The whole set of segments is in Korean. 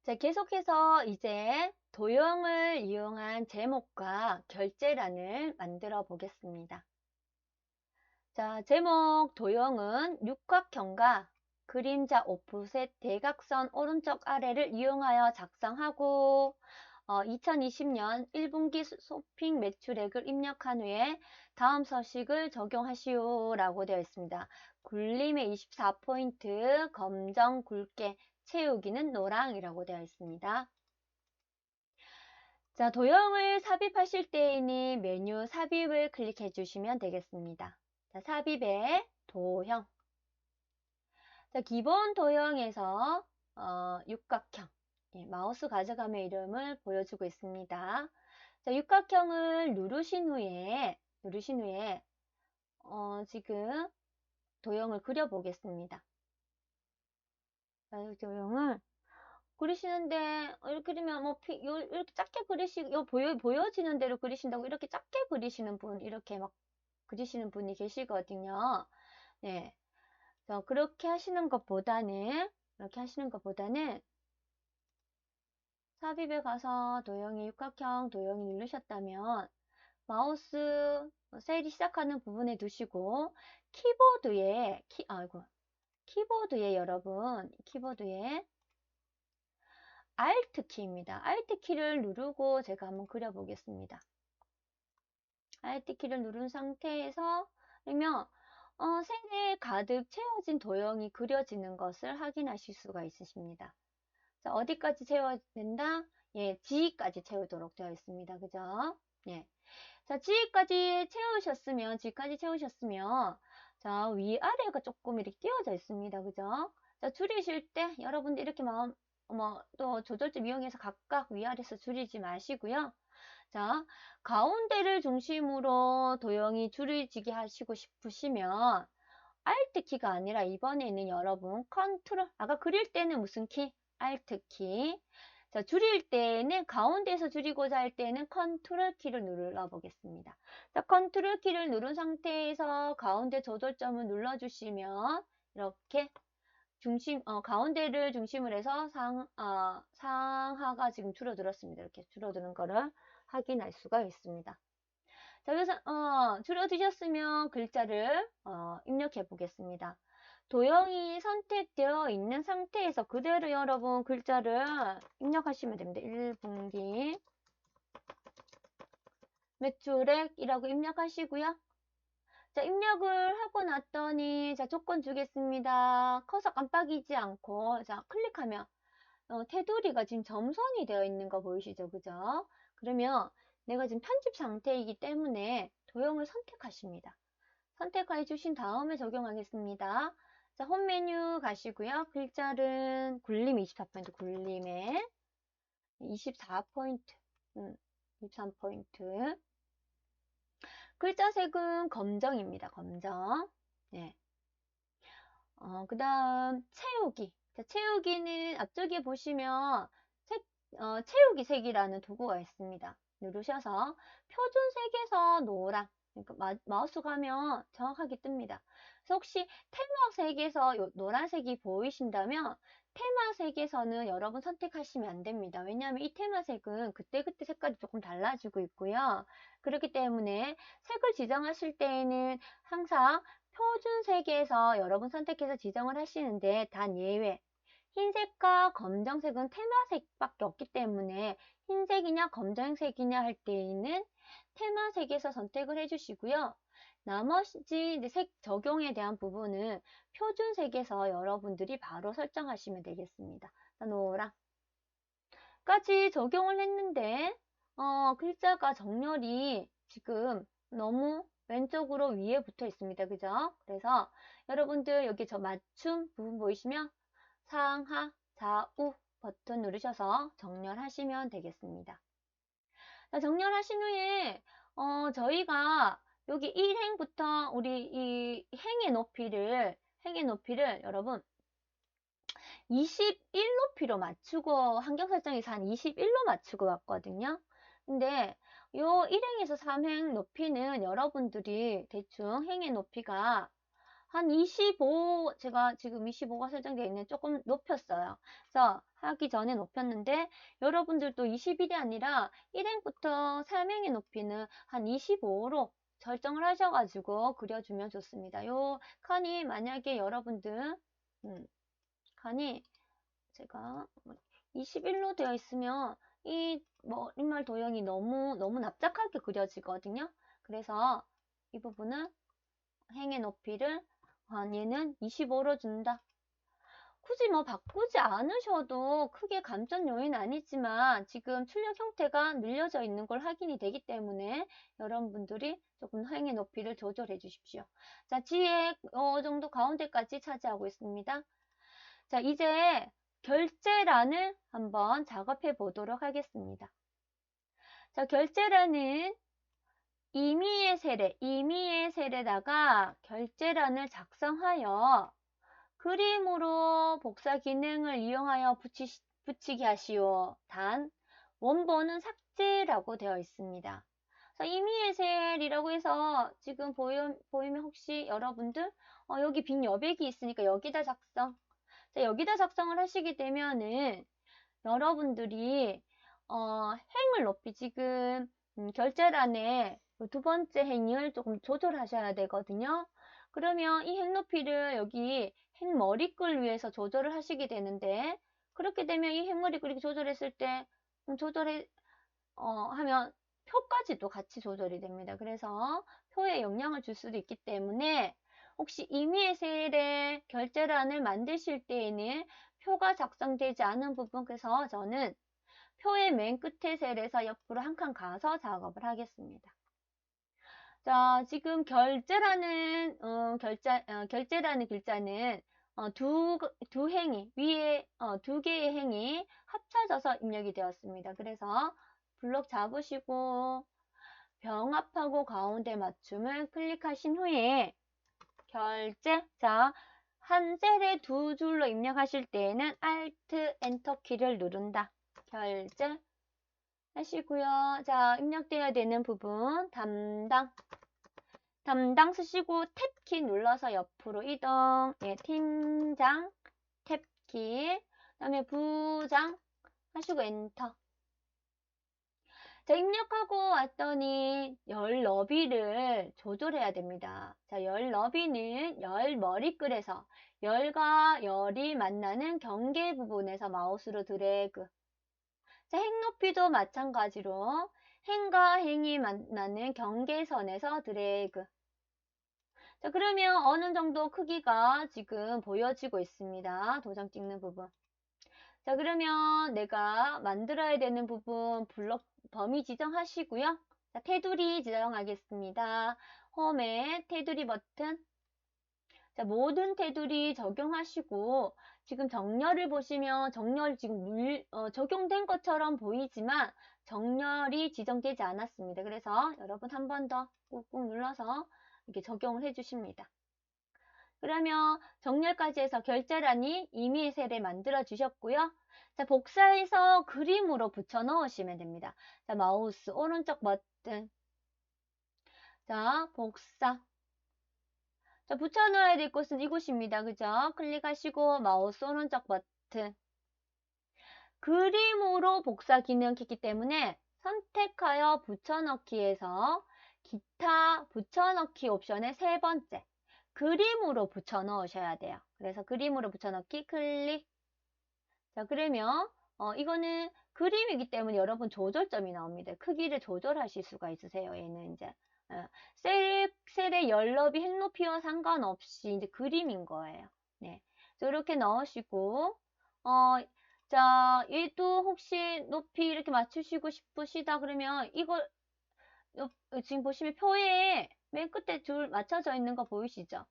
자, 계속해서 이제 도형을 이용한 제목과 결제란을 만들어 보겠습니다. 자, 제목 도형은 육각형과 그림자 오프셋 대각선 오른쪽 아래를 이용하여 작성하고 2020년 1분기 쇼핑 매출액을 입력한 후에 다음 서식을 적용하시오 라고 되어 있습니다. 굴림의 24포인트, 검정 굵게, 채우기는 노랑이라고 되어 있습니다. 자, 도형을 삽입하실 때에는 메뉴 삽입을 클릭해 주시면 되겠습니다. 자, 삽입에 도형. 자, 기본 도형에서 육각형. 예, 마우스 가져가며 이름을 보여주고 있습니다. 자, 육각형을 누르신 후에 지금 도형을 그려보겠습니다. 자, 도형을 그리시는데 이렇게 그리면 뭐 이렇게 작게 그리시고 보여지는 대로 그리신다고 이렇게 작게 그리시는 분 이렇게 막 그리시는 분이 계시거든요. 네, 그렇게 하시는 것보다는 삽입에 가서 도형이 육각형 도형이 누르셨다면 마우스 셀이 시작하는 부분에 두시고 키보드에 여러분 키보드에 Alt 키입니다. Alt 키를 누르고 제가 한번 그려보겠습니다. Alt 키를 누른 상태에서 그러면 셀에 가득 채워진 도형이 그려지는 것을 확인하실 수가 있으십니다. 자, 어디까지 채워야 된다? 예, G까지 채우도록 되어 있습니다. 그죠? 예. 자, G까지 채우셨으면, 자, 위아래가 조금 이렇게 띄어져 있습니다. 그죠? 자, 줄이실 때 여러분들 이렇게 또 조절점 이용해서 각각 위아래에서 줄이지 마시고요. 자, 가운데를 중심으로 도형이 줄여지게 하시고 싶으시면 Alt 키가 아니라 이번에는 여러분 컨트롤, 아까 그릴 때는 무슨 키? Alt 키. 자, 줄일 때는 가운데에서 줄이고자 할 때는 컨트롤 키를 눌러 보겠습니다. 자, 컨트롤 키를 누른 상태에서 가운데 조절점을 눌러 주시면 이렇게 가운데를 중심으로 해서 상하가 지금 줄어들었습니다. 이렇게 줄어드는 거를 확인할 수가 있습니다. 자, 그래서 줄어드셨으면 글자를 입력해 보겠습니다. 도형이 선택되어 있는 상태에서 그대로 여러분 글자를 입력하시면 됩니다. 1분기 매출액이라고 입력하시고요. 자, 입력을 하고 났더니 자, 조건 주겠습니다. 커서 깜빡이지 않고 자, 클릭하면 테두리가 지금 점선이 되어 있는 거 보이시죠? 그죠? 그러면 내가 지금 편집 상태이기 때문에 도형을 선택하십니다. 선택해 주신 다음에 적용하겠습니다. 자, 홈 메뉴 가시고요. 글자는 굴림 24포인트, 굴림에 24포인트, 23포인트. 글자 색은 검정입니다. 검정. 네. 그 다음 채우기. 자, 채우기는 앞쪽에 보시면 채우기 색이라는 도구가 있습니다. 누르셔서 표준 색에서 노랑, 그러니까 마우스 가면 정확하게 뜹니다. 그래서 혹시 테마색에서 노란색이 보이신다면 테마색에서는 여러분 선택하시면 안 됩니다. 왜냐하면 이 테마색은 그때그때 색깔이 조금 달라지고 있고요. 그렇기 때문에 색을 지정하실 때에는 항상 표준색에서 여러분 선택해서 지정을 하시는데 단 예외. 흰색과 검정색은 테마색밖에 없기 때문에 흰색이냐 검정색이냐 할 때에는 테마색에서 선택을 해주시고요. 나머지 이제 색 적용에 대한 부분은 표준색에서 여러분들이 바로 설정하시면 되겠습니다. 노랑까지 적용을 했는데 글자가 정렬이 지금 너무 왼쪽으로 위에 붙어 있습니다. 그죠? 그래서 여러분들 여기 저 맞춤 부분 보이시면 상하, 좌우 버튼 누르셔서 정렬하시면 되겠습니다. 자, 정렬하신 후에 저희가 여기 1행부터 우리 이 행의 높이를 여러분 21 높이로 맞추고 환경 설정에서 한 21로 맞추고 왔거든요. 근데 요 1행에서 3행 높이는 여러분들이 대충 행의 높이가 한 25, 제가 지금 25가 설정되어 있는 조금 높였어요. 그래서 하기 전에 높였는데 여러분들도 21이 아니라 1행부터 3행의 높이는 한 25로 설정을 하셔가지고 그려주면 좋습니다. 요 칸이 만약에 여러분들 칸이 제가 21로 되어 있으면 이 머릿말 도형이 너무 납작하게 그려지거든요. 그래서 이 부분은 행의 높이를 얘는 25로 준다. 굳이 뭐 바꾸지 않으셔도 크게 감점 요인 아니지만 지금 출력 형태가 늘려져 있는 걸 확인이 되기 때문에 여러분들이 조금 행의 높이를 조절해 주십시오. 자, 지혜 정도 가운데까지 차지하고 있습니다. 자, 이제 결제란을 한번 작업해 보도록 하겠습니다. 자, 결제란은 임의의 세례에다가 결제란을 작성하여 그림으로 복사 기능을 이용하여 붙이게 하시오. 단, 원본은 삭제라고 되어 있습니다. 임의의 셀이라고 해서 지금 보이면 혹시 여러분들 여기 빈 여백이 있으니까 여기다 작성. 자, 여기다 작성을 하시게 되면은 여러분들이 행을 높이 지금 결제란에 두 번째 행을 조금 조절하셔야 되거든요. 그러면 이 행 높이를 여기 행 머리끌 위에서 조절을 하시게 되는데 그렇게 되면 이 행 머리끌 이렇게 조절했을 때 하면 표까지도 같이 조절이 됩니다. 그래서 표에 영향을 줄 수도 있기 때문에 혹시 임의의 셀에 결제란을 만드실 때에는 표가 작성되지 않은 부분, 그래서 저는 표의 맨 끝에 셀에서 옆으로 한 칸 가서 작업을 하겠습니다. 자, 지금 결제라는 글자는 두 행이 위에 두 개의 행이 합쳐져서 입력이 되었습니다. 그래서 블록 잡으시고 병합하고 가운데 맞춤을 클릭하신 후에 결제, 자, 한 셀에 두 줄로 입력하실 때에는 Alt, Enter 키를 누른다. 결제 하시고요. 자, 입력되어야 되는 부분 담당 쓰시고 탭키 눌러서 옆으로 이동. 예, 팀장 탭키. 그다음에 부장 하시고 엔터. 자, 입력하고 왔더니 열 너비를 조절해야 됩니다. 자, 열 너비는 열 머리글에서 열과 열이 만나는 경계 부분에서 마우스로 드래그. 자, 행 높이도 마찬가지로 행과 행이 만나는 경계선에서 드래그. 자, 그러면 어느 정도 크기가 지금 보여지고 있습니다. 도장 찍는 부분. 자, 그러면 내가 만들어야 되는 부분 블록 범위 지정하시고요. 자, 테두리 지정하겠습니다. 홈에 테두리 버튼. 자, 모든 테두리 적용하시고 지금 정렬을 보시면 정렬 지금 적용된 것처럼 보이지만 정렬이 지정되지 않았습니다. 그래서 여러분 한 번 더 꾹꾹 눌러서 이렇게 적용을 해 주십니다. 그러면 정렬까지 해서 결제란이 임의의 셀을 만들어 주셨고요. 자, 복사해서 그림으로 붙여 넣으시면 됩니다. 자, 마우스 오른쪽 버튼. 자, 복사. 자, 붙여 넣어야 될 곳은 이곳입니다. 그죠? 클릭하시고 마우스 오른쪽 버튼. 그림으로 복사 기능 켰기 때문에 선택하여 붙여넣기에서 기타 붙여넣기 옵션의 세 번째. 그림으로 붙여 넣으셔야 돼요. 그래서 그림으로 붙여넣기 클릭. 자, 그러면 이거는 그림이기 때문에 여러분 조절점이 나옵니다. 크기를 조절하실 수가 있으세요. 얘는 이제 셀의 열너비 행 높이와 상관없이 이제 그림인 거예요. 네, 이렇게 넣으시고 자, 얘도 혹시 높이 이렇게 맞추시고 싶으시다 그러면 이걸 지금 보시면 표에 맨 끝에 줄 맞춰져 있는 거 보이시죠?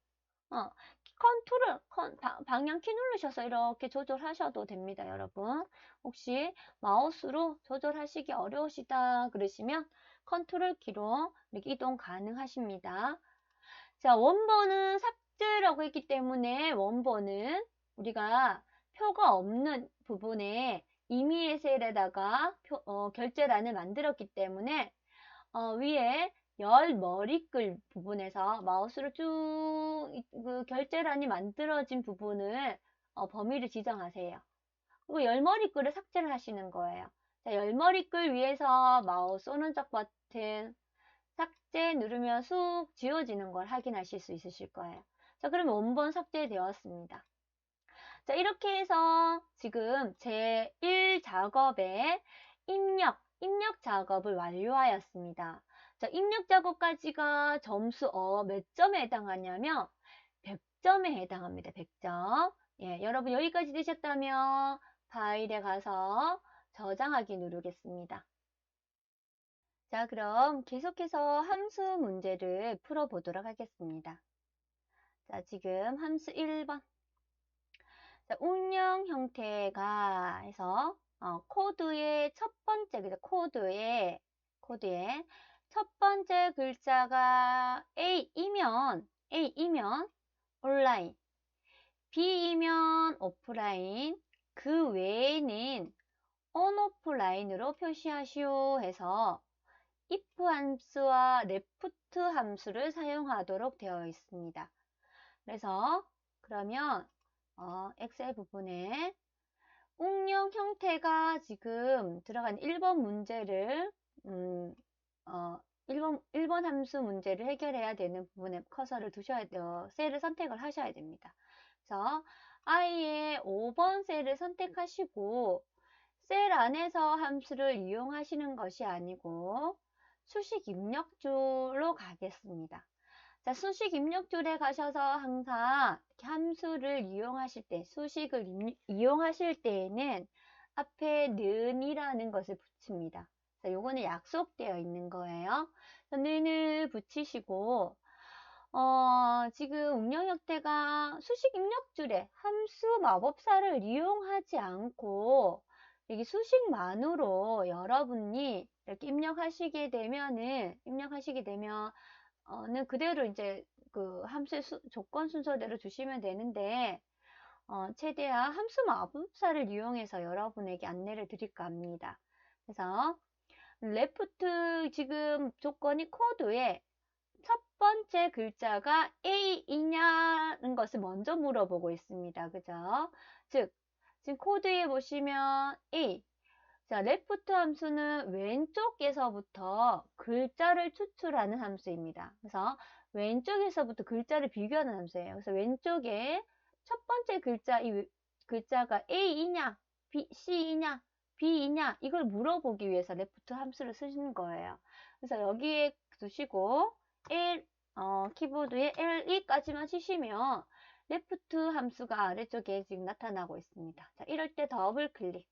방향 키 누르셔서 이렇게 조절하셔도 됩니다, 여러분. 혹시 마우스로 조절하시기 어려우시다 그러시면 컨트롤 키로 이렇게 이동 가능하십니다. 자, 원본은 삭제라고 했기 때문에 원본은 우리가 표가 없는 부분에 임의의 셀에다가 결제란을 만들었기 때문에 위에 열 머리글 부분에서 마우스로 쭉 그 결제란이 만들어진 부분을 범위를 지정하세요. 그리고 열머리글을 삭제를 하시는 거예요. 자, 열머리글 위에서 마우스 오른쪽 버튼 삭제 누르면 쑥 지워지는 걸 확인하실 수 있으실 거예요. 자, 그러면 원본 삭제되었습니다. 자, 이렇게 해서 지금 제 1 작업의 입력 작업을 완료하였습니다. 자, 입력 작업까지가 점수 몇 점에 해당하냐면 100점에 해당합니다. 100점. 예, 여러분 여기까지 되셨다면 파일에 가서 저장하기 누르겠습니다. 자, 그럼 계속해서 함수 문제를 풀어보도록 하겠습니다. 자, 지금 함수 1번. 자, 운영 형태가 해서 코드의 첫 번째, 그죠? 코드의 첫 번째 글자가 A이면 온라인, B이면 오프라인, 그 외에는 온오프라인으로 표시하시오 해서 if 함수와 left 함수를 사용하도록 되어 있습니다. 그래서 그러면 엑셀 부분에 운영 형태가 지금 들어간 1번 문제를 1번 함수 문제를 해결해야 되는 부분에 커서를 두셔야 돼요. 셀을 선택을 하셔야 됩니다. 그래서 I의 5번 셀을 선택하시고 셀 안에서 함수를 이용하시는 것이 아니고 수식 입력줄로 가겠습니다. 자, 수식 입력줄에 가셔서 항상 함수를 이용하실 때, 수식을 이용하실 때에는 앞에 는이라는 것을 붙입니다. 자, 요거는 약속되어 있는 거예요. 는을 붙이시고, 지금 운영 형태가 수식 입력줄에 함수 마법사를 이용하지 않고, 여기 수식만으로 여러분이 이렇게 입력하시게 되면, 는 그대로 이제 그 함수의 조건 순서대로 주시면 되는데, 최대한 함수 마법사를 이용해서 여러분에게 안내를 드릴까 합니다. 그래서 레프트 지금 조건이 코드에 첫 번째 글자가 A이냐는 것을 먼저 물어보고 있습니다. 그죠? 즉, 지금 코드에 보시면 A. 자, 레프트 함수는 왼쪽에서부터 글자를 추출하는 함수입니다. 그래서 왼쪽에서부터 글자를 비교하는 함수예요. 그래서 왼쪽에 첫 번째 글자, 이 글자가 A이냐, C이냐, B이냐 이걸 물어보기 위해서 레프트 함수를 쓰시는 거예요. 그래서 여기에 두시고 L, 키보드에 LE까지만 치시면 레프트 함수가 아래쪽에 지금 나타나고 있습니다. 자, 이럴 때 더블 클릭.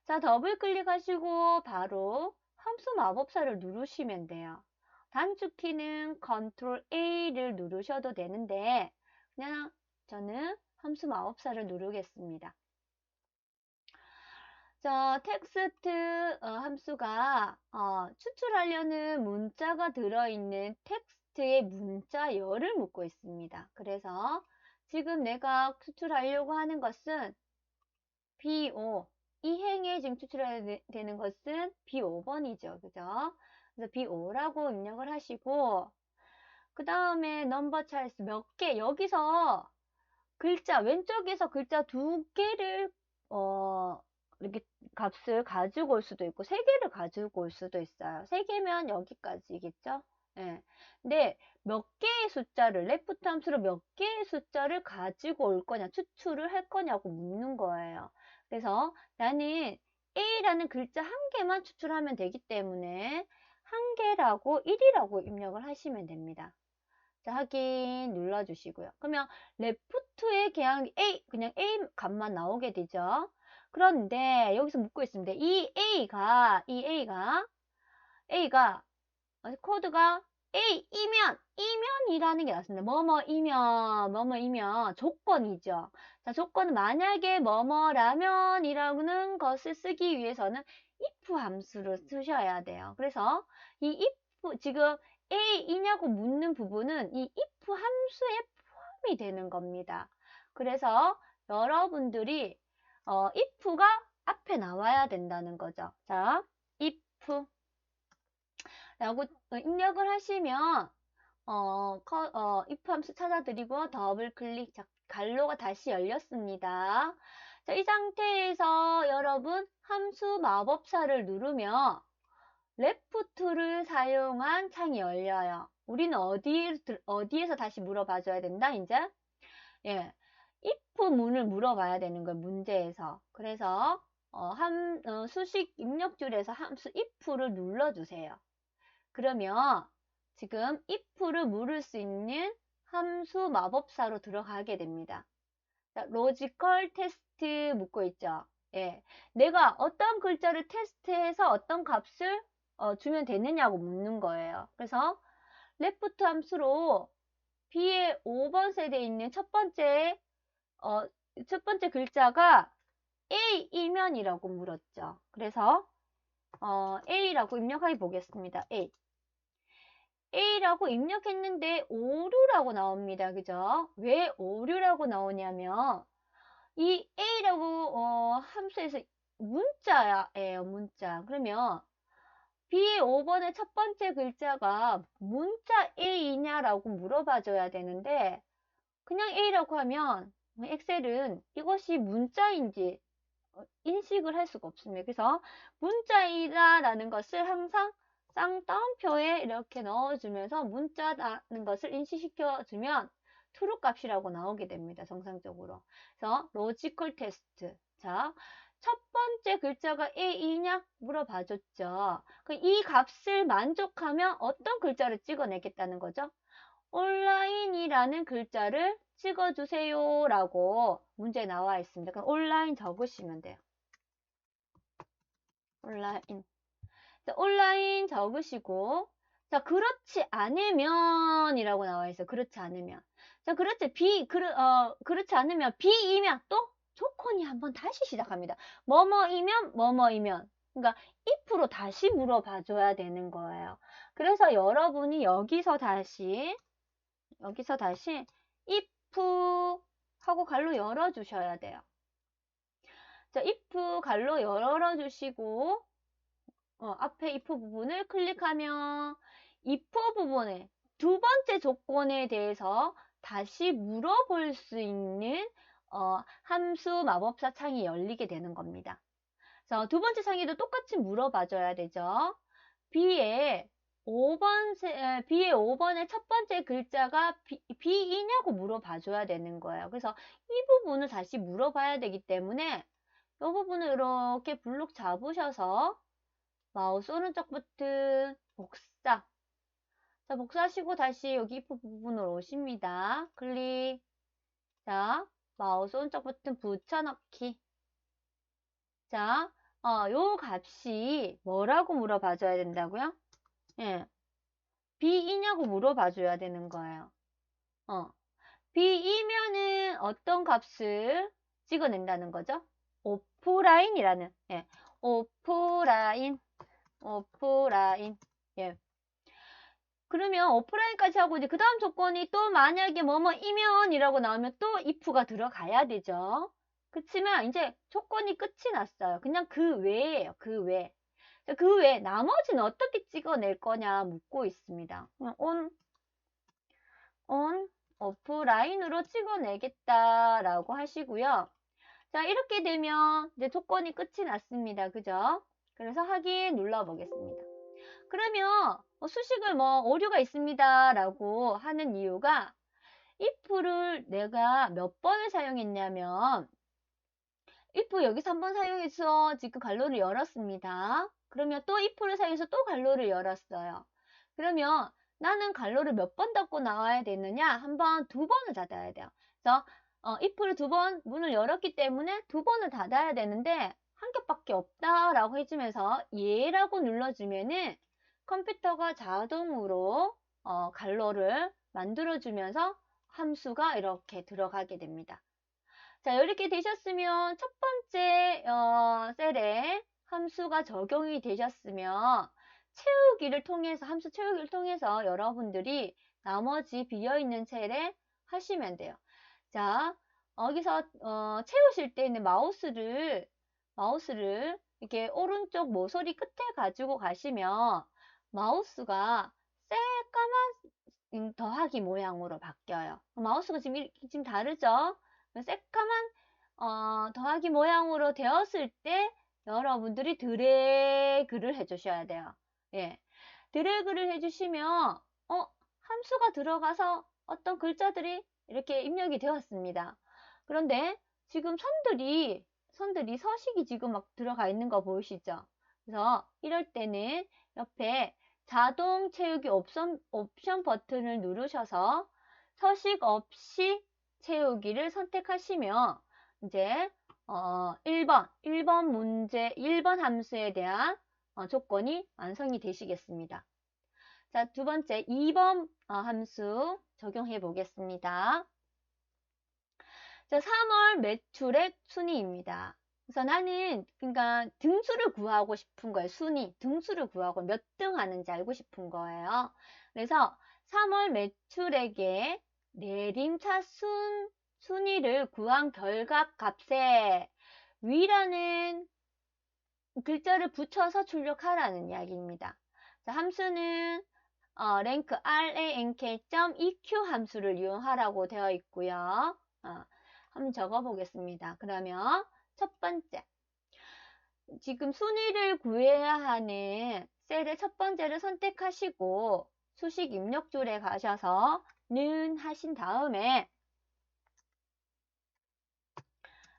자, 더블 클릭하시고 바로 함수 마법사를 누르시면 돼요. 단축키는 Ctrl A를 누르셔도 되는데 그냥 저는 함수 마법사를 누르겠습니다. 자, 텍스트 함수가 추출하려는 문자가 들어있는 텍스트의 문자열을 묻고 있습니다. 그래서 지금 내가 추출하려고 하는 것은 B5 이 행에 지금 추출해야 되는 것은 B5번이죠. 그죠? 그래서 B5라고 입력을 하시고 그 다음에 넘버 차일스 몇 개 여기서 글자 왼쪽에서 글자 2개를 이렇게 값을 가지고 올 수도 있고 3개를 가지고 올 수도 있어요. 3개면 여기까지겠죠? 예. 근데 몇 개의 숫자를 레프트 함수로 몇 개의 숫자를 가지고 올 거냐 추출을 할 거냐고 묻는 거예요. 그래서 나는 A라는 글자 한 개만 추출하면 되기 때문에 한 개라고 1이라고 입력을 하시면 됩니다. 자, 확인 눌러주시고요. 그러면 레프트의 그냥 A 값만 나오게 되죠. 그런데 여기서 묻고 있습니다. 이 A가 코드가 이면이라는 게 나왔습니다. 뭐뭐이면 조건이죠. 자, 조건은 만약에 뭐뭐라면이라는 것을 쓰기 위해서는 if 함수를 쓰셔야 돼요. 그래서 이 if 지금 A이냐고 묻는 부분은 이 if 함수에 포함이 되는 겁니다. 그래서 여러분들이 if가 앞에 나와야 된다는 거죠. 자, if 라고 입력을 하시면 if 함수 찾아드리고 더블 클릭, 자, 갈로가 다시 열렸습니다. 자, 이 상태에서 여러분 함수 마법사를 누르면 레프트를 사용한 창이 열려요. 우리는 어디에서 다시 물어봐 줘야 된다, 이제? 예. if 문을 물어봐야 되는 거예요, 문제에서. 그래서, 수식 입력줄에서 함수 if를 눌러주세요. 그러면 지금 if를 물을 수 있는 함수 마법사로 들어가게 됩니다. 자, 로지컬 테스트 묻고 있죠. 예. 내가 어떤 글자를 테스트해서 어떤 값을 주면 되느냐고 묻는 거예요. 그래서 레프트 함수로 B의 5번 세대에 있는 첫 번째 글자가 A이면이라고 물었죠. 그래서 A라고 입력해 보겠습니다. A라고 입력했는데 오류라고 나옵니다. 그죠? 왜 오류라고 나오냐면 이 A라고 함수에서 문자예요. 문자. 그러면 B의 5번의 첫 번째 글자가 문자 A이냐라고 물어봐 줘야 되는데 그냥 A라고 하면 엑셀은 이것이 문자인지 인식을 할 수가 없습니다. 그래서 문자이다라는 것을 항상 쌍따옴표에 이렇게 넣어주면서 문자라는 것을 인식시켜주면 true 값이라고 나오게 됩니다. 정상적으로. 그래서 로지컬 테스트. 자, 첫 번째 글자가 A이냐 물어봐줬죠. 이 값을 만족하면 어떤 글자를 찍어내겠다는 거죠? 온라인이라는 글자를 찍어주세요 라고 문제 나와 있습니다. 그럼 온라인 적으시면 돼요. 온라인. 자, 온라인 적으시고, 자, 그렇지 않으면 이라고 나와 있어요. 그렇지 않으면. 자, 그렇지 않으면 B이면 또 조건이 한번 다시 시작합니다. 뭐뭐이면 뭐뭐이면. 그러니까 if로 다시 물어봐 줘야 되는 거예요. 그래서 여러분이 여기서 다시 if 하고 갈로 열어 주셔야 돼요. 자, if 갈로 열어 주시고 앞에 if 부분을 클릭하면 if 부분에 두 번째 조건에 대해서 다시 물어볼 수 있는 함수 마법사 창이 열리게 되는 겁니다. 자, 두 번째 창에도 똑같이 물어봐 줘야 되죠. B의 5번의 첫 번째 글자가 B이냐고 물어봐 줘야 되는 거예요. 그래서 이 부분을 다시 물어봐야 되기 때문에 이 부분을 이렇게 블록 잡으셔서 마우스 오른쪽 버튼 복사. 자, 복사하시고 다시 여기 if 부분으로 오십니다. 클릭. 자, 마우스 오른쪽 버튼 붙여넣기. 자, 요 값이 뭐라고 물어봐 줘야 된다고요? 예. B이냐고 물어봐 줘야 되는 거예요. B이면은 어떤 값을 찍어낸다는 거죠? 오프라인이라는, 예. 오프라인. 예. 그러면 오프라인까지 하고 이제 그 다음 조건이 또 만약에 뭐뭐이면이라고 나오면 또 if가 들어가야 되죠. 그치만 이제 조건이 끝이 났어요. 그냥 그 외에요. 그 외. 그 외에 나머지는 어떻게 찍어낼 거냐 묻고 있습니다. on, 오프라인으로 찍어내겠다라고 하시고요. 자, 이렇게 되면 이제 조건이 끝이 났습니다. 그죠? 그래서 확인 눌러보겠습니다. 그러면 수식을 오류가 있습니다 라고 하는 이유가 if를 내가 몇 번을 사용했냐면 if 여기서 한 번 사용해서 지금 갈로를 열었습니다. 그러면 또 if를 사용해서 또 갈로를 열었어요. 그러면 나는 갈로를 몇 번 닫고 나와야 되느냐? 한 번, 두 번을 닫아야 돼요. 그래서 if를 두 번 문을 열었기 때문에 두 번을 닫아야 되는데 한 겹밖에 없다라고 해주면서 예라고 눌러주면은 컴퓨터가 자동으로 갈로를 만들어주면서 함수가 이렇게 들어가게 됩니다. 자, 이렇게 되셨으면 첫 번째 셀에 함수가 적용이 되셨으면 함수 채우기를 통해서 여러분들이 나머지 비어있는 셀에 하시면 돼요. 자, 여기서 채우실 때는 마우스를 이렇게 오른쪽 모서리 끝에 가지고 가시면 마우스가 새까만 더하기 모양으로 바뀌어요. 마우스가 지금 다르죠? 새까만 더하기 모양으로 되었을 때 여러분들이 드래그를 해주셔야 돼요. 예. 드래그를 해주시면 함수가 들어가서 어떤 글자들이 이렇게 입력이 되었습니다. 그런데 지금 선들이 서식이 지금 막 들어가 있는 거 보이시죠? 그래서 이럴 때는 옆에 자동 채우기 옵션 버튼을 누르셔서 서식 없이 채우기를 선택하시면 이제 1번 문제, 1번 함수에 대한 조건이 완성이 되시겠습니다. 자, 두 번째 2번 함수 적용해 보겠습니다. 자, 3월 매출액 순위입니다. 그래서 나는 그러니까 등수를 구하고 싶은 거예요. 등수를 구하고 몇 등 하는지 알고 싶은 거예요. 그래서 3월 매출액의 내림차 순위를 구한 결과 값에 위라는 글자를 붙여서 출력하라는 이야기입니다. 자, 함수는 랭크 rank.eq 함수를 이용하라고 되어 있고요. 한번 적어 보겠습니다. 그러면 첫 번째, 지금 순위를 구해야 하는 셀의 첫 번째를 선택하시고 수식 입력줄에 가셔서 는 하신 다음에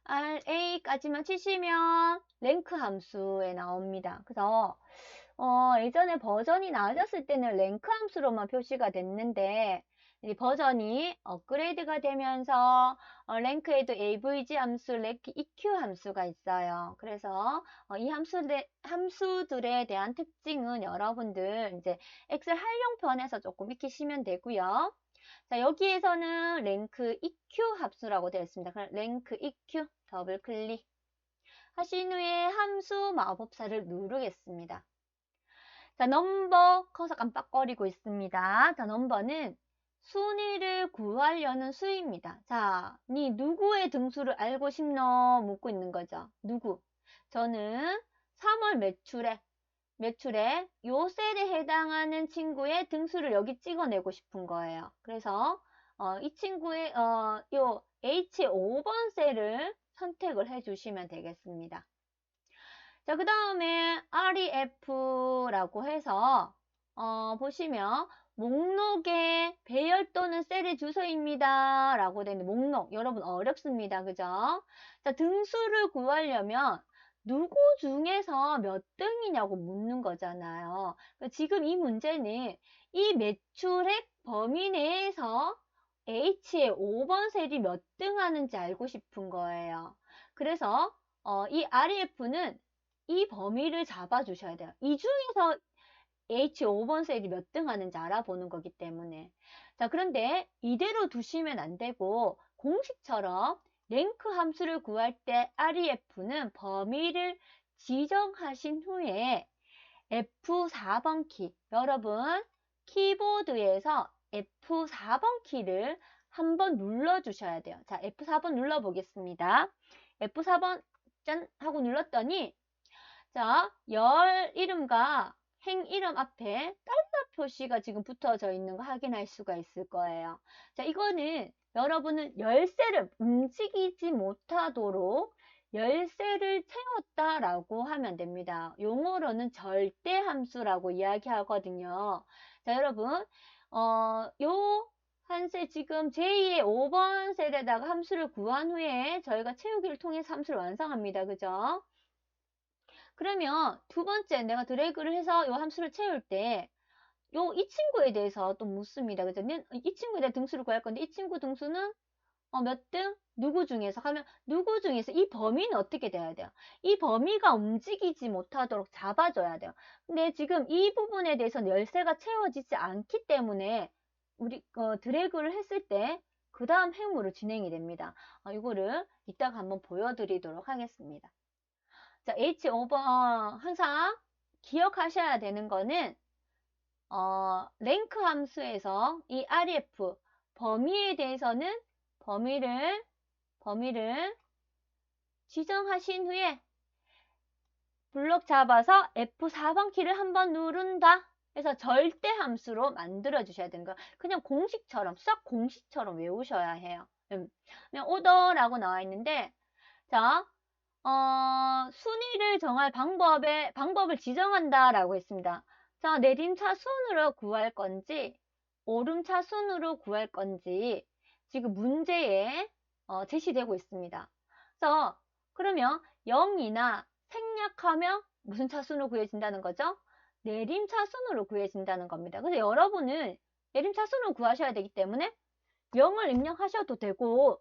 ra까지만 치시면 랭크 함수에 나옵니다. 그래서 예전에 버전이 낮았을 때는 랭크 함수로만 표시가 됐는데 이 버전이 업그레이드가 되면서 랭크에도 avg 함수, 랭크 eq 함수가 있어요. 그래서 이 함수들에 대한 특징은 여러분들 이제 엑셀 활용편에서 조금 익히시면 되고요. 자, 여기에서는 랭크 EQ 함수라고 되어 있습니다. 그럼 랭크 EQ 더블 클릭 하신 후에 함수 마법사를 누르겠습니다. 자, 넘버 커서 깜빡거리고 있습니다. 자, 넘버는 순위를 구하려는 수입니다. 자, 니 누구의 등수를 알고 싶노? 묻고 있는 거죠. 누구? 저는 3월 매출에 요 셀에 해당하는 친구의 등수를 여기 찍어내고 싶은 거예요. 그래서 이 친구의 요 H5번 셀을 선택을 해주시면 되겠습니다. 자, 그 다음에 REF라고 해서 보시면 목록에 배열 또는 셀의 주소입니다 라고 되어 있는 목록, 여러분 어렵습니다. 그죠? 자, 등수를 구하려면 누구 중에서 몇 등이냐고 묻는 거잖아요. 지금 이 문제는 이 매출액 범위 내에서 H의 5번 셀이 몇 등 하는지 알고 싶은 거예요. 그래서 이 REF는 이 범위를 잡아주셔야 돼요. 이 중에서 H5번 셀이 몇 등 하는지 알아보는 거기 때문에. 자, 그런데 이대로 두시면 안 되고 공식처럼 랭크 함수를 구할 때 REF는 범위를 지정하신 후에 F4번 키, 여러분 키보드에서 F4번 키를 한번 눌러주셔야 돼요. 자, F4번 눌러보겠습니다. F4번 짠 하고 눌렀더니 자, 열 이름과 행 이름 앞에 달러 표시가 지금 붙어져 있는 거 확인할 수가 있을 거예요. 자, 이거는 여러분은 열쇠를 움직이지 못하도록 열쇠를 채웠다라고 하면 됩니다. 용어로는 절대함수라고 이야기하거든요. 자, 여러분, 요 한 셀 지금 제2의 5번 셀에다가 함수를 구한 후에 저희가 채우기를 통해서 함수를 완성합니다. 그죠? 그러면 두 번째 내가 드래그를 해서 이 함수를 채울 때 이 친구에 대해서 또 묻습니다. 그죠? 이 친구에 대한 등수를 구할 건데 이 친구 등수는 몇 등? 누구 중에서? 하면 누구 중에서 이 범위는 어떻게 돼야 돼요? 이 범위가 움직이지 못하도록 잡아줘야 돼요. 근데 지금 이 부분에 대해서는 열쇠가 채워지지 않기 때문에 우리 드래그를 했을 때 그 다음 행무로 진행이 됩니다. 이거를 이따가 한번 보여드리도록 하겠습니다. 자, H5번 항상 기억하셔야 되는 거는 랭크 함수에서 이 REF 범위에 대해서는 범위를 지정하신 후에 블록 잡아서 F4번 키를 한번 누른다. 그래서 절대 함수로 만들어 주셔야 되는 거예요. 그냥 공식처럼 싹 공식처럼 외우셔야 해요. 그냥 오더라고 나와 있는데 자, 순위를 정할 방법을 지정한다라고 했습니다. 자, 내림차순으로 구할 건지, 오름차순으로 구할 건지, 지금 문제에 제시되고 있습니다. 그래서, 그러면 0이나 생략하면 무슨 차순으로 구해진다는 거죠? 내림차순으로 구해진다는 겁니다. 그래서 여러분은 내림차순으로 구하셔야 되기 때문에 0을 입력하셔도 되고,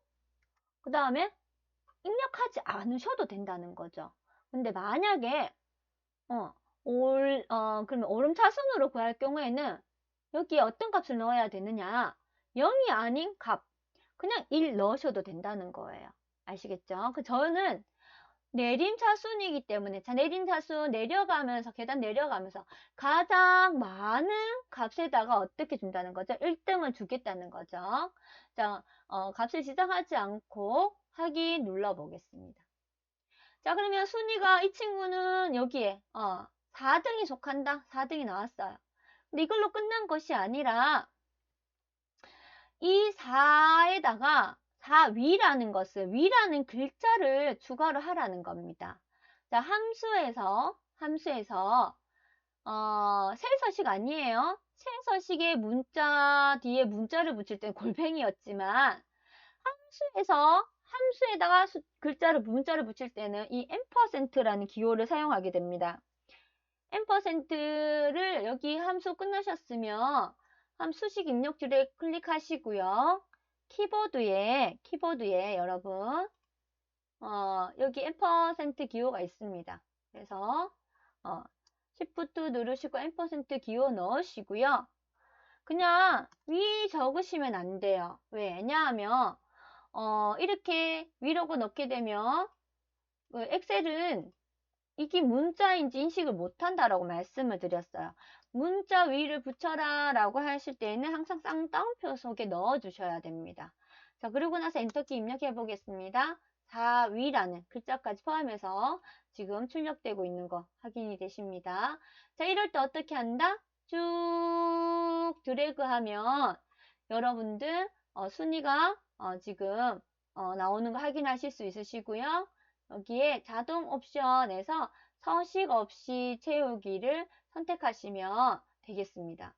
그 다음에 입력하지 않으셔도 된다는 거죠. 근데 만약에 어, 그러면 오름차순으로 구할 경우에는 여기에 어떤 값을 넣어야 되느냐? 0이 아닌 값, 그냥 1 넣으셔도 된다는 거예요. 아시겠죠? 저는 내림차순이기 때문에, 자, 내림차순 내려가면서, 계단 내려가면서 가장 많은 값에다가 어떻게 준다는 거죠? 1등을 주겠다는 거죠. 자, 값을 지정하지 않고 확인 눌러보겠습니다. 자, 그러면 순위가 이 친구는 여기에 4등이 속한다. 4등이 나왔어요. 근데 이걸로 끝난 것이 아니라 이 4에다가 4위라는 것을, 위라는 글자를 추가를 하라는 겁니다. 자, 함수에서 세서식 아니에요. 세서식의 문자 뒤에 문자를 붙일 때 골뱅이였지만 함수에다가 문자를 붙일 때는 이 %라는 기호를 사용하게 됩니다. %를 여기 함수 끝나셨으면 함수식 입력줄에 클릭하시고요. 키보드에 여러분 여기 %, 기호가 있습니다. 그래서 Shift 누르시고 %, 기호 넣으시고요. 그냥 위 적으시면 안 돼요. 왜냐하면 이렇게 위라고 넣게 되면 엑셀은 이게 문자인지 인식을 못한다라고 말씀을 드렸어요. 문자 위를 붙여라 라고 하실 때는 항상 쌍따옴표 속에 넣어 주셔야 됩니다. 자, 그리고 나서 엔터키 입력해 보겠습니다. 4위라는 글자까지 포함해서 지금 출력되고 있는 거 확인이 되십니다. 자, 이럴 때 어떻게 한다? 쭉 드래그하면 여러분들 순위가 지금 나오는 거 확인하실 수 있으시고요. 여기에 자동 옵션에서 서식 없이 채우기를 선택하시면 되겠습니다.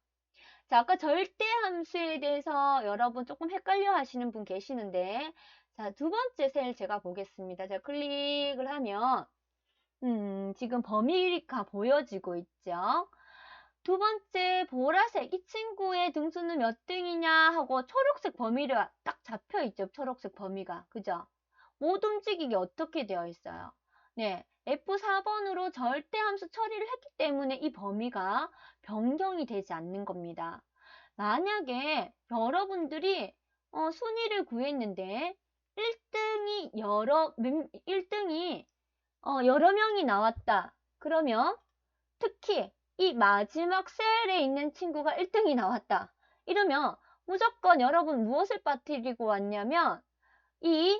자, 아까 절대함수에 대해서 여러분 조금 헷갈려 하시는 분 계시는데, 자, 두 번째 셀 제가 보겠습니다. 제가 클릭을 하면, 지금 범위가 보여지고 있죠. 두 번째 보라색, 이 친구의 등수는 몇 등이냐 하고 초록색 범위를 딱 잡혀 있죠. 초록색 범위가. 그죠? 못 움직이게 어떻게 되어 있어요? 네, F4번으로 절대함수 처리를 했기 때문에 이 범위가 변경이 되지 않는 겁니다. 만약에 여러분들이 순위를 구했는데 1등이 여러 명이 나왔다. 그러면 특히 이 마지막 셀에 있는 친구가 1등이 나왔다. 이러면 무조건 여러분 무엇을 빠뜨리고 왔냐면 이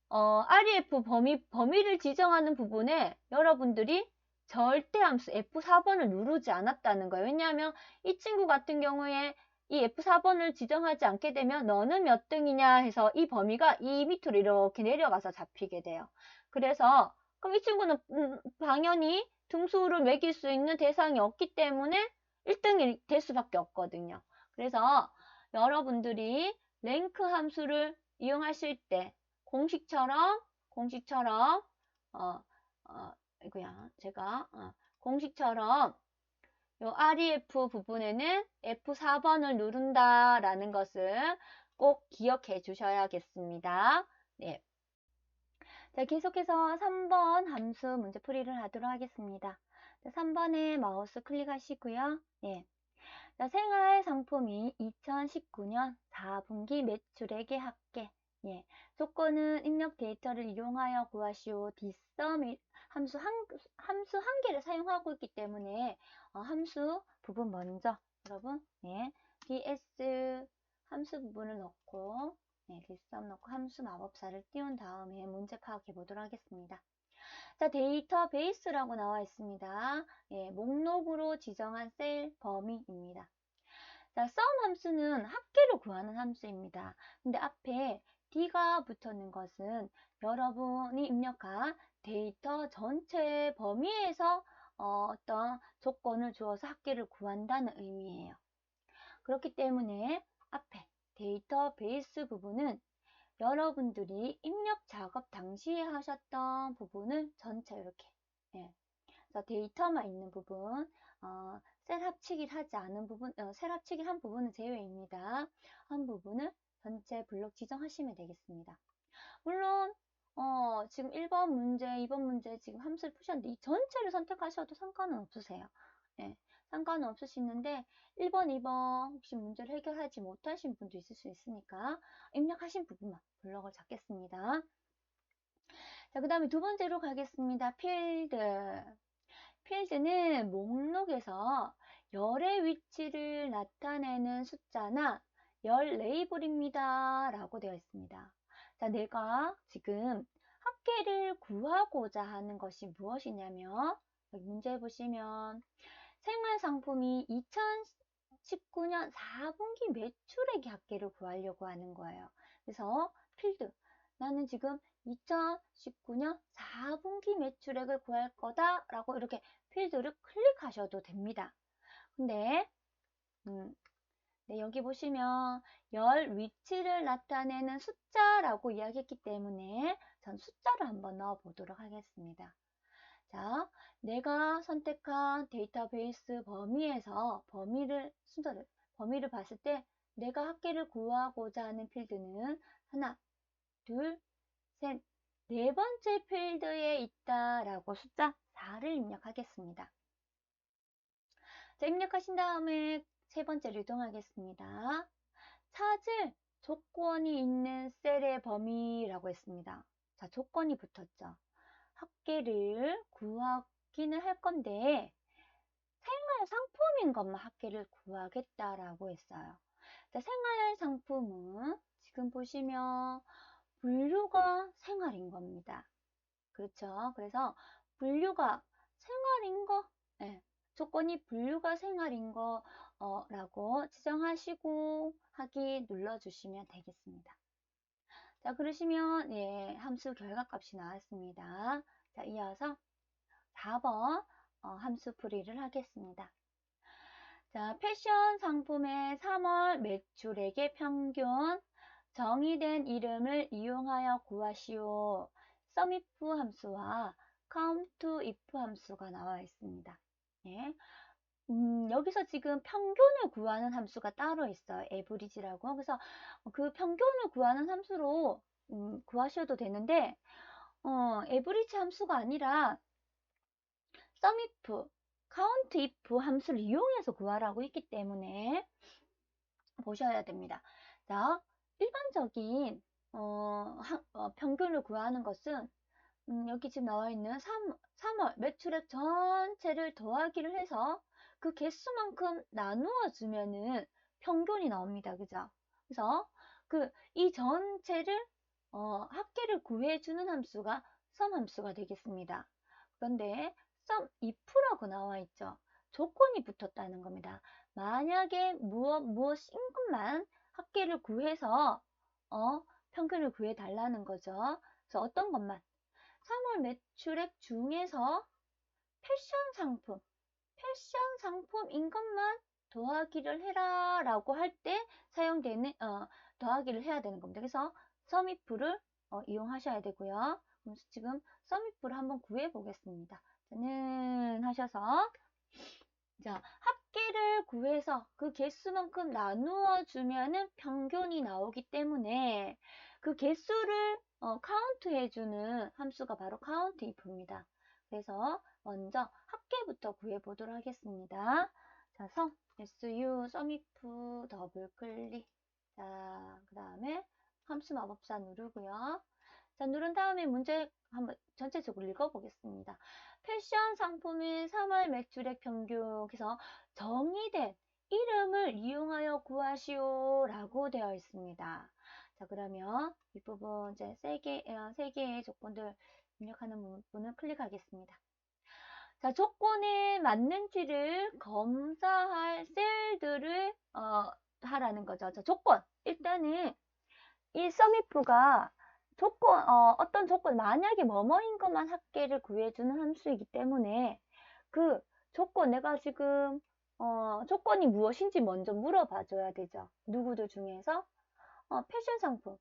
REF 범위를 지정하는 부분에 여러분들이 절대함수 F4번을 누르지 않았다는 거예요. 왜냐하면 이 친구 같은 경우에 이 F4번을 지정하지 않게 되면 너는 몇 등이냐 해서 이 범위가 이 밑으로 이렇게 내려가서 잡히게 돼요. 그래서 그럼 이 친구는 당연히 등수를 매길 수 있는 대상이 없기 때문에 1등이 될 수밖에 없거든요. 그래서 여러분들이 랭크 함수를 이용하실 때 공식처럼 이거야 제가 공식처럼 요 REF 부분에는 F4번을 누른다라는 것을 꼭 기억해 주셔야겠습니다. 네. 자, 계속해서 3번 함수 문제 풀이를 하도록 하겠습니다. 3번에 마우스 클릭하시고요. 네. 자, 생활 상품이 2019년 4분기 매출액의 합계. 예. 조건은 입력 데이터를 이용하여 구하시오. 뒷섬 함수 한 개를 사용하고 있기 때문에 함수 부분 먼저 여러분 ds 함수 부분을 넣고 뒷섬 넣고 함수 마법사를 띄운 다음에 문제 파악해 보도록 하겠습니다. 자, 데이터베이스라고 나와 있습니다. 목록으로 지정한 셀 범위입니다. 자, sum 함수는 합계로 구하는 함수입니다. 근데 앞에 D가 붙었는 것은 여러분이 입력한 데이터 전체 범위에서 어떤 조건을 주어서 합계를 구한다는 의미예요. 그렇기 때문에 앞에 데이터베이스 부분은 여러분들이 입력 작업 당시에 하셨던 부분을 전체 이렇게, 예. 그래서 데이터만 있는 부분, 셀 합치기를 하지 않은 부분, 셀 합치기를 한 부분은 제외입니다. 한 부분을 전체 블록 지정하시면 되겠습니다. 물론 지금 1번 문제, 2번 문제 지금 함수를 푸셨는데 이 전체를 선택하셔도 상관은 없으세요. 예, 상관은 없으시는데 1번, 2번 혹시 문제를 해결하지 못하신 분도 있을 수 있으니까 입력하신 부분만 블럭을 잡겠습니다. 자, 그 다음에 두 번째로 가겠습니다. 필드. 필드는 목록에서 열의 위치를 나타내는 숫자나 열 레이블입니다. 라고 되어 있습니다. 자, 내가 지금 합계를 구하고자 하는 것이 무엇이냐면, 여기 문제 보시면 생활상품이 2019년 4분기 매출액의 합계를 구하려고 하는 거예요. 그래서 필드, 나는 지금 2019년 4분기 매출액을 구할 거다 라고 이렇게 필드를 클릭하셔도 됩니다. 근데 네, 여기 보시면 열 위치를 나타내는 숫자라고 이야기했기 때문에 전 숫자를 한번 넣어 보도록 하겠습니다. 자, 내가 선택한 데이터베이스 범위에서 범위를 봤을 때 내가 합계를 구하고자 하는 필드는 하나, 둘, 셋, 네 번째 필드에 있다라고 숫자 4를 입력하겠습니다. 자, 입력하신 다음에 세 번째로 이동하겠습니다. 찾을 조건이 있는 셀의 범위라고 했습니다. 자, 조건이 붙었죠. 합계를 구하기는 할 건데 생활 상품인 것만 합계를 구하겠다라고 했어요. 자, 생활 상품은 지금 보시면 분류가 생활인 겁니다. 그렇죠? 그래서 분류가 생활인 거, 네, 조건이 분류가 생활인 거 라고 지정하시고 하기 눌러주시면 되겠습니다. 자, 그러시면 예, 함수 결과값이 나왔습니다. 자, 이어서 4번 함수 풀이를 하겠습니다. 자, 패션 상품의 3월 매출액의 평균 정의된 이름을 이용하여 구하시오. sumIf 함수와 countIf 함수가 나와 있습니다. 예. 여기서 지금 평균을 구하는 함수가 따로 있어요. average라고. 그래서 그 평균을 구하는 함수로 구하셔도 되는데 average 함수가 아니라 sumIf, countIf 함수를 이용해서 구하라고 했기 때문에 보셔야 됩니다. 자, 일반적인 평균을 구하는 것은 여기 지금 나와 있는 3월 매출액 전체를 더하기를 해서 그 개수만큼 나누어 주면은 평균이 나옵니다. 그죠? 그래서 이 전체를 합계를 구해주는 함수가 sum 함수가 되겠습니다. 그런데 sumif라고 나와 있죠. 조건이 붙었다는 겁니다. 만약에 무엇인 것만 합계를 구해서 평균을 구해 달라는 거죠. 그래서 어떤 것만 3월 매출액 중에서 패션 상품인 것만 더하기를 해라 라고 할 때 사용되는 더하기를 해야 되는 겁니다. 그래서 sumif를 이용하셔야 되고요. 그럼 지금 sumif를 한번 구해 보겠습니다. 저는 하셔서 자, 합계를 구해서 그 개수만큼 나누어 주면은 평균이 나오기 때문에 그 개수를 카운트 해주는 함수가 바로 countIf입니다. 그래서 먼저 합계부터 구해 보도록 하겠습니다. 자, SU, sumIf, 더블 클릭. 자, 그 다음에 함수 마법사 누르고요. 자, 누른 다음에 문제 한번 전체적으로 읽어보겠습니다. 패션 상품의 3월 매출액 평균, 그래서 정의된 이름을 이용하여 구하시오 라고 되어 있습니다. 자, 그러면 이 부분 이제 세 개의 조건들 입력하는 부분을 클릭하겠습니다. 자, 조건에 맞는지를 검사할 셀들을 하라는 거죠. 자, 조건. 일단은 이 sumif가 어떤 조건, 만약에 뭐뭐인 것만 합계를 구해주는 함수이기 때문에 그 조건, 내가 지금, 조건이 무엇인지 먼저 물어봐줘야 되죠. 누구들 중에서? 패션 상품.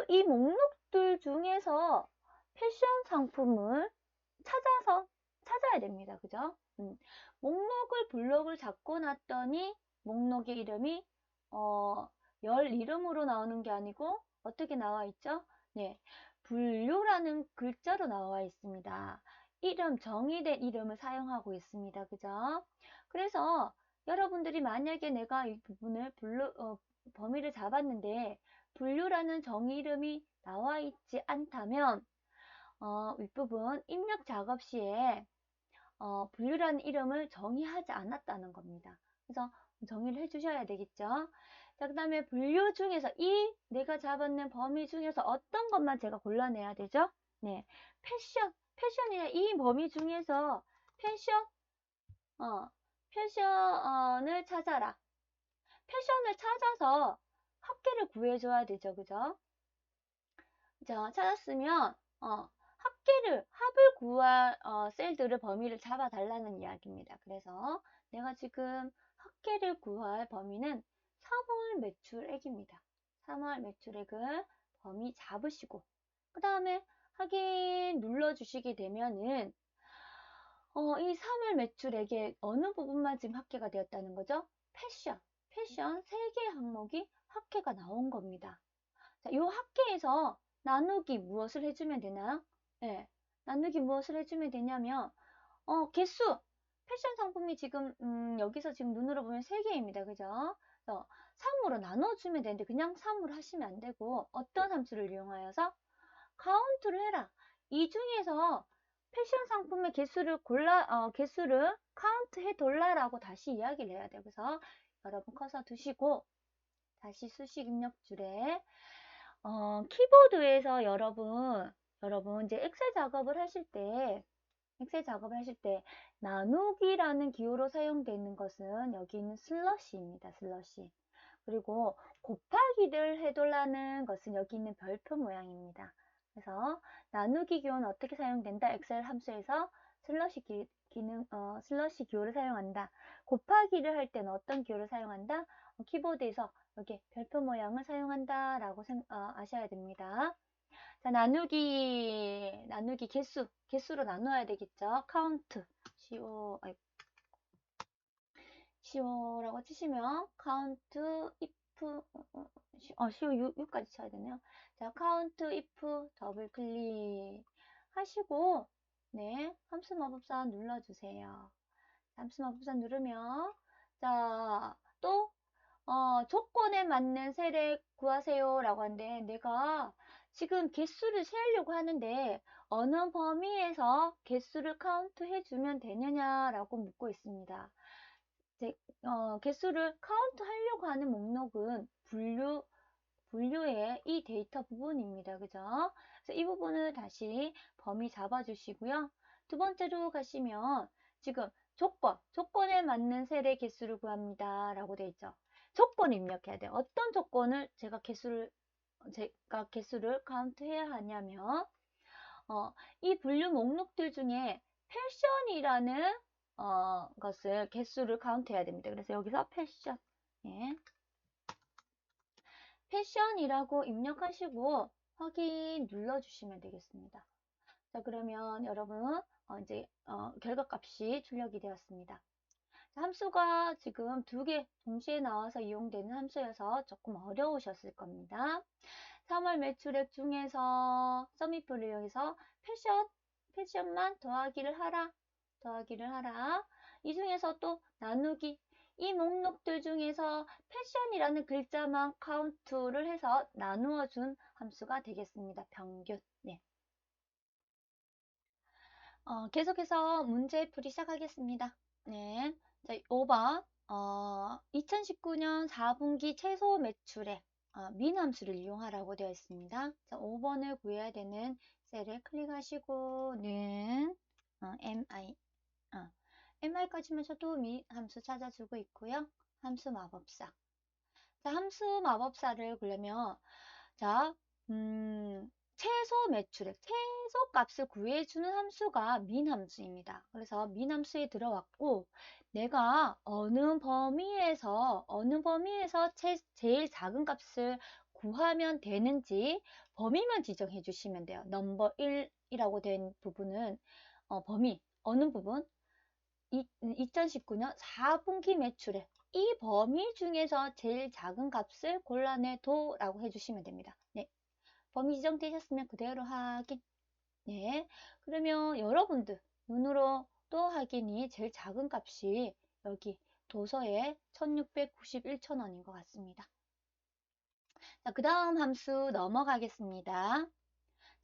이 목록들 중에서 패션 상품을 찾아야 됩니다. 그죠? 블록을 잡고 놨더니 목록의 이름이 열 이름으로 나오는 게 아니고 어떻게 나와 있죠? 네, 분류라는 글자로 나와 있습니다. 정의된 이름을 사용하고 있습니다. 그죠? 그래서 여러분들이 만약에 내가 이 부분을 범위를 잡았는데 분류라는 정의 이름이 나와 있지 않다면 윗부분 입력 작업 시에 분류라는 이름을 정의하지 않았다는 겁니다. 그래서 정의를 해주셔야 되겠죠. 자, 그 다음에 분류 중에서 내가 잡았는 범위 중에서 어떤 것만 제가 골라내야 되죠? 네, 패션이나 이 범위 중에서 패션을 찾아라. 패션을 찾아서 합계를 구해줘야 되죠. 그죠? 자, 찾았으면, 합을 구할, 셀들을 범위를 잡아달라는 이야기입니다. 그래서 내가 지금 합계를 구할 범위는 3월 매출액입니다. 3월 매출액을 범위 잡으시고, 그 다음에 확인 눌러주시게 되면은, 이 3월 매출액의 어느 부분만 지금 합계가 되었다는 거죠? 패션 3개 항목이 합계가 나온 겁니다. 자, 이 합계에서 나누기 무엇을 해주면 되나요? 네, 나누기 무엇을 해주면 되냐면, 개수! 패션 상품이 지금, 여기서 지금 눈으로 보면 3개입니다. 그죠? 그래서 3으로 나눠주면 되는데, 그냥 3으로 하시면 안 되고, 어떤 함수를 이용하여서? 카운트를 해라. 이 중에서 패션 상품의 개수를 카운트 해둘라라고 다시 이야기를 해야 돼요. 그래서 여러분 커서 두시고, 다시 수식 입력줄에 키보드에서 여러분 이제 엑셀 작업을 하실 때 나누기라는 기호로 사용되는 것은 여기 있는 슬러시입니다. 슬러시. 그리고 곱하기를 해달라는 것은 여기 있는 별표 모양입니다. 그래서 나누기 기호는 어떻게 사용된다? 엑셀 함수에서 슬러시 기호를 사용한다. 곱하기를 할 때는 어떤 기호를 사용한다? 키보드에서 여기 별표 모양을 사용한다라고 아셔야 됩니다. 자, 나누기 개수로 나눠야 되겠죠. 카운트, CO라고 치시면 카운트 if CO 6까지 쳐야 되네요. 자, 카운트 if 더블 클릭 하시고 네, 함수 마법사 눌러주세요. 함수 마법사 누르면 자, 또 조건에 맞는 세례 구하세요 라고 하는데 내가 지금 개수를 세우려고 하는데 어느 범위에서 개수를 카운트 해주면 되느냐라고 묻고 있습니다. 개수를 카운트 하려고 하는 목록은 분류의 이 데이터 부분입니다. 그죠? 그래서 이 부분을 다시 범위 잡아주시고요. 두 번째로 가시면 지금 조건에 맞는 세례 개수를 구합니다. 라고 되어 있죠. 조건을 입력해야 돼요. 어떤 조건을 제가 개수를 카운트해야 하냐면 이 분류 목록들 중에 패션이라는 것을 개수를 카운트해야 됩니다. 그래서 여기서 패션, 예. 패션이라고 입력하시고 확인 눌러주시면 되겠습니다. 자, 그러면 여러분 이제 결과값이 출력이 되었습니다. 함수가 지금 2개 동시에 나와서 이용되는 함수여서 조금 어려우셨을 겁니다. 3월 매출액 중에서 썸이프를 이용해서 패션만 더하기를 하라. 이 중에서 또 나누기. 이 목록들 중에서 패션이라는 글자만 카운트를 해서 나누어 준 함수가 되겠습니다. 평균. 네. 계속해서 문제 풀이 시작하겠습니다. 네. 자, 5번. 2019년 4분기 최소 매출액 민 함수를 이용하라고 되어 있습니다. 자, 5번을 구해야 되는 셀을 클릭하시고는 MI까지만 쳐도 민 함수 찾아주고 있고요. 함수 마법사. 자, 함수 마법사를 보려면, 자, 최소 매출액, 최소 값을 구해주는 함수가 민 함수입니다. 그래서 민 함수에 들어왔고, 내가 어느 범위에서 제일 작은 값을 구하면 되는지 범위만 지정해 주시면 돼요. 넘버 1이라고 된 부분은 범위, 어느 부분? 2019년 4분기 매출액 이 범위 중에서 제일 작은 값을 골라내도 라고 해주시면 됩니다. 네, 범위 지정되셨으면 그대로 확인. 네, 그러면 여러분들 눈으로 또 확인이 제일 작은 값이 여기 도서에 1691,000원인 것 같습니다. 자, 그 다음 함수 넘어가겠습니다.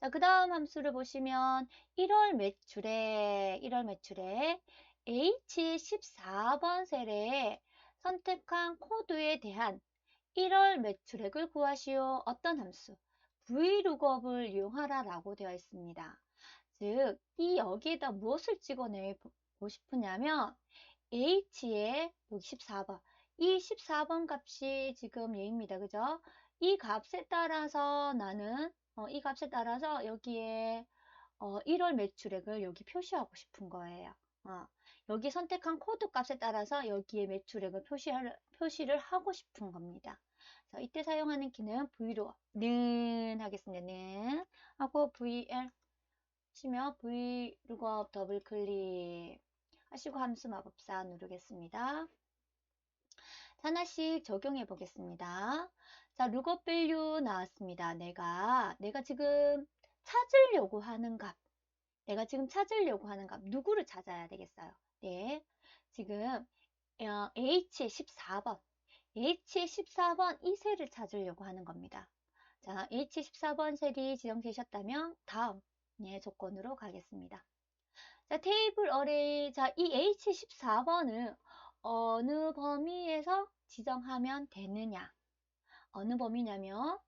자, 그 다음 함수를 보시면 1월 매출액 H14번 셀에 선택한 코드에 대한 1월 매출액을 구하시오. 어떤 함수? VLOOKUP을 이용하라 라고 되어 있습니다. 즉, 이 여기에다 무엇을 찍어내고 싶으냐면 H에 여기 14번 이 14번 값이 지금 얘입니다. 그죠? 이 값에 따라서 나는 이 값에 따라서 여기에 1월 매출액을 여기 표시하고 싶은 거예요. 여기 선택한 코드 값에 따라서 여기에 매출액을 표시를 하고 싶은 겁니다. 그래서 이때 사용하는 키는 V로 는 하겠습니다. 는 하고 VL 하시면 VLOOKUP 더블 클릭 하시고 함수 마법사 누르겠습니다. 하나씩 적용해 보겠습니다. 자, lookup value 나왔습니다. 내가 지금 찾으려고 하는 값. 누구를 찾아야 되겠어요? 네. 지금 H14번. H14번 이 셀을 찾으려고 하는 겁니다. 자, H14번 셀이 지정되셨다면 다음 조건으로 가겠습니다. 자, 테이블 어레이. 자, 이 H14번을 어느 범위에서 지정하면 되느냐? 어느 범위냐면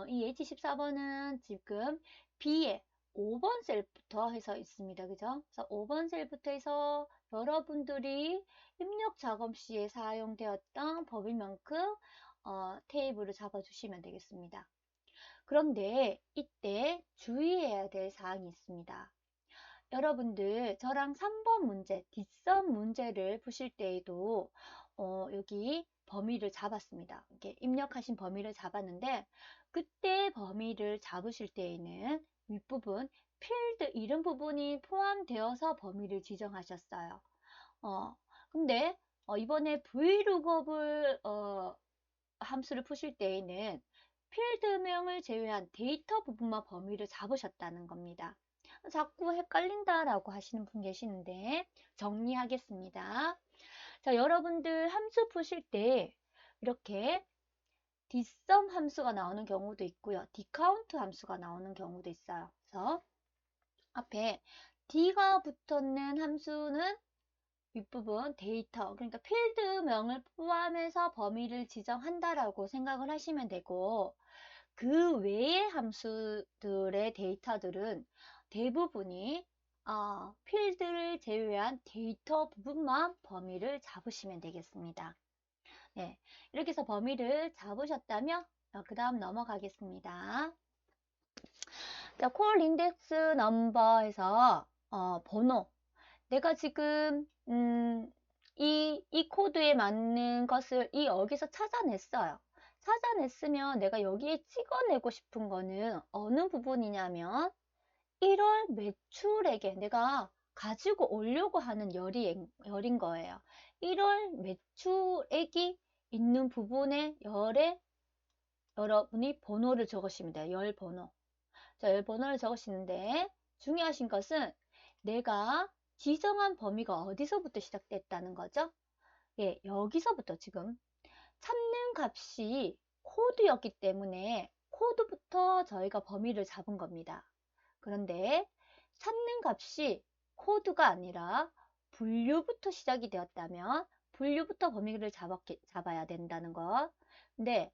이 H14번은 지금 B에 5번 셀부터 해서 있습니다. 그죠? 그래서 5번 셀부터 해서 여러분들이 입력 작업 시에 사용되었던 범위만큼 테이블을 잡아주시면 되겠습니다. 그런데 이때 주의해야 될 사항이 있습니다. 여러분들 저랑 3번 문제, 뒷선 문제를 푸실 때에도 여기 범위를 잡았습니다. 이렇게 입력하신 범위를 잡았는데 그때 범위를 잡으실 때에는 윗부분 필드 이름 부분이 포함되어서 범위를 지정하셨어요. 근데 이번에 VLOOKUP을 함수를 푸실 때에는 필드명을 제외한 데이터 부분만 범위를 잡으셨다는 겁니다. 자꾸 헷갈린다라고 하시는 분 계시는데 정리하겠습니다. 자, 여러분들 함수 푸실 때 이렇게 뒷섬 함수가 나오는 경우도 있고요. 디카운트 함수가 나오는 경우도 있어요. 그래서 앞에 D가 붙었는 함수는 윗부분 데이터, 그러니까 필드명을 포함해서 범위를 지정한다라고 생각을 하시면 되고 그 외의 함수들의 데이터들은 대부분이 필드를 제외한 데이터 부분만 범위를 잡으시면 되겠습니다. 네, 이렇게 해서 범위를 잡으셨다면 그 다음 넘어가겠습니다. 자, 콜 인덱스 넘버에서 번호 내가 지금 이 코드에 맞는 것을 여기서 찾아냈어요. 찾아냈으면 내가 여기에 찍어내고 싶은 거는 어느 부분이냐면 1월 매출액에 내가 가지고 오려고 하는 열인 거예요. 1월 매출액이 있는 부분의 열에 여러분이 번호를 적으시면 돼요. 열 번호. 자, 열 번호를 적으시는데 중요하신 것은 내가 지정한 범위가 어디서부터 시작됐다는 거죠? 예, 여기서부터 지금 찾는 값이 코드였기 때문에 코드부터 저희가 범위를 잡은 겁니다. 그런데 찾는 값이 코드가 아니라 분류부터 시작이 되었다면 분류부터 범위를 잡아야 된다는 것. 근데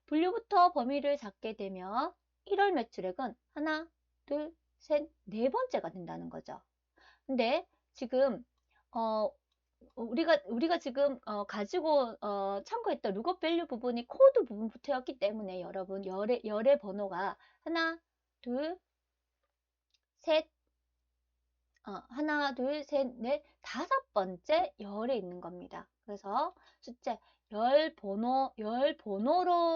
분류부터 범위를 잡게 되면 1월 매출액은 하나, 둘, 셋, 네 번째가 된다는 거죠. 근데 지금 우리가 지금 가지고 참고했던 룩업 밸류 부분이 코드 부분부터였기 때문에 여러분 열의 번호가 하나, 둘, 셋, 하나, 둘, 셋, 넷, 다섯 번째 열에 있는 겁니다. 그래서 숫자 열 번호로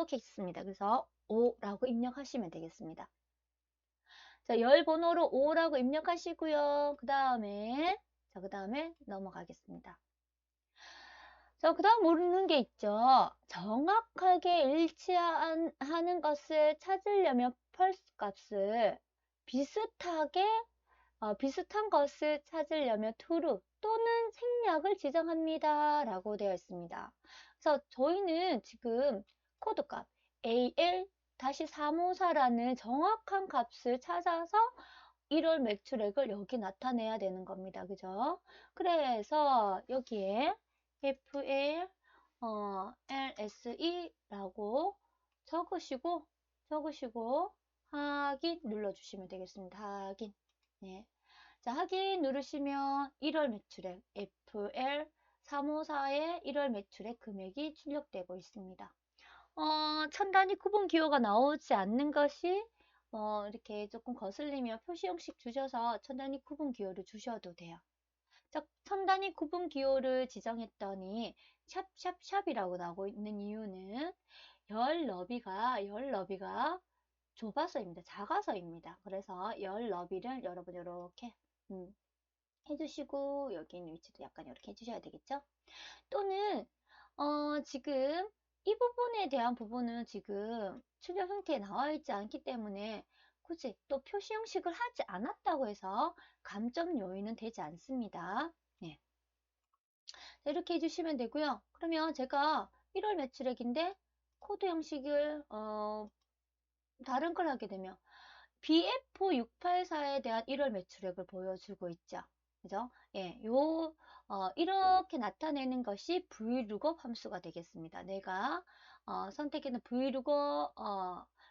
이렇게 있습니다. 그래서 5라고 입력하시면 되겠습니다. 자, 열 번호로 5라고 입력하시고요. 그 다음에 넘어가겠습니다. 자, 그 다음 모르는 게 있죠. 정확하게 일치하는 것을 찾으려면 펄스 값을 비슷한 것을 찾으려면 true 또는 생략을 지정합니다. 라고 되어 있습니다. 그래서 저희는 지금 코드값 AL-354라는 정확한 값을 찾아서 1월 매출액을 여기 나타내야 되는 겁니다. 그죠? 그래서 여기에 FL, LSE라고 적으시고 확인 눌러주시면 되겠습니다. 확인. 네. 자, 확인 누르시면 1월 매출액 FL354의 1월 매출액 금액이 출력되고 있습니다. 천 단위 구분 기호가 나오지 않는 것이 이렇게 조금 거슬리며 표시 형식 주셔서 천 단위 구분 기호를 주셔도 돼요. 자, 천 단위 구분 기호를 지정했더니 샵샵샵이라고 나오고 있는 이유는 열 너비가 좁아서입니다. 작아서입니다. 그래서 열 너비를 여러분 이렇게 해주시고 여기 있는 위치도 약간 이렇게 해주셔야 되겠죠? 또는 지금 이 부분에 대한 부분은 지금 출력 형태에 나와 있지 않기 때문에 굳이 또 표시 형식을 하지 않았다고 해서 감점 요인은 되지 않습니다. 네. 이렇게 해주시면 되고요. 그러면 제가 1월 매출액인데 코드 형식을 다른 걸 하게 되면 BF684에 대한 1월 매출액을 보여주고 있죠. 그죠? 예, 이렇게 나타내는 것이 VLOOKUP 함수가 되겠습니다. 내가 선택하는 VLOOKUP,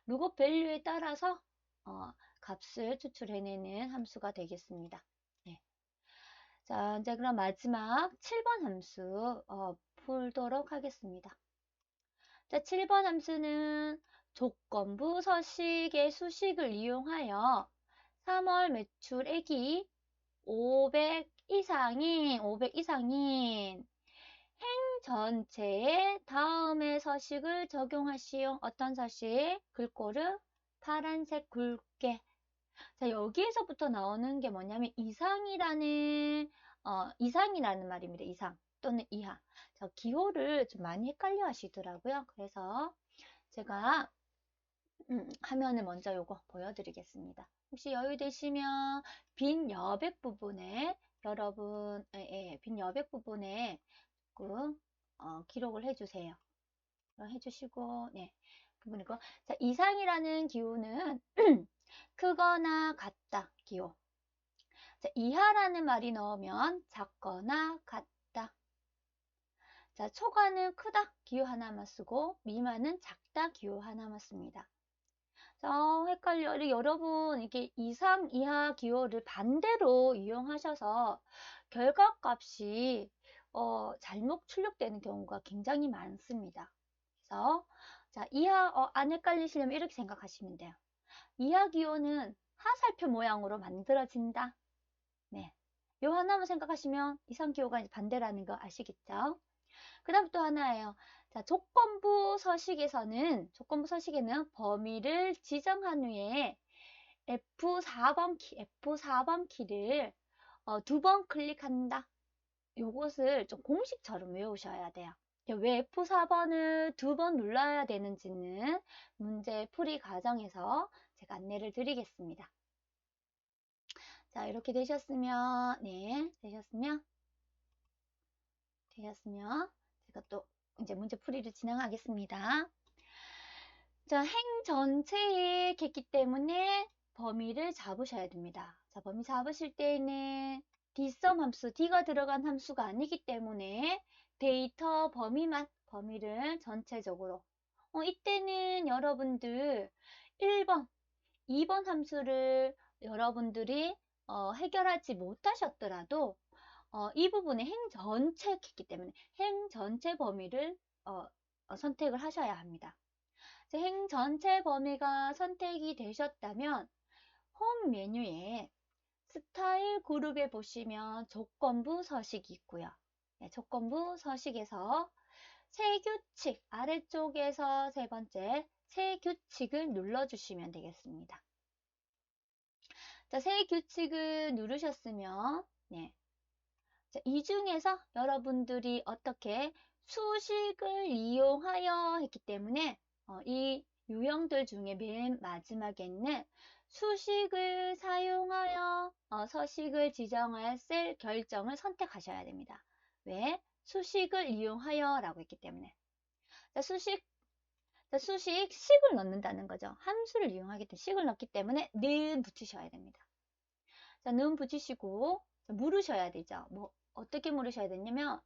룩업 밸류에 따라서 값을 추출해내는 함수가 되겠습니다. 네. 자, 이제 그럼 마지막 7번 함수 풀도록 하겠습니다. 자, 7번 함수는 조건부 서식의 수식을 이용하여 3월 매출액이 500 이상인 행 전체에 다음의 서식을 적용하시오. 어떤 서식? 글꼴은 파란색 굵게. 자, 여기에서부터 나오는 게 뭐냐면 이상이라는 말입니다. 이상 또는 이하. 자, 기호를 좀 많이 헷갈려 하시더라고요. 그래서 제가 화면을 먼저 요거 보여드리겠습니다. 혹시 여유 되시면 빈 여백 부분에 빈 여백 부분에 그 기록을 해주세요. 해주시고 네 부분이고 자 이상이라는 기호는 크거나 같다 기호. 자 이하라는 말이 넣으면 작거나 같다. 자 초과는 크다 기호 하나만 쓰고 미만은 작다 기호 하나만 씁니다. 자, 헷갈려. 여러분, 이게 이상, 이하 기호를 반대로 이용하셔서 결과값이 잘못 출력되는 경우가 굉장히 많습니다. 그래서 자, 이하 안 헷갈리시려면 이렇게 생각하시면 돼요. 이하 기호는 하살표 모양으로 만들어진다. 네. 요 하나만 생각하시면 이상 기호가 반대라는 거 아시겠죠? 그 다음 또 하나예요. 자, 조건부 서식에는 범위를 지정한 후에 F4번 키를 두 번 클릭한다. 요것을 좀 공식처럼 외우셔야 돼요. 왜 F4번을 두 번 눌러야 되는지는 문제 풀이 과정에서 제가 안내를 드리겠습니다. 자, 이렇게 되셨으면 제가 또 이제 문제 풀이를 진행하겠습니다. 자, 행 전체에 했기 때문에 범위를 잡으셔야 됩니다. 자, 범위 잡으실 때에는 dsum 함수, d가 들어간 함수가 아니기 때문에 데이터 범위를 전체적으로 이때는 여러분들 1번, 2번 함수를 여러분들이 해결하지 못하셨더라도 이 부분에 행 전체했기 때문에 행 전체 범위를 선택을 하셔야 합니다. 행 전체 범위가 선택이 되셨다면 홈 메뉴에 스타일 그룹에 보시면 조건부 서식이 있고요. 네, 조건부 서식에서 새 규칙 아래쪽에서 세 번째 새 규칙을 눌러주시면 되겠습니다. 자, 새 규칙을 누르셨으면 네. 자, 이 중에서 여러분들이 어떻게 수식을 이용하여 했기 때문에 이 유형들 중에 맨 마지막에 있는 수식을 사용하여 서식을 지정할 셀 결정을 선택하셔야 됩니다. 왜? 수식을 이용하여 라고 했기 때문에. 자, 식을 넣는다는 거죠. 함수를 이용하기 때문에 식을 넣기 때문에 는 붙이셔야 됩니다. 자, 는 붙이시고 물으셔야 되죠. 뭐 어떻게 물으셔야 되냐면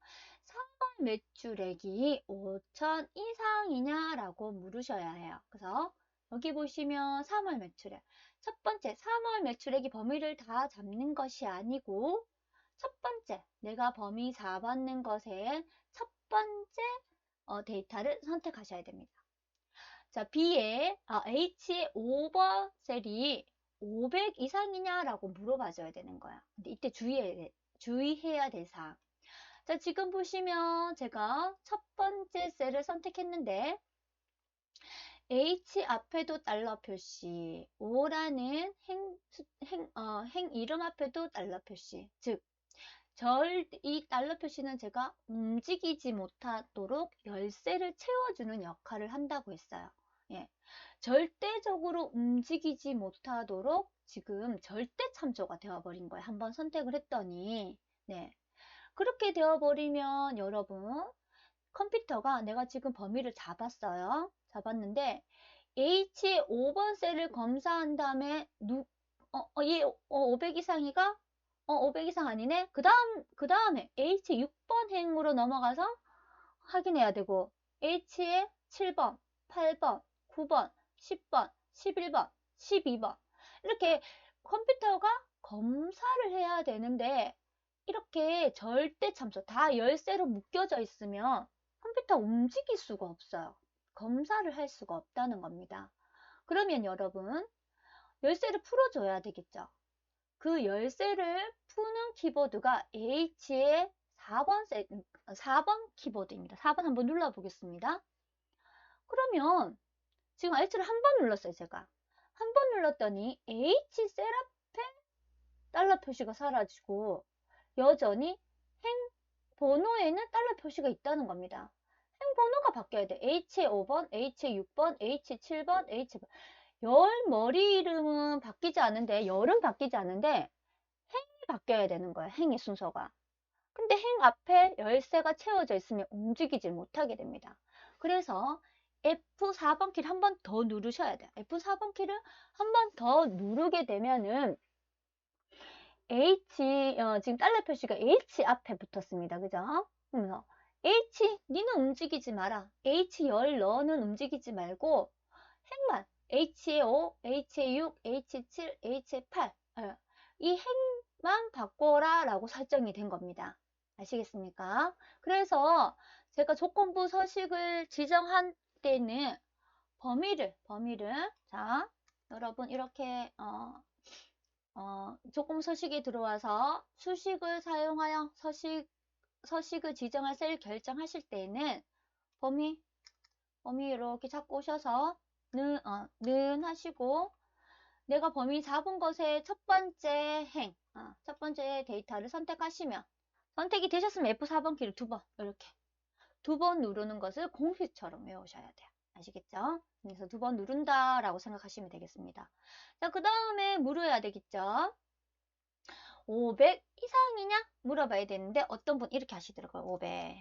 3월 매출액이 5천 이상이냐라고 물으셔야 해요. 그래서 여기 보시면 3월 매출액 첫 번째 3월 매출액이 범위를 다 잡는 것이 아니고 첫 번째 내가 범위 잡았는 것에 첫 번째 데이터를 선택하셔야 됩니다. 자, B에 H의 오버 셀이 500 이상이냐라고 물어봐줘야 되는 거야. 근데 이때 주의해야 될 사항. 자, 지금 보시면 제가 첫 번째 셀을 선택했는데 H 앞에도 달러 표시, O라는 행 이름 앞에도 달러 표시. 즉, 이 달러 표시는 제가 움직이지 못하도록 열쇠를 채워주는 역할을 한다고 했어요. 예. 절대적으로 움직이지 못하도록 지금 절대 참조가 되어버린 거예요. 한번 선택을 했더니. 네. 그렇게 되어버리면 여러분, 컴퓨터가 내가 지금 범위를 잡았어요. 잡았는데, H의 5번 셀을 검사한 다음에, 얘 500 이상이가? 500 이상 아니네? 그 다음에 H 6번 행으로 넘어가서 확인해야 되고, H의 7번, 8번, 9번, 10번, 11번, 12번. 이렇게 컴퓨터가 검사를 해야 되는데, 이렇게 절대 참조, 다 열쇠로 묶여져 있으면 컴퓨터 움직일 수가 없어요. 검사를 할 수가 없다는 겁니다. 그러면 여러분, 열쇠를 풀어줘야 되겠죠. 그 열쇠를 푸는 키보드가 H의 4번 키보드입니다. 4번 한번 눌러보겠습니다. 그러면 지금 H를 한 번 눌렀어요, 제가. 한 번 눌렀더니 H 셀 앞에 달러 표시가 사라지고 여전히 행 번호에는 달러 표시가 있다는 겁니다. 행 번호가 바뀌어야 돼. H의 5번, H의 6번, H의 7번, H의 열 머리 이름은 바뀌지 않은데 열은 바뀌지 않은데 행이 바뀌어야 되는 거예요. 행의 순서가. 근데 행 앞에 열쇠가 채워져 있으면 움직이질 못하게 됩니다. 그래서 F4번 키를 한 번 더 누르셔야 돼요. F4번 키를 한 번 더 누르게 되면은 지금 달러 표시가 H 앞에 붙었습니다. 그죠? 그래서 H, 니는 움직이지 마라. H10, 너는 움직이지 말고 행만 H의 5, H의 6, H의 7, H의 8 이 행만 바꿔라 라고 설정이 된 겁니다. 아시겠습니까? 그래서 제가 조건부 서식을 지정한 때는 범위를 자 여러분 이렇게 조건부 서식에 들어와서 수식을 사용하여 서식을 지정할 셀 결정하실 때에는 범위 이렇게 잡고 오셔서 는 하시고 내가 범위 잡은 것의 첫 번째 첫 번째 데이터를 선택하시면 선택이 되셨으면 F4번 키를 이렇게 두 번 누르는 것을 공식처럼 외우셔야 돼요. 아시겠죠? 그래서 두 번 누른다 라고 생각하시면 되겠습니다. 자, 그 다음에 물어야 되겠죠? 500 이상이냐? 물어봐야 되는데 어떤 분 이렇게 하시더라고요. 500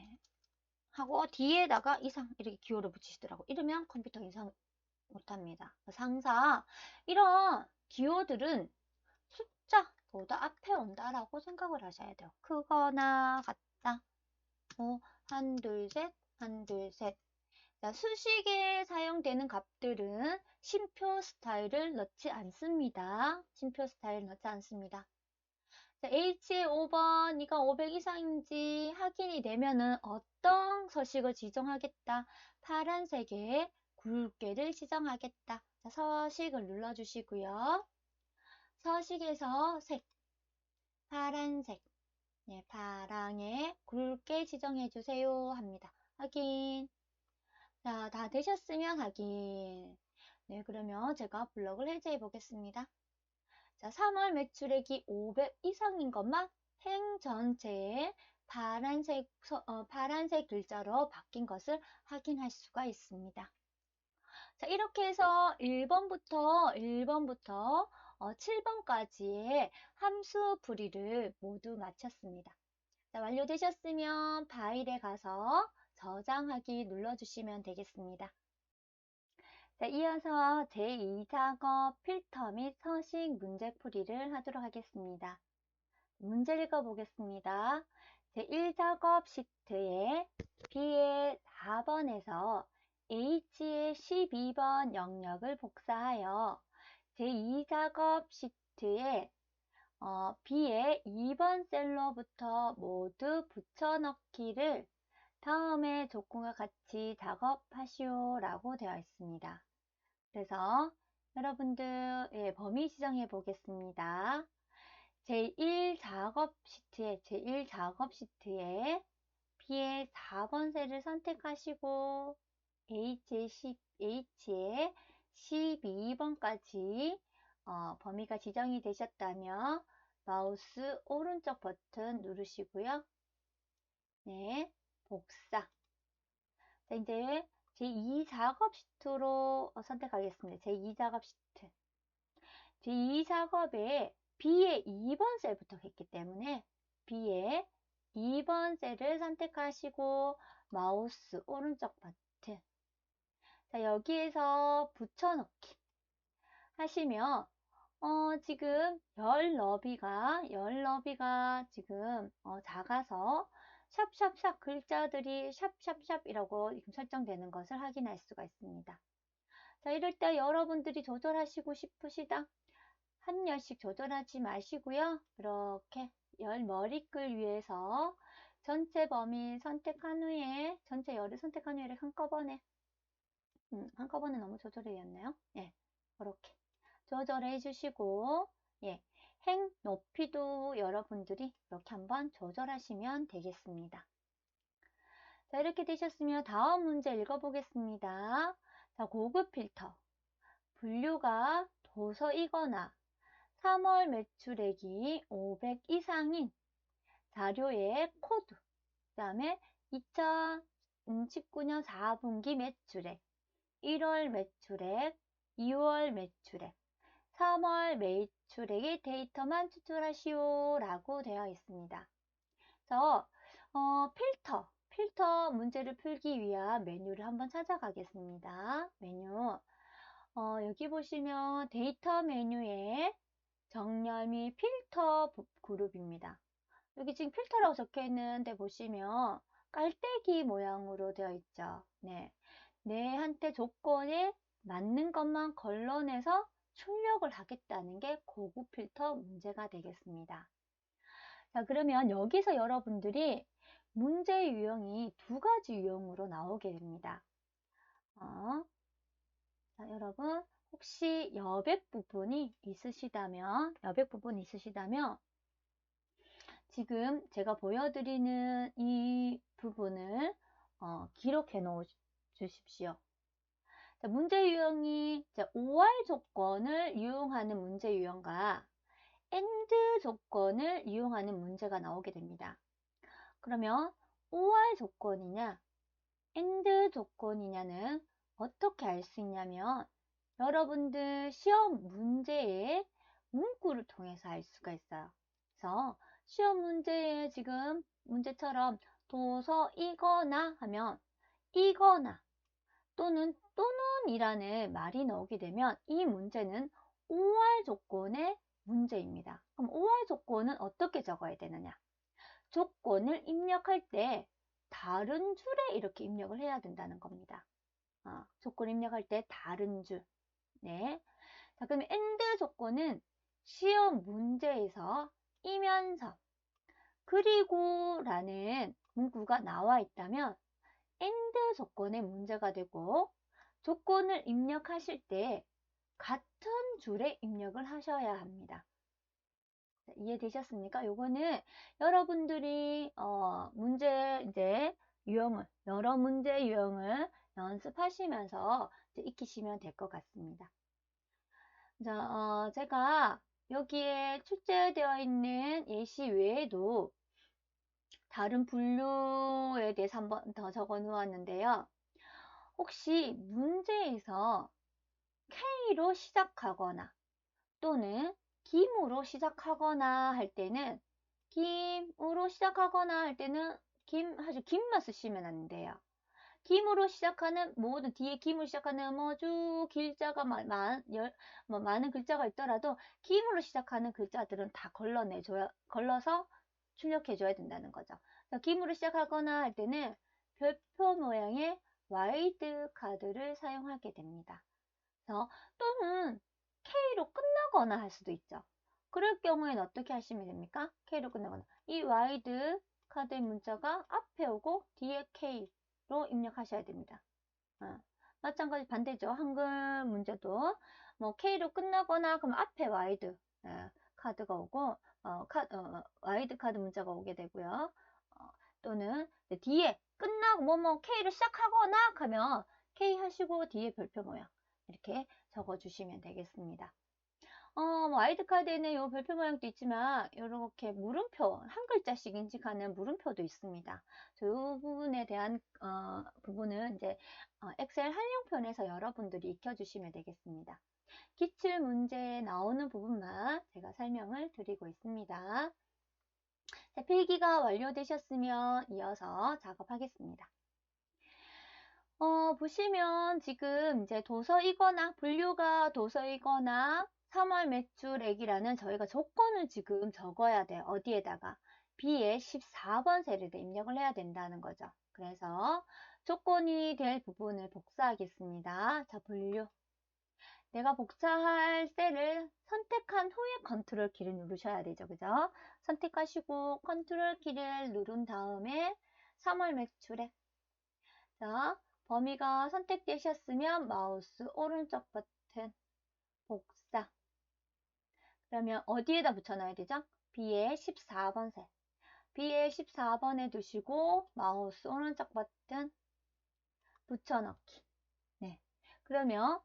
하고 뒤에다가 이상 이렇게 기호를 붙이시더라고요. 이러면 컴퓨터 이상 못합니다. 상사 이런 기호들은 숫자보다 앞에 온다라고 생각을 하셔야 돼요. 크거나 같다. 한, 둘, 셋, 한, 둘, 셋. 자, 수식에 사용되는 값들은 쉼표 스타일을 넣지 않습니다. 쉼표 스타일 넣지 않습니다. 자, H의 5번, 네가 500 이상인지 확인이 되면은 어떤 서식을 지정하겠다. 파란색의 굵게를 지정하겠다. 자, 서식을 눌러주시고요. 서식에서 색, 파란색, 네, 파랑에 굵게 지정해 주세요 합니다. 확인. 자, 다 되셨으면 확인. 네, 그러면 제가 블럭을 해제해 보겠습니다. 자, 3월 매출액이 500 이상인 것만 행 전체에 파란색 글자로 바뀐 것을 확인할 수가 있습니다. 자, 이렇게 해서 1번부터 7번까지의 함수 풀이를 모두 마쳤습니다. 자, 완료되셨으면 파일에 가서 저장하기 눌러주시면 되겠습니다. 자, 이어서 제2작업 필터 및 서식 문제풀이를 하도록 하겠습니다. 문제 읽어보겠습니다. 제1작업 시트에 B의 4번에서 H의 12번 영역을 복사하여 제2작업 시트에 B의 2번 셀로부터 모두 붙여넣기를 다음의 조건과 같이 작업하시오 라고 되어 있습니다. 그래서 여러분들 범위 지정해 보겠습니다. 제1작업 시트에 B의 4번 셀을 선택하시고 H의 12번까지 범위가 지정이 되셨다면 마우스 오른쪽 버튼 누르시고요. 네, 복사. 자, 이제 제2작업 시트로 선택하겠습니다. 제2작업 시트. 제2작업에 B의 2번 셀부터 했기 때문에 B의 2번 셀을 선택하시고 마우스 오른쪽 버튼. 자, 여기에서 붙여넣기 하시면 지금 열 너비가 지금 작아서 샵샵샵 글자들이 샵샵샵이라고 지금 설정되는 것을 확인할 수가 있습니다. 자, 이럴 때 여러분들이 조절하시고 싶으시다. 한 열씩 조절하지 마시고요. 이렇게 열 머리글 위에서 전체 범위 선택한 후에 전체 열을 선택한 후에 한꺼번에 너무 조절이었네요. 예, 이렇게 조절해 주시고 예, 행 높이도 여러분들이 이렇게 한번 조절하시면 되겠습니다. 자, 이렇게 되셨으면 다음 문제 읽어보겠습니다. 자, 고급 필터. 분류가 도서이거나 3월 매출액이 500 이상인 자료의 코드, 그 다음에 2019년 4분기 매출액, 1월 매출액, 2월 매출액, 3월 매출액의 데이터만 추출하시오 라고 되어 있습니다. 그래서 필터 문제를 풀기 위한 메뉴를 한번 찾아가겠습니다. 메뉴 여기 보시면 데이터 메뉴에 정렬 및 필터 그룹입니다. 여기 지금 필터라고 적혀 있는데 보시면 깔때기 모양으로 되어 있죠. 네, 내한테 조건에 맞는 것만 걸러내서 출력을 하겠다는 게 고급 필터 문제가 되겠습니다. 자, 그러면 여기서 여러분들이 문제 유형이 두 가지 유형으로 나오게 됩니다. 자, 여러분 혹시 여백 부분이 있으시다면 지금 제가 보여드리는 이 부분을 기록해 놓으 주십시오. 자, 문제 유형이 OR 조건을 이용하는 문제 유형과 AND 조건을 이용하는 문제가 나오게 됩니다. 그러면 OR 조건이냐 AND 조건이냐는 어떻게 알 수 있냐면 여러분들 시험 문제의 문구를 통해서 알 수가 있어요. 그래서 시험 문제에 지금 문제처럼 도서이거나 하면 이거나 또는 이라는 말이 나오게 되면 이 문제는 OR 조건의 문제입니다. 그럼 OR 조건은 어떻게 적어야 되느냐? 조건을 입력할 때 다른 줄에 이렇게 입력을 해야 된다는 겁니다. 조건 입력할 때 다른 줄. 네. 자, 그러면 AND 조건은 시험 문제에서 이면서 그리고 라는 문구가 나와 있다면 and 조건에 문제가 되고 조건을 입력하실 때 같은 줄에 입력을 하셔야 합니다. 이해되셨습니까? 요거는 여러분들이 문제 이제 유형을 여러 문제 유형을 연습하시면서 이제 익히시면 될 것 같습니다. 자, 제가 여기에 출제되어 있는 예시 외에도 다른 분류에 대해서 한번 더 적어 놓았는데요. 혹시 문제에서 K로 시작하거나 또는 김으로 시작하거나 할 때는 아주 김만 쓰시면 안 돼요. 김으로 시작하는 모든 뒤에 김으로 시작하는 쭉 길자가 많은 글자가 있더라도 김으로 시작하는 글자들은 다 걸러서 출력해줘야 된다는 거죠. 김으로 시작하거나 할 때는 별표 모양의 와이드 카드를 사용하게 됩니다. 또는 K로 끝나거나 할 수도 있죠. 그럴 경우에는 어떻게 하시면 됩니까? K로 끝나거나. 이 와이드 카드의 문자가 앞에 오고 뒤에 K로 입력하셔야 됩니다. 마찬가지 반대죠. 한글 문제도 뭐 K로 끝나거나 그럼 앞에 와이드 카드가 오고 와이드 카드 문자가 오게 되고요. 또는 뒤에 끝나고 뭐 K로 시작하거나 하면 K 하시고 뒤에 별표 모양 이렇게 적어주시면 되겠습니다. 와이드 카드에는 이 별표 모양도 있지만 이렇게 물음표 한 글자씩 인식하는 물음표도 있습니다. 이 부분에 대한 부분은 이제 엑셀 활용편에서 여러분들이 익혀주시면 되겠습니다. 기출 문제에 나오는 부분만 제가 설명을 드리고 있습니다. 자, 필기가 완료되셨으면 이어서 작업하겠습니다. 보시면 지금 이제 도서이거나 분류가 도서이거나 3월 매출액이라는 저희가 조건을 지금 적어야 돼요. 어디에다가? B에 14번 셀에다 입력을 해야 된다는 거죠. 그래서 조건이 될 부분을 복사하겠습니다. 자, 분류. 내가 복사할 셀을 선택한 후에 컨트롤 키를 누르셔야 되죠. 그죠? 선택하시고 컨트롤 키를 누른 다음에 3월 매출액. 자, 범위가 선택되셨으면 마우스 오른쪽 버튼 복사. 그러면 어디에다 붙여놔야 되죠? B의 14번 셀. B의 14번에 두시고 마우스 오른쪽 버튼 붙여넣기. 네. 그러면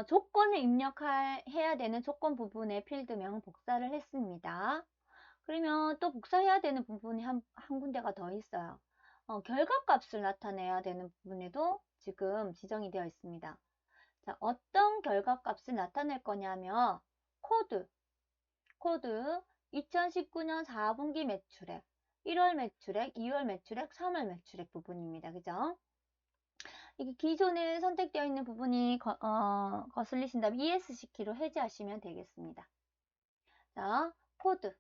조건을 입력해야 되는 조건 부분의 필드명 복사를 했습니다. 그러면 또 복사해야 되는 부분이 한 군데가 더 있어요. 결과값을 나타내야 되는 부분에도 지금 지정이 되어 있습니다. 자, 어떤 결과값을 나타낼 거냐면 코드 2019년 4분기 매출액, 1월 매출액, 2월 매출액, 3월 매출액 부분입니다. 그죠? 이게 기존에 선택되어 있는 부분이 거슬리신다면 ESC키로 해제하시면 되겠습니다. 자, 코드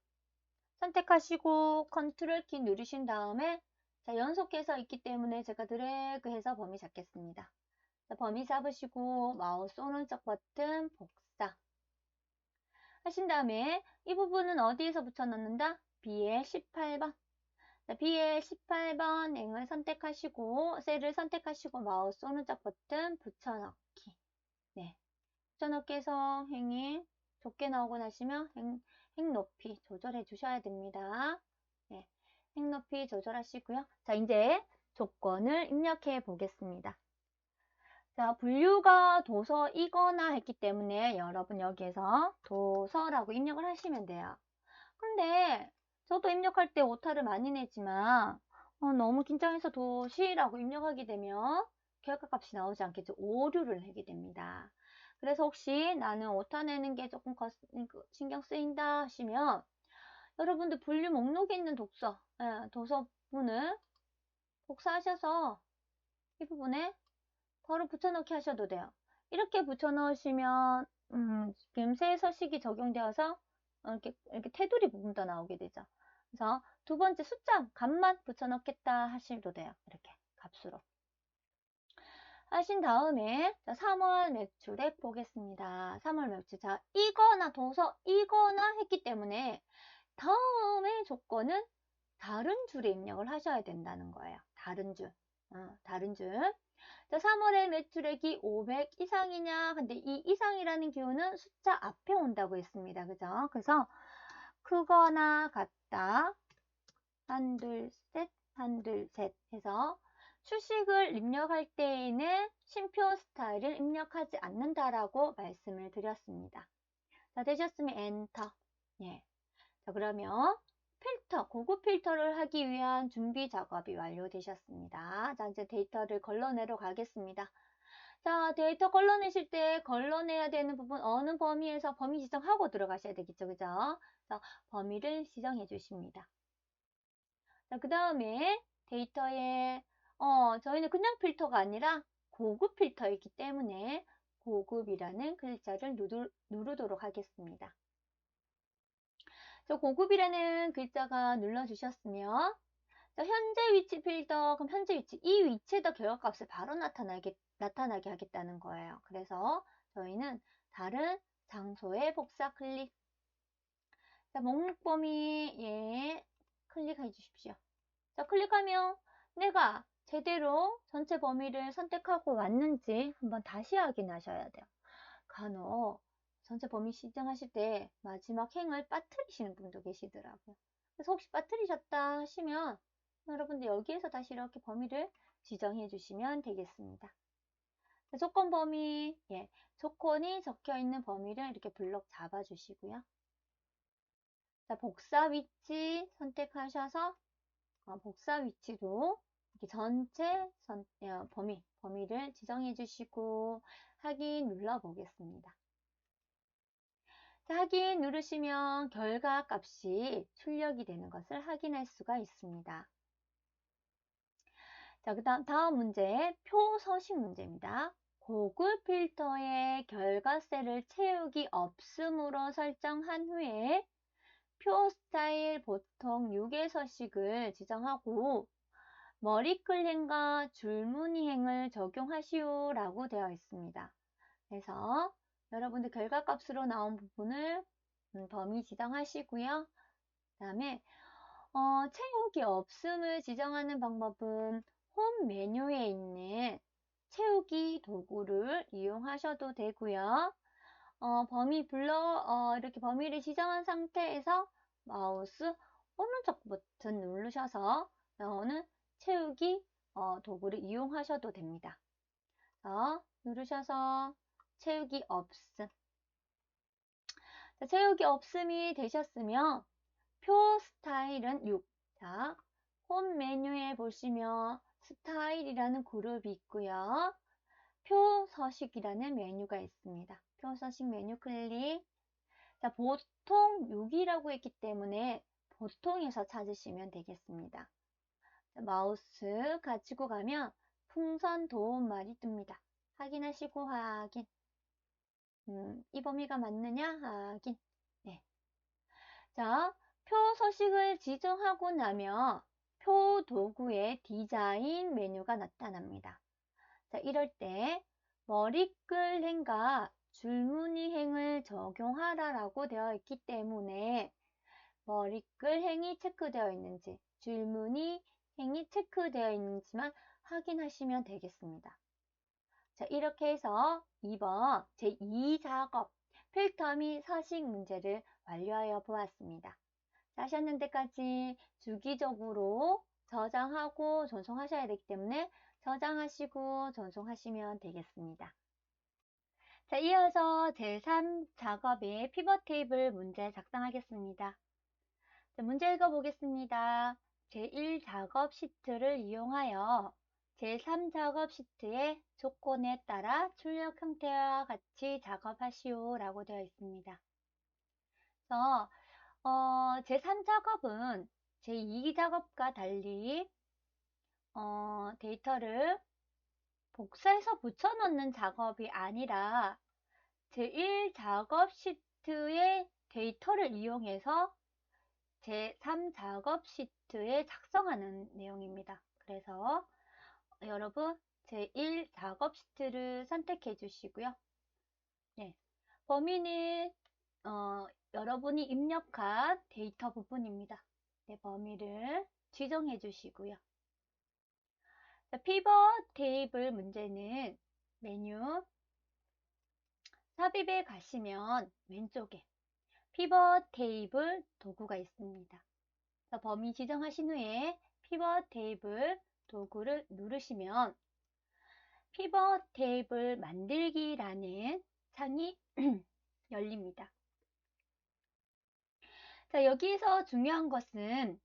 선택하시고 컨트롤 키 누르신 다음에 자, 연속해서 있기 때문에 제가 드래그해서 범위 잡겠습니다. 자, 범위 잡으시고 마우스 오른쪽 버튼 복사 하신 다음에 이 부분은 어디에서 붙여넣는다? B의 18번. 자, B의 18번 행을 선택하시고 셀을 선택하시고 마우스 오른쪽 버튼 붙여넣기. 네, 붙여넣기에서 행이 좁게 나오고 나시면 행 높이 조절해 주셔야 됩니다. 네, 행 높이 조절하시고요. 자, 이제 조건을 입력해 보겠습니다. 자, 분류가 도서이거나 했기 때문에 여러분 여기에서 도서라고 입력을 하시면 돼요. 근데 저도 입력할 때 오타를 많이 내지만 너무 긴장해서 도시라고 입력하게 되면 결과값이 나오지 않겠죠. 오류를 내게 됩니다. 그래서 혹시 나는 오타 내는 게 조금 신경 쓰인다 하시면 여러분들 분류 목록에 있는 도서분을 복사하셔서 이 부분에 바로 붙여넣기 하셔도 돼요. 이렇게 붙여넣으시면 지금 새 서식이 적용되어서 이렇게 테두리 부분도 나오게 되죠. 그래서 두 번째 숫자 값만 붙여넣겠다 하셔도 돼요. 이렇게 값으로 하신 다음에 자, 3월 매출액 보겠습니다. 3월 매출 자 이거나 도서 이거나 했기 때문에 다음의 조건은 다른 줄에 입력을 하셔야 된다는 거예요. 다른 줄. 다른 줄. 자, 3월의 매출액이 500 이상이냐? 근데 이 이상이라는 기호는 숫자 앞에 온다고 했습니다. 그죠? 그래서 크거나 같다. 한둘 셋, 한둘 셋 해서 수식을 입력할 때에는 쉼표 스타일을 입력하지 않는다라고 말씀을 드렸습니다. 자, 되셨으면 엔터. 예. 자, 그러면 필터, 고급 필터를 하기 위한 준비 작업이 완료되셨습니다. 자, 이제 데이터를 걸러내러 가겠습니다. 자, 데이터 걸러내실 때 걸러내야 되는 부분 어느 범위에서 범위 지정하고 들어가셔야 되겠죠. 그죠? 자, 범위를 지정해 주십니다. 자, 그 다음에 데이터에 저희는 그냥 필터가 아니라 고급 필터이기 때문에 고급이라는 글자를 누르도록 하겠습니다. 저 고급이라는 글자가 눌러주셨으면 자, 현재 위치 필터, 그럼 현재 위치, 이 위치에다 결과값을 바로 나타나게 하겠다는 거예요. 그래서 저희는 다른 장소에 복사 클릭. 자, 목록 범위, 예, 클릭해 주십시오. 자, 클릭하면 내가 제대로 전체 범위를 선택하고 왔는지 한번 다시 확인하셔야 돼요. 간혹 전체 범위 지정하실 때 마지막 행을 빠뜨리시는 분도 계시더라고요. 그래서 혹시 빠뜨리셨다 하시면 여러분들 여기에서 다시 이렇게 범위를 지정해 주시면 되겠습니다. 조건 범위, 예, 조건이 적혀 있는 범위를 이렇게 블록 잡아 주시고요. 자, 복사 위치 선택하셔서 복사 위치로 이렇게 전체 범위를 지정해 주시고 확인 눌러 보겠습니다. 자, 확인 누르시면 결과 값이 출력이 되는 것을 확인할 수가 있습니다. 자, 다음 문제, 표 서식 문제입니다. 고급 필터의 결과 셀을 채우기 없음으로 설정한 후에 표 스타일 보통 6의 서식을 지정하고 머리끌 행과 줄무늬 행을 적용하시오 라고 되어 있습니다. 그래서 여러분들 결과값으로 나온 부분을 범위 지정하시고요. 그 다음에 채우기 없음을 지정하는 방법은 홈 메뉴에 있는 채우기 도구를 이용하셔도 되고요. 이렇게 범위를 지정한 상태에서 마우스 오른쪽 버튼 누르셔서 나오는 채우기 도구를 이용하셔도 됩니다. 누르셔서 채우기 없음. 자, 채우기 없음이 되셨으면 표 스타일은 6. 자, 홈 메뉴에 보시면 스타일이라는 그룹이 있고요. 표 서식이라는 메뉴가 있습니다. 표 서식 메뉴 클릭. 자, 보통 6이라고 했기 때문에 보통에서 찾으시면 되겠습니다. 자, 마우스 가지고 가면 풍선 도움말이 뜹니다. 확인하시고 확인. 이 범위가 맞느냐? 확인. 네. 자, 표 서식을 지정하고 나면 표 도구의 디자인 메뉴가 나타납니다. 자, 이럴 때 머리끌 행과 줄무늬 행을 적용하라라고 되어 있기 때문에 머리끌 행이 체크되어 있는지 줄무늬 행이 체크되어 있는지만 확인하시면 되겠습니다. 자, 이렇게 해서 2번 제2작업 필터 및 서식 문제를 완료하여 보았습니다. 하셨는 데까지 주기적으로 저장하고 전송하셔야 되기 때문에 저장하시고 전송하시면 되겠습니다. 자, 이어서 제3작업의 피벗 테이블 문제 작성하겠습니다. 자, 문제 읽어보겠습니다. 제1작업 시트를 이용하여 제3작업 시트의 조건에 따라 출력 형태와 같이 작업하시오 라고 되어 있습니다. 그래서 제3작업은 제2작업과 달리 데이터를 복사해서 붙여넣는 작업이 아니라 제1작업 시트의 데이터를 이용해서 제3작업 시트에 작성하는 내용입니다. 그래서 여러분 제1작업 시트를 선택해 주시고요. 네, 범위는 여러분이 입력한 데이터 부분입니다. 네, 범위를 지정해 주시고요. 피벗 테이블 문제는 메뉴 삽입에 가시면 왼쪽에 피벗 테이블 도구가 있습니다. 범위 지정하신 후에 피벗 테이블 도구를 누르시면 피벗 테이블 만들기라는 창이 열립니다. 자, 여기서 중요한 것은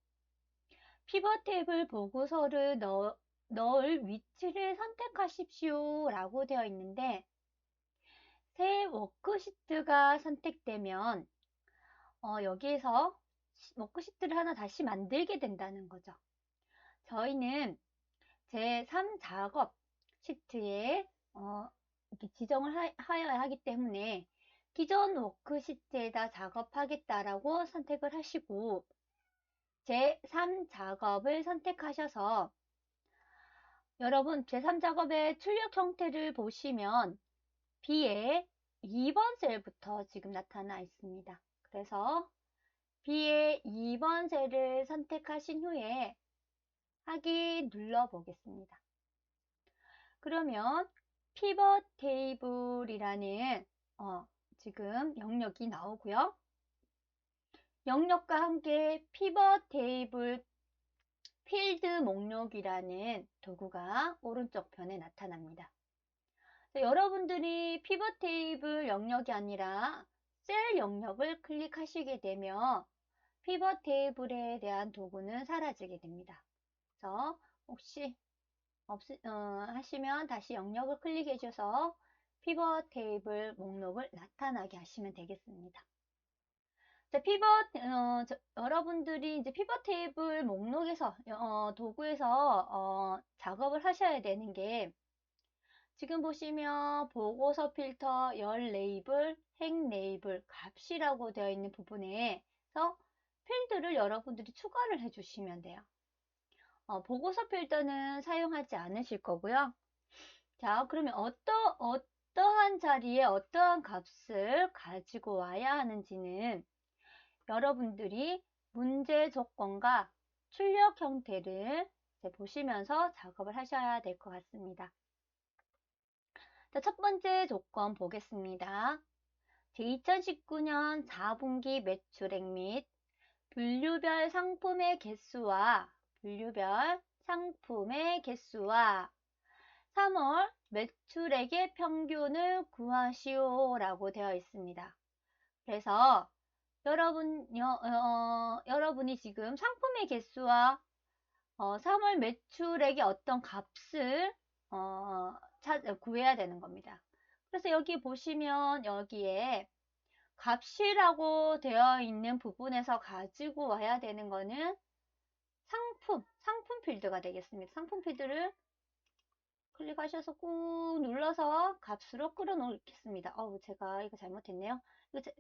피벗 테이블 보고서를 넣을 위치를 선택하십시오 라고 되어 있는데, 새 워크시트가 선택되면 여기에서 워크시트를 하나 다시 만들게 된다는 거죠. 저희는 제3 작업 시트에 이렇게 지정을 하여야 하기 때문에 기존 워크시트에다 작업하겠다라고 선택을 하시고 제3 작업을 선택하셔서 여러분 제3작업의 출력 형태를 보시면 B의 2번 셀부터 지금 나타나 있습니다. 그래서 B의 2번 셀을 선택하신 후에 확인 눌러 보겠습니다. 그러면 피벗 테이블이라는 지금 영역이 나오고요. 영역과 함께 피벗 테이블 필드 목록이라는 도구가 오른쪽 편에 나타납니다. 여러분들이 피벗 테이블 영역이 아니라 셀 영역을 클릭하시게 되면 피벗 테이블에 대한 도구는 사라지게 됩니다. 그래서 혹시 하시면 다시 영역을 클릭해 주셔서 피벗 테이블 목록을 나타나게 하시면 되겠습니다. 자, 여러분들이 이제 피벗 테이블 목록에서 도구에서 작업을 하셔야 되는 게 지금 보시면 보고서 필터, 열 레이블, 행 레이블, 값이라고 되어 있는 부분에서 필드를 여러분들이 추가를 해주시면 돼요. 보고서 필터는 사용하지 않으실 거고요. 자, 그러면 어떠한 자리에 어떠한 값을 가지고 와야 하는지는 여러분들이 문제 조건과 출력 형태를 보시면서 작업을 하셔야 될 것 같습니다. 자, 첫 번째 조건 보겠습니다. 2019년 4분기 매출액 및 분류별 상품의 개수와 3월 매출액의 평균을 구하시오 라고 되어 있습니다. 그래서 여러분이 지금 상품의 개수와 3월 매출액의 어떤 값을 구해야 되는 겁니다. 그래서 여기 보시면 여기에 값이라고 되어 있는 부분에서 가지고 와야 되는 거는 상품 필드가 되겠습니다. 상품 필드를 클릭하셔서 꾹 눌러서 값으로 끌어놓겠습니다. 제가 이거 잘못했네요.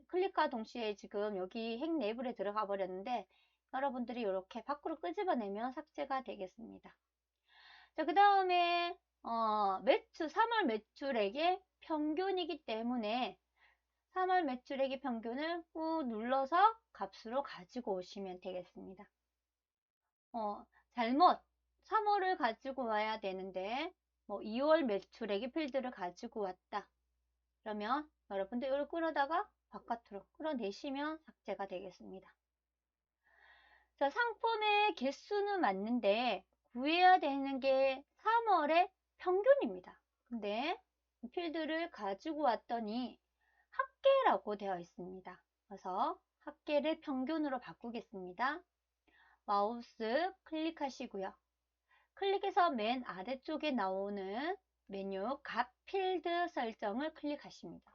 클릭과 동시에 지금 여기 행 레이블에 들어가 버렸는데 여러분들이 이렇게 밖으로 끄집어내면 삭제가 되겠습니다. 자, 그 다음에 3월 매출액의 평균이기 때문에 3월 매출액의 평균을 꾹 눌러서 값으로 가지고 오시면 되겠습니다. 잘못 3월을 가지고 와야 되는데 2월 매출액의 필드를 가지고 왔다. 그러면 여러분들 이걸 끌어다가 바깥으로 끌어내시면 삭제가 되겠습니다. 자, 상품의 개수는 맞는데 구해야 되는 게 3월의 평균입니다. 근데 필드를 가지고 왔더니 합계라고 되어 있습니다. 그래서 합계를 평균으로 바꾸겠습니다. 마우스 클릭하시고요. 클릭해서 맨 아래쪽에 나오는 메뉴 값 필드 설정을 클릭하십니다.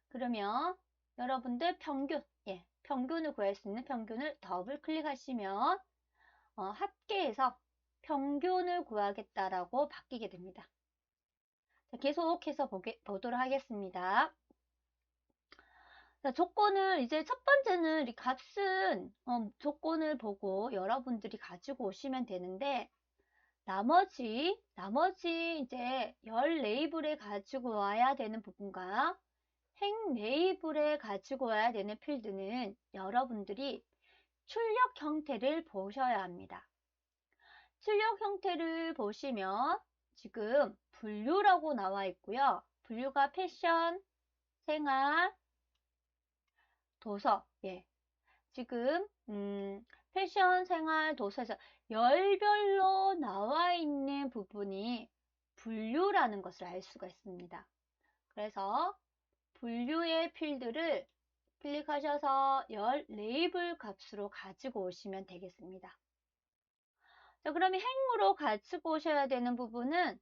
그러면 여러분들 평균을 구할 수 있는 평균을 더블 클릭하시면 합계에서 평균을 구하겠다라고 바뀌게 됩니다. 자, 계속해서 보도록 하겠습니다. 자, 조건을 이제 첫 번째는 이 값은 조건을 보고 여러분들이 가지고 오시면 되는데 나머지 이제 열 레이블에 가지고 와야 되는 부분과 행 레이블에 가지고 와야 되는 필드는 여러분들이 출력 형태를 보셔야 합니다. 출력 형태를 보시면 지금 분류라고 나와 있고요. 분류가 패션, 생활, 도서. 예. 지금 패션, 생활, 도서에서 열별로 나와 있는 부분이 분류라는 것을 알 수가 있습니다. 그래서 분류의 필드를 클릭하셔서 열 레이블 값으로 가지고 오시면 되겠습니다. 자, 그러면 행으로 가지고 오셔야 되는 부분은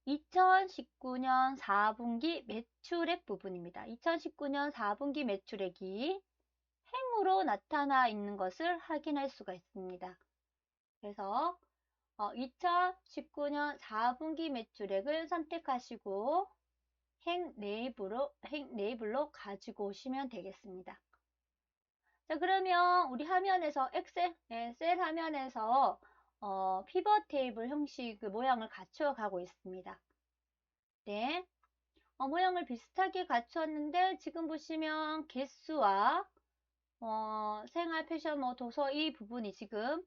2019년 4분기 매출액 부분입니다. 2019년 4분기 매출액이 행으로 나타나 있는 것을 확인할 수가 있습니다. 그래서 2019년 4분기 매출액을 선택하시고 행 레이블로 가지고 오시면 되겠습니다. 자, 그러면 우리 화면에서 셀 화면에서 피벗 테이블 형식 모양을 갖추어 가고 있습니다. 네. 모양을 비슷하게 갖추었는데 지금 보시면 개수와 생활, 패션, 도서 이 부분이 지금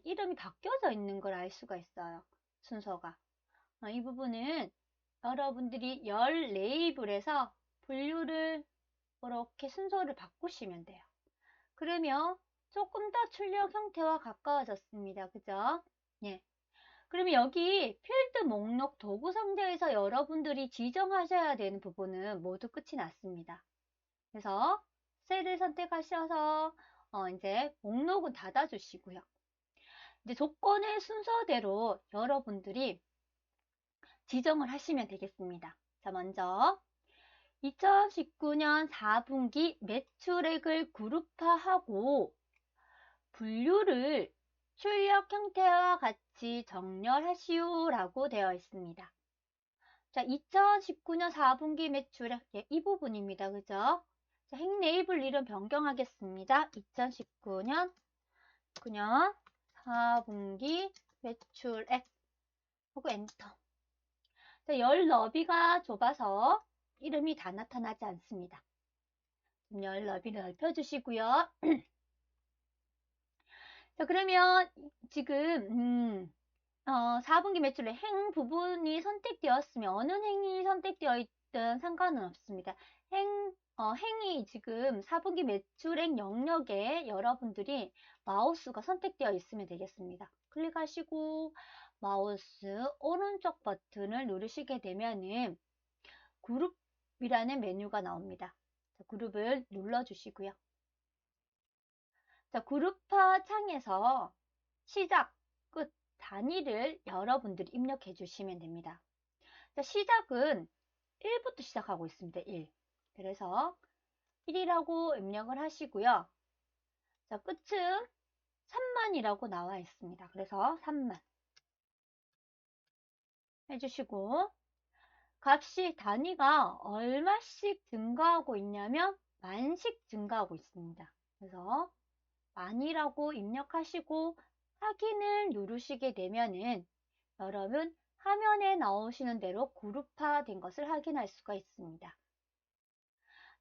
이름이 바뀌어져 있는 걸 알 수가 있어요. 순서가. 이 부분은 여러분들이 열 레이블에서 분류를 이렇게 순서를 바꾸시면 돼요. 그러면 조금 더 출력 형태와 가까워졌습니다. 그죠? 예. 그러면 여기 필드 목록 도구 상자에서 여러분들이 지정하셔야 되는 부분은 모두 끝이 났습니다. 그래서 셀을 선택하셔서 이제 목록은 닫아주시고요. 이제 조건의 순서대로 여러분들이 지정을 하시면 되겠습니다. 자, 먼저 2019년 4분기 매출액을 그룹화하고 분류를 출력 형태와 같이 정렬하시오라고 되어 있습니다. 자, 2019년 4분기 매출액 이 부분입니다. 그죠? 자, 행 레이블 이름 변경하겠습니다. 2019년 4분기 매출액 하고 엔터. 자, 열 너비가 좁아서 이름이 다 나타나지 않습니다. 열 너비를 넓혀주시고요. 자, 그러면 지금 4분기 매출액 행 부분이 선택되었으면 어느 행이 선택되어 있든 상관은 없습니다. 행이 지금 4분기 매출액 영역에 여러분들이 마우스가 선택되어 있으면 되겠습니다. 클릭하시고 마우스 오른쪽 버튼을 누르시게 되면은 그룹이라는 메뉴가 나옵니다. 자, 그룹을 눌러주시고요. 자, 그룹화 창에서 시작, 끝, 단위를 여러분들이 입력해 주시면 됩니다. 자, 시작은 1부터 시작하고 있습니다. 1. 그래서 1이라고 입력을 하시고요. 자, 끝은 3만이라고 나와 있습니다. 그래서 3만 해주시고 값이 단위가 얼마씩 증가하고 있냐면 만씩 증가하고 있습니다. 그래서 만이라고 입력하시고 확인을 누르시게 되면은 여러분 화면에 나오시는 대로 그룹화 된 것을 확인할 수가 있습니다.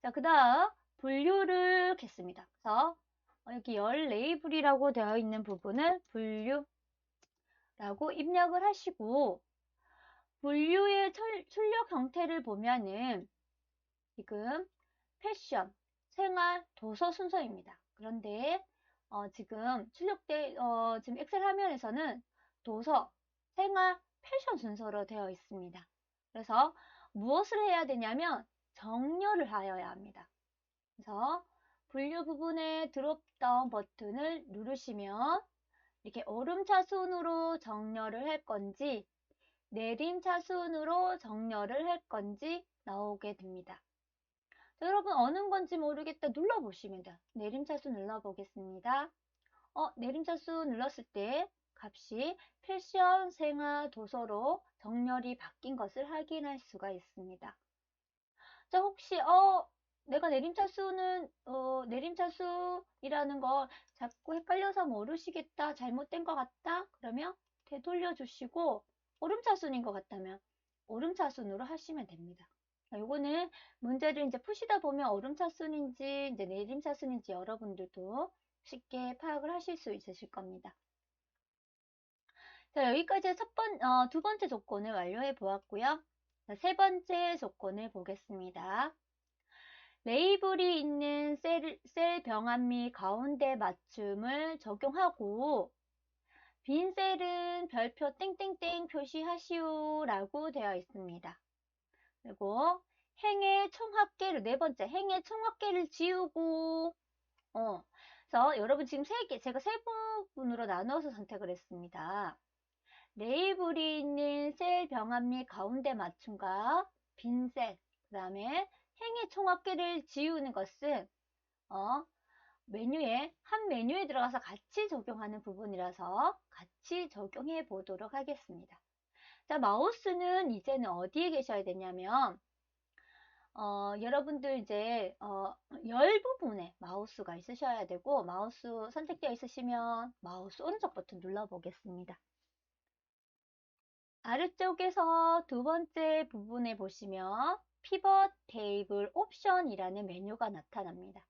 자, 그 다음 분류를 겠습니다. 그래서 여기 열 레이블이라고 되어 있는 부분을 분류라고 입력을 하시고 분류의 출력 형태를 보면은 지금 패션, 생활, 도서 순서입니다. 그런데 지금 지금 엑셀 화면에서는 도서, 생활, 패션 순서로 되어 있습니다. 그래서 무엇을 해야 되냐면 정렬을 하여야 합니다. 그래서 분류 부분에 드롭다운 버튼을 누르시면 이렇게 오름차순으로 정렬을 할 건지 내림차순으로 정렬을 할 건지 나오게 됩니다. 자, 여러분 어느 건지 모르겠다 눌러보시면 돼요. 내림차순 눌러보겠습니다. 내림차순 눌렀을 때 값이 패션, 생활, 도서로 정렬이 바뀐 것을 확인할 수가 있습니다. 자, 혹시 내가 내림차순이라는 걸 자꾸 헷갈려서 모르시겠다, 잘못된 것 같다 그러면 되돌려 주시고 오름차순인 것 같다면 오름차순으로 하시면 됩니다. 요거는 문제를 이제 푸시다 보면 오름차순인지 이제 내림차순인지 여러분들도 쉽게 파악을 하실 수 있으실 겁니다. 자, 여기까지 두 번째 조건을 완료해 보았고요. 자, 세 번째 조건을 보겠습니다. 레이블이 있는 셀 병합 및 가운데 맞춤을 적용하고 빈 셀은 별표 땡땡땡 표시하시오 라고 되어 있습니다. 그리고 행의 총합계를 네 번째 행의 총합계를 지우고 그래서 여러분 지금 제가 세 부분으로 나누어서 선택을 했습니다. 레이블이 있는 셀 병합 및 가운데 맞춤과 빈 셀, 그 다음에 행의 총합계를 지우는 것은 한 메뉴에 들어가서 같이 적용하는 부분이라서 같이 적용해 보도록 하겠습니다. 자, 마우스는 이제는 어디에 계셔야 되냐면 여러분들 이제 열 부분에 마우스가 있으셔야 되고 마우스 선택되어 있으시면 마우스 오른쪽 버튼 눌러 보겠습니다. 아래쪽에서 두 번째 부분에 보시면 피벗 테이블 옵션이라는 메뉴가 나타납니다.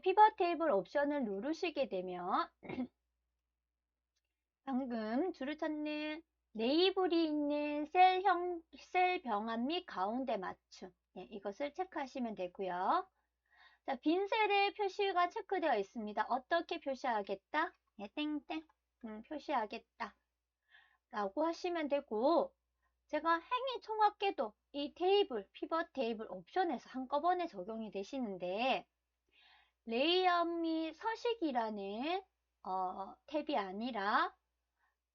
피벗 테이블 옵션을 누르시게 되면 방금 줄을 찾는 레이블이 있는 셀 병합 및 가운데 맞춤 이것을 체크하시면 되고요. 자, 빈 셀의 표시가 체크되어 있습니다. 어떻게 표시하겠다? 땡땡 표시하겠다 라고 하시면 되고 제가 행위 총합계도 이 피벗 테이블 옵션에서 한꺼번에 적용이 되시는데 레이아웃 및 서식이라는 탭이 아니라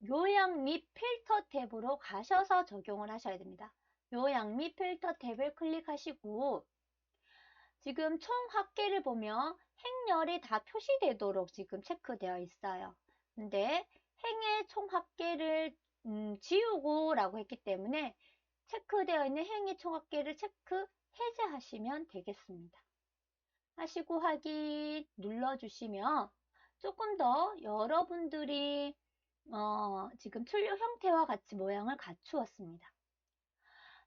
요약 및 필터 탭으로 가셔서 적용을 하셔야 됩니다. 요약 및 필터 탭을 클릭하시고 지금 총 합계를 보면 행렬이 다 표시되도록 지금 체크되어 있어요. 근데 행의 총 합계를 지우고 라고 했기 때문에 체크되어 있는 행의 총 합계를 해제하시면 되겠습니다. 하시고 확인 눌러주시면 조금 더 여러분들이 지금 출력 형태와 같이 모양을 갖추었습니다.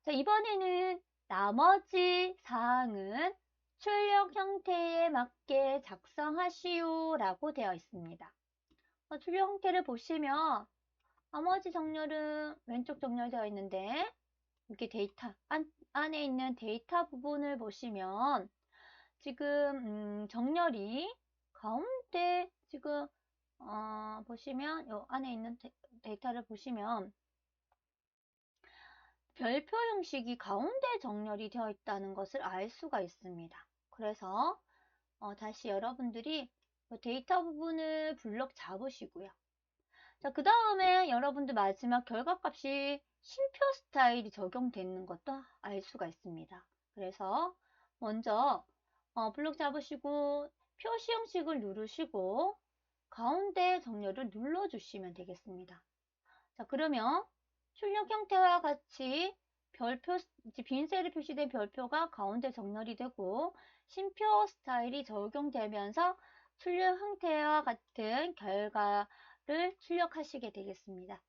자, 이번에는 나머지 사항은 출력 형태에 맞게 작성하시오 라고 되어 있습니다. 출력 형태를 보시면 나머지 정렬은 왼쪽 정렬되어 있는데 이렇게 데이터 안에 있는 데이터 부분을 보시면 지금 정렬이 가운데 지금 보시면 요 안에 있는 데이터를 보시면 별표 형식이 가운데 정렬이 되어 있다는 것을 알 수가 있습니다. 그래서 다시 여러분들이 데이터 부분을 블럭 잡으시고요. 자, 그 다음에 여러분들 마지막 결과값이 쉼표 스타일이 적용되는 것도 알 수가 있습니다. 그래서 먼저 블럭 잡으시고 표시 형식을 누르시고 가운데 정렬을 눌러주시면 되겠습니다. 자, 그러면 출력 형태와 같이 빈 셀이 표시된 별표가 가운데 정렬이 되고 쉼표 스타일이 적용되면서 출력 형태와 같은 결과를 출력하시게 되겠습니다.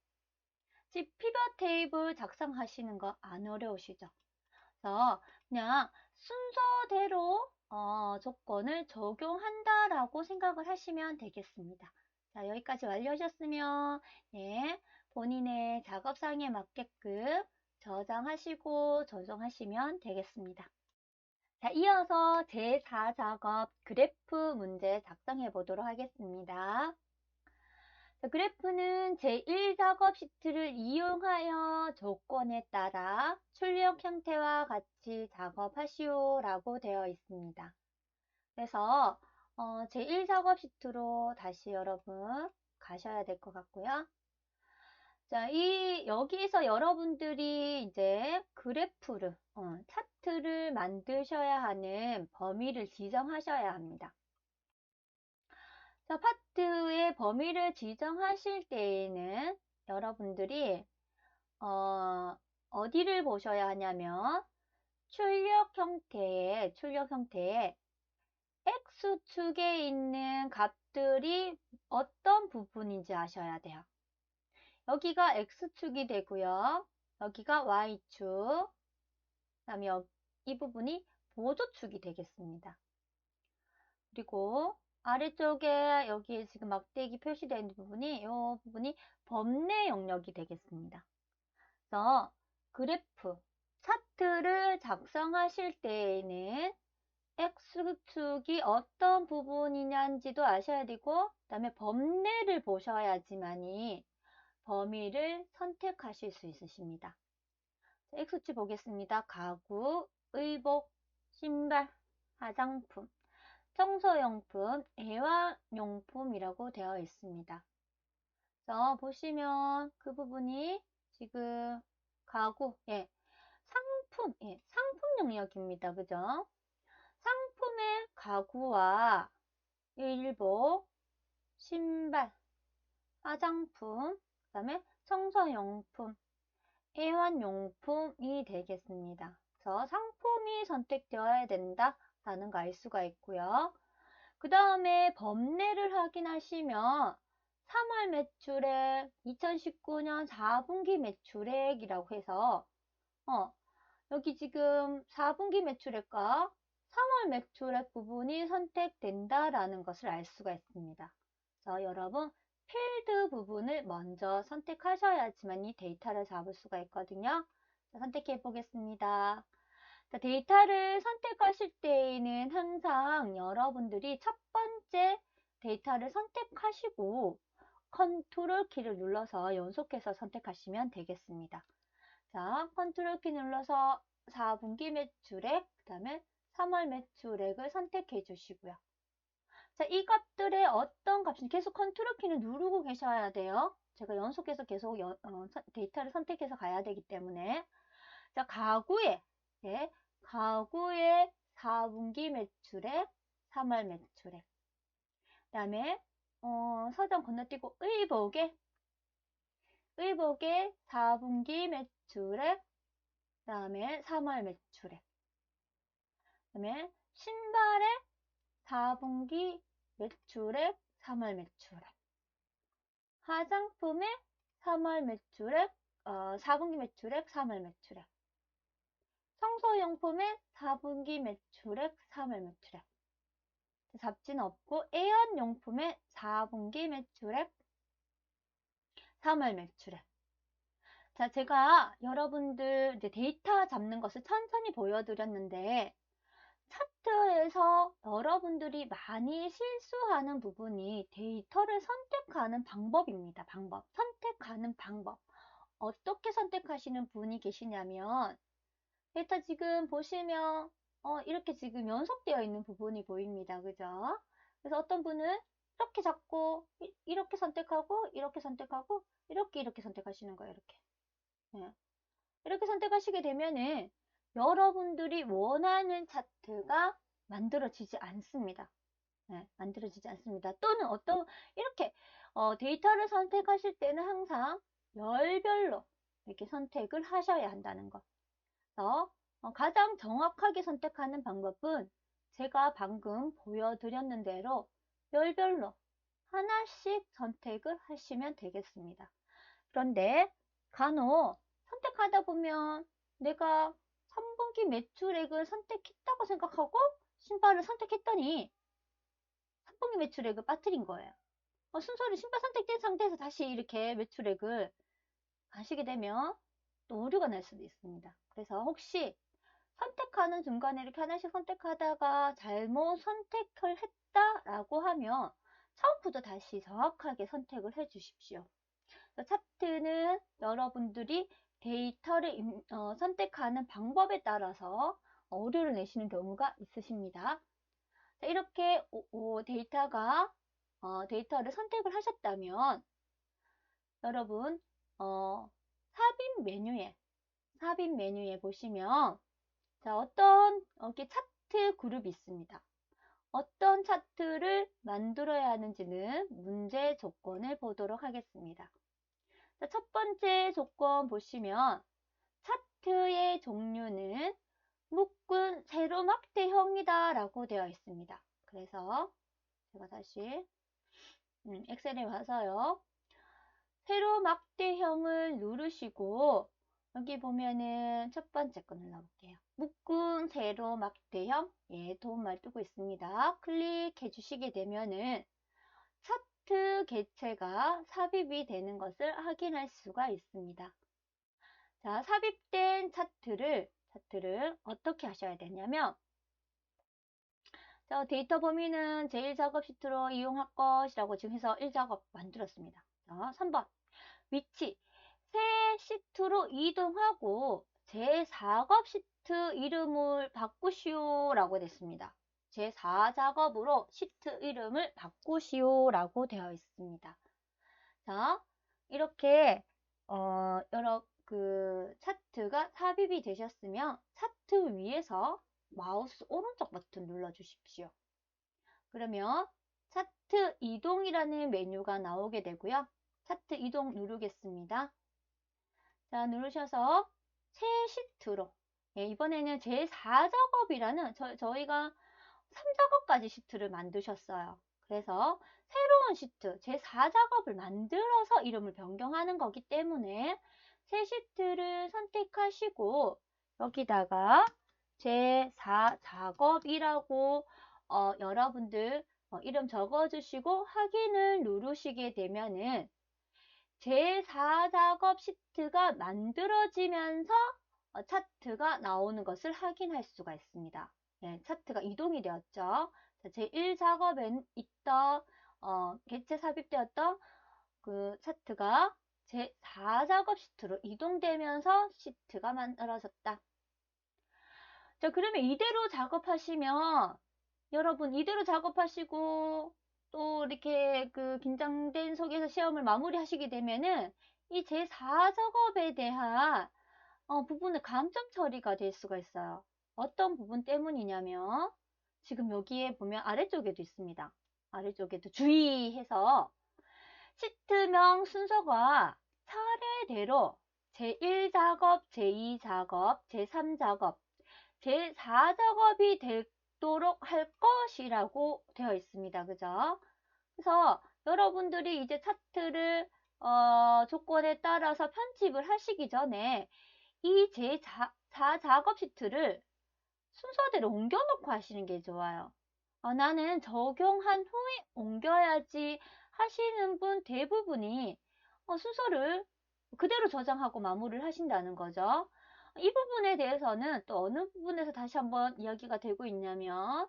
즉 피벗 테이블 작성하시는 거 안 어려우시죠? 그래서 그냥 순서대로 조건을 적용한다라고 생각을 하시면 되겠습니다. 자, 여기까지 완료하셨으면 본인의 작업상에 맞게끔 저장하시고 조정하시면 되겠습니다. 자, 이어서 제4작업 그래프 문제 작성해 보도록 하겠습니다. 자, 그래프는 제1작업 시트를 이용하여 조건에 따라 출력 형태와 같이 작업하시오 라고 되어 있습니다. 그래서 제1작업 시트로 다시 여러분 가셔야 될 것 같고요. 자, 여기서 여러분들이 이제 그래프를, 차트를 만드셔야 하는 범위를 지정하셔야 합니다. 자, 파트의 범위를 지정하실 때에는 여러분들이, 어디를 보셔야 하냐면, 출력 형태에 X축에 있는 값들이 어떤 부분인지 아셔야 돼요. 여기가 X축이 되고요. 여기가 Y축, 그 다음에 이 부분이 보조축이 되겠습니다. 그리고 아래쪽에 여기 지금 막대기 표시되어 있는 부분이 이 부분이 범례 영역이 되겠습니다. 그래서 그래프, 차트를 작성하실 때에는 X축이 어떤 부분이냐인지도 아셔야 되고, 그 다음에 범례를 보셔야지만이 범위를 선택하실 수 있으십니다. X축 보겠습니다. 가구, 의복, 신발, 화장품, 청소용품, 애완용품이라고 되어 있습니다. 그래서 보시면 그 부분이 지금 가구, 예, 상품, 예, 상품 영역입니다. 그죠? 상품의 가구와 일복, 신발, 화장품, 그 다음에 청소용품, 애완용품이 되겠습니다. 그래서 상품이 선택되어야 된다라는 거 알 수가 있고요. 그 다음에 범례를 확인하시면 3월 매출액, 2019년 4분기 매출액이라고 해서 여기 지금 4분기 매출액과 3월 매출액 부분이 선택된다라는 것을 알 수가 있습니다. 그래서 여러분 필드 부분을 먼저 선택하셔야지만 이 데이터를 잡을 수가 있거든요. 자, 선택해 보겠습니다. 자, 데이터를 선택하실 때에는 항상 여러분들이 첫 번째 데이터를 선택하시고 컨트롤 키를 눌러서 연속해서 선택하시면 되겠습니다. 자, 컨트롤 키 눌러서 4분기 매출액, 그 다음에 3월 매출액을 선택해 주시고요. 자, 이 값들의 어떤 값인지 계속 컨트롤 키를 누르고 계셔야 돼요. 제가 연속해서 계속 데이터를 선택해서 가야 되기 때문에. 자, 가구의, 예, 가구의 4분기 매출액, 3월 매출액. 그 다음에, 서점 건너뛰고 의복의 4분기 매출액, 그 다음에 3월 매출액. 그 다음에 신발의 4분기 매출액, 3월 매출액. 화장품의 3월 매출액, 4분기 매출액, 3월 매출액. 청소용품의 4분기 매출액, 3월 매출액. 잡지는 없고 애완용품의 4분기 매출액, 3월 매출액. 자, 제가 여러분들 이제 데이터 잡는 것을 천천히 보여드렸는데 차트에서 여러분들이 많이 실수하는 부분이 데이터를 선택하는 방법입니다. 선택하는 방법. 어떻게 선택하시는 분이 계시냐면 데이터 지금 보시면 이렇게 지금 연속되어 있는 부분이 보입니다. 그죠? 그래서 어떤 분은 이렇게 잡고 이렇게 선택하고 이렇게 선택하고 이렇게 선택하시는 거예요. 이렇게. 네. 이렇게 선택하시게 되면은 여러분들이 원하는 차트가 만들어지지 않습니다. 네, 만들어지지 않습니다. 또는 이렇게 데이터를 선택하실 때는 항상 열별로 이렇게 선택을 하셔야 한다는 것. 그래서 가장 정확하게 선택하는 방법은 제가 방금 보여드렸는 대로 열별로 하나씩 선택을 하시면 되겠습니다. 그런데 간혹 선택하다 보면 내가 3분기 매출액을 선택했다고 생각하고 신발을 선택했더니 3분기 매출액을 빠뜨린 거예요. 순서를 신발 선택된 상태에서 다시 이렇게 매출액을 가시게 되면 또 오류가 날 수도 있습니다. 그래서 혹시 선택하는 중간에 이렇게 하나씩 선택하다가 잘못 선택을 했다라고 하면 처음부터 다시 정확하게 선택을 해 주십시오. 차트는 여러분들이 데이터를 선택하는 방법에 따라서 오류를 내시는 경우가 있으십니다. 자, 이렇게 데이터를 선택을 하셨다면 여러분 삽입 메뉴에 보시면 자, 어떤 이렇게 차트 그룹이 있습니다. 어떤 차트를 만들어야 하는지는 문제 조건을 보도록 하겠습니다. 자, 첫 번째 조건 보시면 차트의 종류는 묶은 세로 확대형이다 라고 되어 있습니다. 그래서 제가 다시 엑셀에 와서요. 세로 확대형을 누르시고 여기 보면은 첫 번째 거 눌러볼게요. 묶은 세로 막대형 도움말 뜨고 있습니다. 클릭해 주시게 되면은 차트 개체가 삽입이 되는 것을 확인할 수가 있습니다. 자, 삽입된 차트를 어떻게 하셔야 되냐면, 자, 데이터 범위는 제1작업 시트로 이용할 것이라고 지금 해서 1작업 만들었습니다. 자, 3번. 위치. 새 시트로 이동하고 제4작업 시트 이름을 바꾸시오 라고 됐습니다. 제4작업으로 시트 이름을 바꾸시오 라고 되어 있습니다. 자, 이렇게 여러 차트가 삽입이 되셨으면 차트 위에서 마우스 오른쪽 버튼 눌러 주십시오. 그러면 차트 이동이라는 메뉴가 나오게 되고요. 차트 이동 누르겠습니다. 자, 누르셔서 새 시트로 이번에는 제4작업이라는 저희가 3작업까지 시트를 만드셨어요. 그래서 새로운 시트, 제4작업을 만들어서 이름을 변경하는 거기 때문에 새 시트를 선택하시고 여기다가 제4작업이라고 여러분들 이름 적어주시고 확인을 누르시게 되면은 제4작업 시트가 만들어지면서 차트가 나오는 것을 확인할 수가 있습니다. 네, 차트가 이동이 되었죠. 제1작업에 있던 개체 삽입되었던 그 차트가 제4작업 시트로 이동되면서 시트가 만들어졌다. 자, 그러면 이대로 작업하시면 여러분 이대로 작업하시고 또 이렇게 그 긴장된 속에서 시험을 마무리하시게 되면은 이 제4작업에 대한 부분의 감점 처리가 될 수가 있어요. 어떤 부분 때문이냐면 지금 여기에 보면 아래쪽에도 있습니다. 아래쪽에도 주의해서 시트명 순서가 차례대로 제1작업, 제2작업, 제3작업, 제4작업이 되도록 할 것이라고 되어 있습니다. 그죠? 그래서 여러분들이 이제 차트를 조건에 따라서 편집을 하시기 전에 이 제4작업 시트를 순서대로 옮겨놓고 하시는 게 좋아요. 나는 적용한 후에 옮겨야지 하시는 분 대부분이 순서를 그대로 저장하고 마무리를 하신다는 거죠. 이 부분에 대해서는 또 어느 부분에서 다시 한번 이야기가 되고 있냐면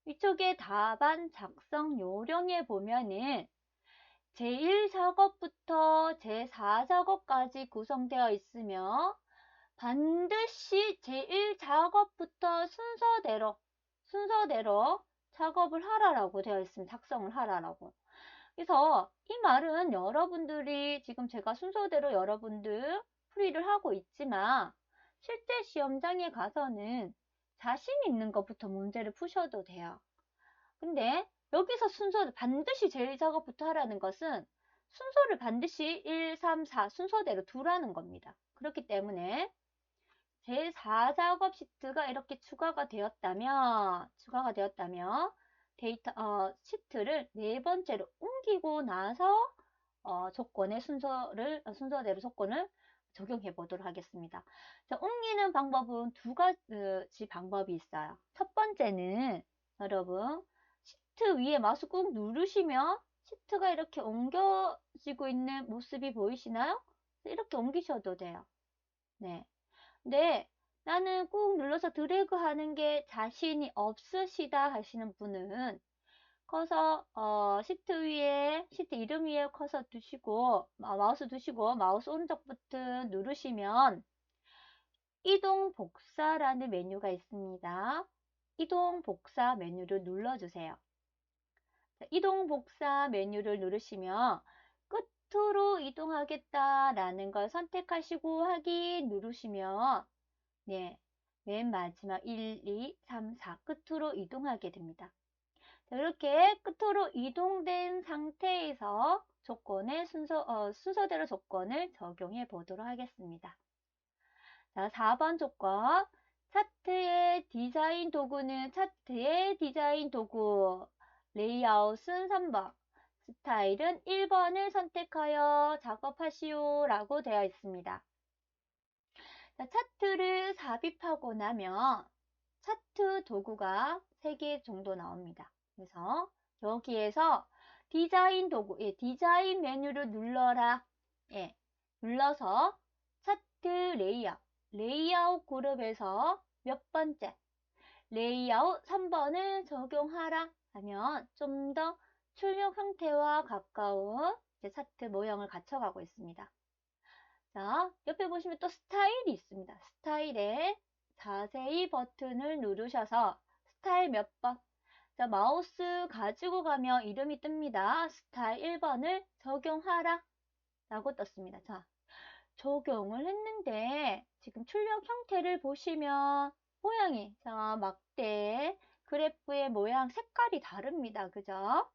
이쪽에 답안 작성 요령에 보면은 제1작업부터 제4작업까지 구성되어 있으며 반드시 제1작업부터 순서대로 작업을 하라라고 되어 있습니다. 작성을 하라라고. 그래서 이 말은 여러분들이 지금 제가 순서대로 여러분들 풀이를 하고 있지만 실제 시험장에 가서는 자신 있는 것부터 문제를 푸셔도 돼요. 근데 여기서 순서를 반드시 제1작업부터 하라는 것은 순서를 반드시 1, 3, 4 순서대로 두라는 겁니다. 그렇기 때문에 제4작업 시트가 이렇게 추가가 되었다면 시트를 네 번째로 옮기고 나서 순서대로 조건을 적용해 보도록 하겠습니다. 자, 옮기는 방법은 두 가지 방법이 있어요. 첫 번째는 여러분 시트 위에 마우스 꾹 누르시면 시트가 이렇게 옮겨지고 있는 모습이 보이시나요? 이렇게 옮기셔도 돼요. 네. 네, 나는 꾹 눌러서 드래그 하는 게 자신이 없으시다 하시는 분은 커서 시트 이름 위에 커서 두시고 마우스 두시고 마우스 오른쪽 버튼 누르시면 이동 복사라는 메뉴가 있습니다. 이동 복사 메뉴를 눌러주세요. 이동 복사 메뉴를 누르시면 끝으로 이동하겠다라는 걸 선택하시고 확인 누르시면 네, 맨 마지막 1, 2, 3, 4 끝으로 이동하게 됩니다. 자, 이렇게 끝으로 이동된 상태에서 순서대로 조건을 적용해 보도록 하겠습니다. 자, 4번 조건. 차트의 디자인 도구는 차트의 디자인 도구. 레이아웃은 3번. 스타일은 1번을 선택하여 작업하시오 라고 되어 있습니다. 자, 차트를 삽입하고 나면 차트 도구가 3개 정도 나옵니다. 그래서 여기에서 디자인 도구, 디자인 메뉴를 눌러라. 눌러서 차트 레이아웃 그룹에서 몇 번째 레이아웃 3번을 적용하라 하면 좀 더 출력 형태와 가까운 차트 모형을 갖춰가고 있습니다. 자, 옆에 보시면 또 스타일이 있습니다. 스타일에 자세히 버튼을 누르셔서 스타일 몇 번? 자, 마우스 가지고 가면 이름이 뜹니다. 스타일 1번을 적용하라 라고 떴습니다. 자, 적용을 했는데 지금 출력 형태를 보시면 모양이 자, 막대 그래프의 모양 색깔이 다릅니다. 그죠?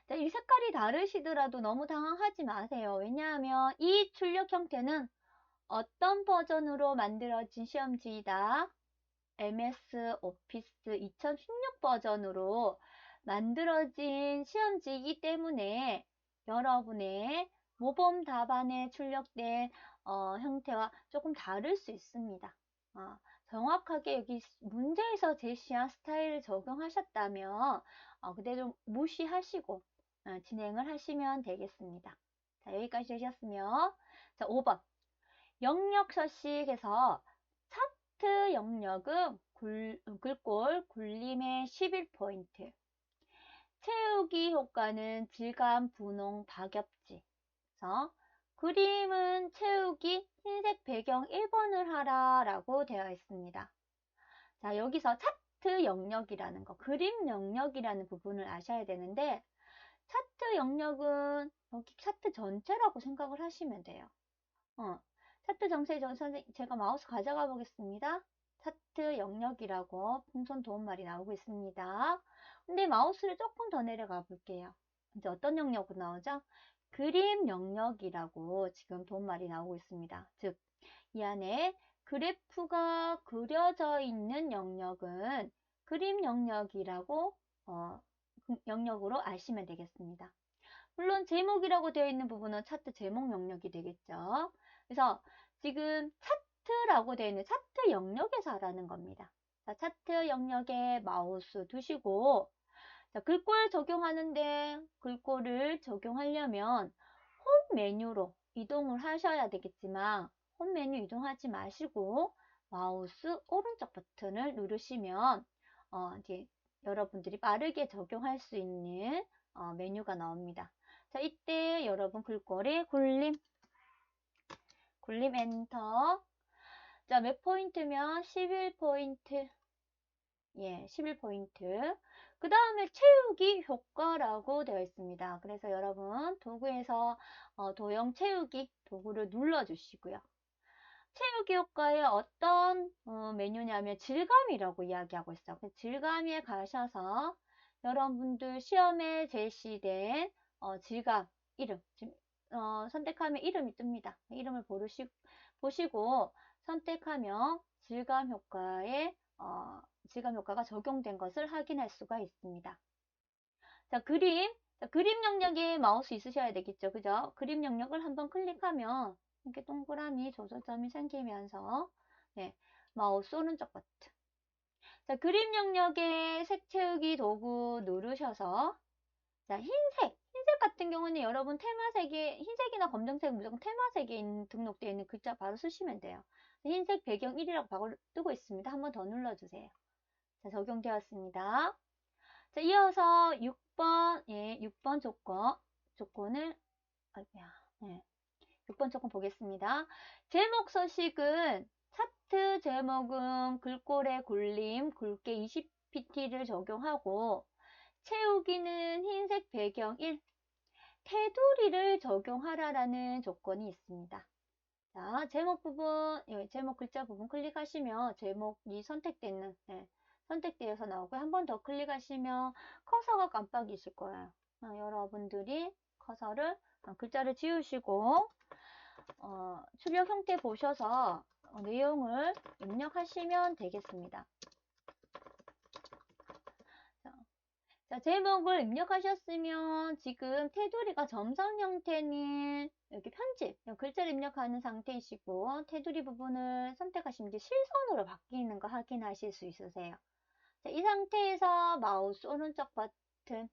자, 이 색깔이 다르시더라도 너무 당황하지 마세요. 왜냐하면 이 출력 형태는 어떤 버전으로 만들어진 시험지이다. MS 오피스 2016 버전으로 만들어진 시험지이기 때문에 여러분의 모범 답안에 출력된 형태와 조금 다를 수 있습니다. 정확하게 여기 문제에서 제시한 스타일을 적용하셨다면 그대로 무시하시고 진행을 하시면 되겠습니다. 자, 여기까지 되셨으면 자, 5번 영역 서식에서 차트 영역은 글꼴 굴림의 11포인트 채우기 효과는 질감 분홍 박엽지 그래서 그림은 채우기 흰색 배경 1번을 하라 라고 되어 있습니다. 자, 여기서 차트 영역이라는 거 그림 영역이라는 부분을 아셔야 되는데 차트 영역은 여기 차트 전체라고 생각을 하시면 돼요. 차트 전체 제가 마우스 가져가 보겠습니다. 차트 영역이라고 풍선 도움말이 나오고 있습니다. 근데 마우스를 조금 더 내려가 볼게요. 이제 어떤 영역으로 나오죠? 그림 영역이라고 지금 도움말이 나오고 있습니다. 즉, 이 안에 그래프가 그려져 있는 영역은 그림 영역이라고 영역으로 아시면 되겠습니다. 물론 제목이라고 되어 있는 부분은 차트 제목 영역이 되겠죠. 그래서 지금 차트라고 되어 있는 차트 영역에서 하라는 겁니다. 자, 차트 영역에 마우스 두시고 자, 글꼴 적용하는데 글꼴을 적용하려면 홈 메뉴로 이동을 하셔야 되겠지만 홈 메뉴 이동하지 마시고 마우스 오른쪽 버튼을 누르시면 이제 여러분들이 빠르게 적용할 수 있는 메뉴가 나옵니다. 자, 이때 여러분 글꼴에 굴림 엔터. 자, 몇 포인트면 11포인트. 11포인트. 그 다음에 채우기 효과라고 되어 있습니다. 그래서 여러분 도구에서 도형 채우기 도구를 눌러주시고요. 채우기 효과의 어떤 메뉴냐면 질감이라고 이야기하고 있어요. 질감에 가셔서 여러분들 시험에 제시된 질감 이름 선택하면 이름이 뜹니다. 이름을 보시고 선택하면 질감 효과가 적용된 것을 확인할 수가 있습니다. 자, 그림 영역에 마우스 있으셔야 되겠죠. 그죠? 그림 영역을 한번 클릭하면 이렇게 동그라미 조절점이 생기면서 마우스 오른쪽 버튼. 자, 그림 영역에 색 채우기 도구 누르셔서 자, 흰색 같은 경우는 여러분 테마색에 흰색이나 검정색 무조건 테마색에 등록되어 있는 글자 바로 쓰시면 돼요. 흰색 배경 1이라고 바로 뜨고 있습니다. 한번 더 눌러주세요. 자, 적용되었습니다. 자, 이어서 6번, 6번 조건을, 아이고야, 6번 조건 보겠습니다. 제목 서식은, 차트 제목은 글꼴의 굴림, 굵게 20pt를 적용하고, 채우기는 흰색 배경 1, 테두리를 적용하라라는 조건이 있습니다. 자, 제목 부분, 제목 글자 부분 클릭하시면 제목이 선택되어서 나오고요. 한 번 더 클릭하시면 커서가 깜빡이실 거예요. 여러분들이 커서를 글자를 지우시고 출력 형태 보셔서 내용을 입력하시면 되겠습니다. 자, 자, 제목을 입력하셨으면 지금 테두리가 점선 형태는 이렇게 편집, 글자를 입력하는 상태이시고 테두리 부분을 선택하시면 이제 실선으로 바뀌는 거 확인하실 수 있으세요. 자, 이 상태에서 마우스 오른쪽 버튼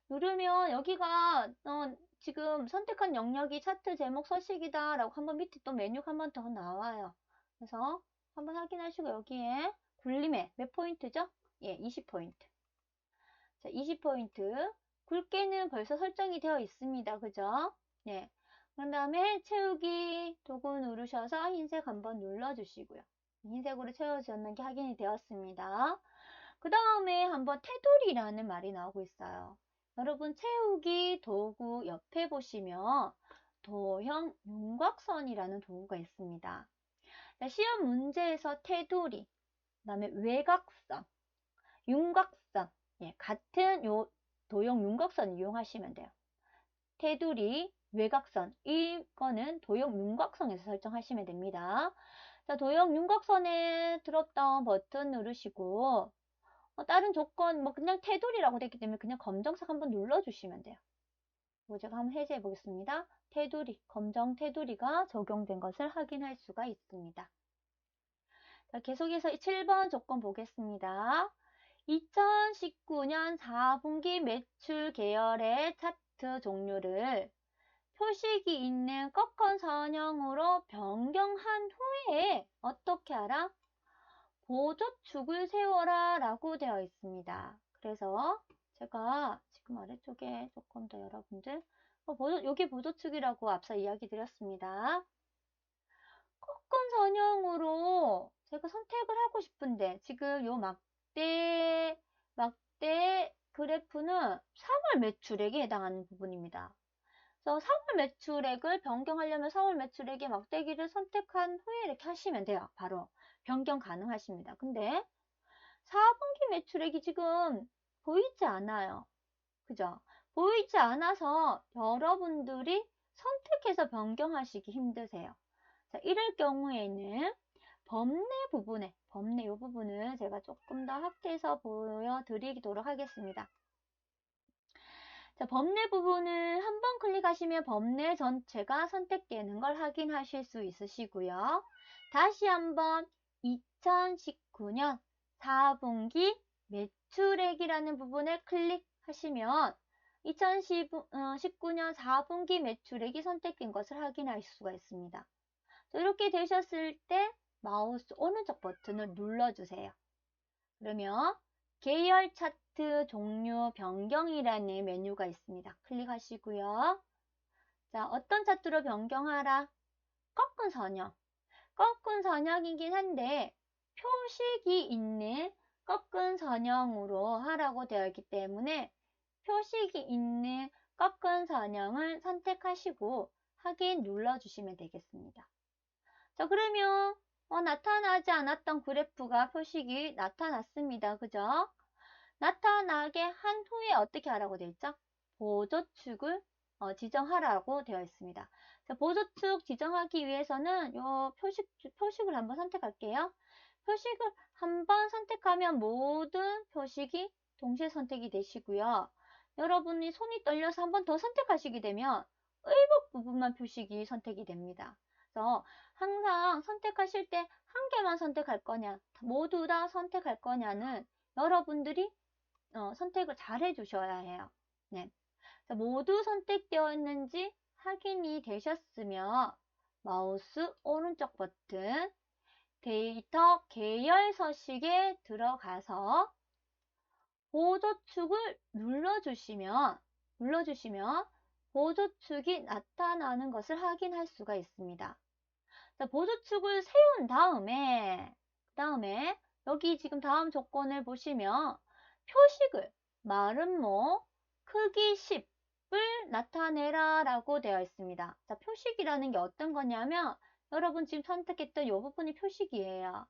누르면 여기가 지금 선택한 영역이 차트 제목 서식이다 라고 한번 밑에 또 메뉴가 한 번 더 나와요. 그래서 한번 확인하시고 여기에 굴림에 몇 포인트죠? 예, 20포인트. 자, 20포인트. 굵게는 벌써 설정이 되어 있습니다. 그죠? 네. 그 다음에 채우기 도구 누르셔서 흰색 한번 눌러주시고요. 흰색으로 채워졌는 게 확인이 되었습니다. 그 다음에 한번 테두리라는 말이 나오고 있어요. 여러분 채우기 도구 옆에 보시면 도형 윤곽선이라는 도구가 있습니다. 시험 문제에서 테두리, 그 다음에 외곽선, 윤곽선, 예, 같은 요 도형 윤곽선 이용하시면 돼요. 테두리, 외곽선, 이거는 도형 윤곽선에서 설정하시면 됩니다. 자, 도형 윤곽선에 드롭다운 버튼 누르시고 다른 조건 뭐 그냥 테두리라고 되어 있기 때문에 그냥 검정색 한번 눌러주시면 돼요. 제가 한번 해제해 보겠습니다. 테두리, 검정 테두리가 적용된 것을 확인할 수가 있습니다. 자, 계속해서 7번 조건 보겠습니다. 2019년 4분기 매출 계열의 차트 종류를 표식이 있는 꺾은 선형으로 변경한 후에 어떻게 하라? 보조축을 세워라 라고 되어 있습니다. 그래서 제가 지금 아래쪽에 조금 더 여러분들 여기 보조축이라고 앞서 이야기 드렸습니다. 꺾은 선형으로 제가 선택을 하고 싶은데 지금 요 막대 그래프는 3월 매출액에 해당하는 부분입니다. 그래서 4월 매출액을 변경하려면 4월 매출액의 막대기를 선택한 후에 이렇게 하시면 돼요. 바로 변경 가능하십니다. 근데 4분기 매출액이 지금 보이지 않아요. 그죠? 보이지 않아서 여러분들이 선택해서 변경하시기 힘드세요. 자, 이럴 경우에는 범례 부분에, 범례 이 부분을 제가 조금 더 확대해서 보여드리도록 하겠습니다. 자, 범례 부분을 한번 클릭하시면 범례 전체가 선택되는 걸 확인하실 수 있으시고요. 다시 한번 2019년 4분기 매출액이라는 부분을 클릭하시면 2019년 4분기 매출액이 선택된 것을 확인할 수가 있습니다. 이렇게 되셨을 때 마우스 오른쪽 버튼을 눌러주세요. 그러면 계열 차트 종류 변경이라는 메뉴가 있습니다. 클릭하시고요. 자, 어떤 차트로 변경하라? 꺾은 선형. 꺾은 선형이긴 한데 표식이 있는 꺾은 선형으로 하라고 되어 있기 때문에 표식이 있는 꺾은 선형을 선택하시고 확인 눌러주시면 되겠습니다. 자, 그러면 나타나지 않았던 그래프가 표식이 나타났습니다. 그죠? 나타나게 한 후에 어떻게 하라고 되어 있죠? 보조축을 지정하라고 되어 있습니다. 자, 보조축 지정하기 위해서는 요 표식을 한번 선택할게요. 표식을 한번 선택하면 모든 표식이 동시에 선택이 되시고요. 여러분이 손이 떨려서 한번 더 선택하시게 되면 의복 부분만 표식이 선택이 됩니다. 그래서 항상 선택하실 때 한 개만 선택할 거냐, 모두 다 선택할 거냐는 여러분들이 선택을 잘 해주셔야 해요. 네. 모두 선택되어 있는지 확인이 되셨으면 마우스 오른쪽 버튼 데이터 계열 서식에 들어가서 보조축을 눌러주시면 보조축이 나타나는 것을 확인할 수가 있습니다. 자, 보조축을 세운 다음에 여기 지금 다음 조건을 보시면 표식을 마름모 크기 10을 나타내라 라고 되어 있습니다. 자, 표식이라는 게 어떤 거냐면 여러분 지금 선택했던 이 부분이 표식이에요.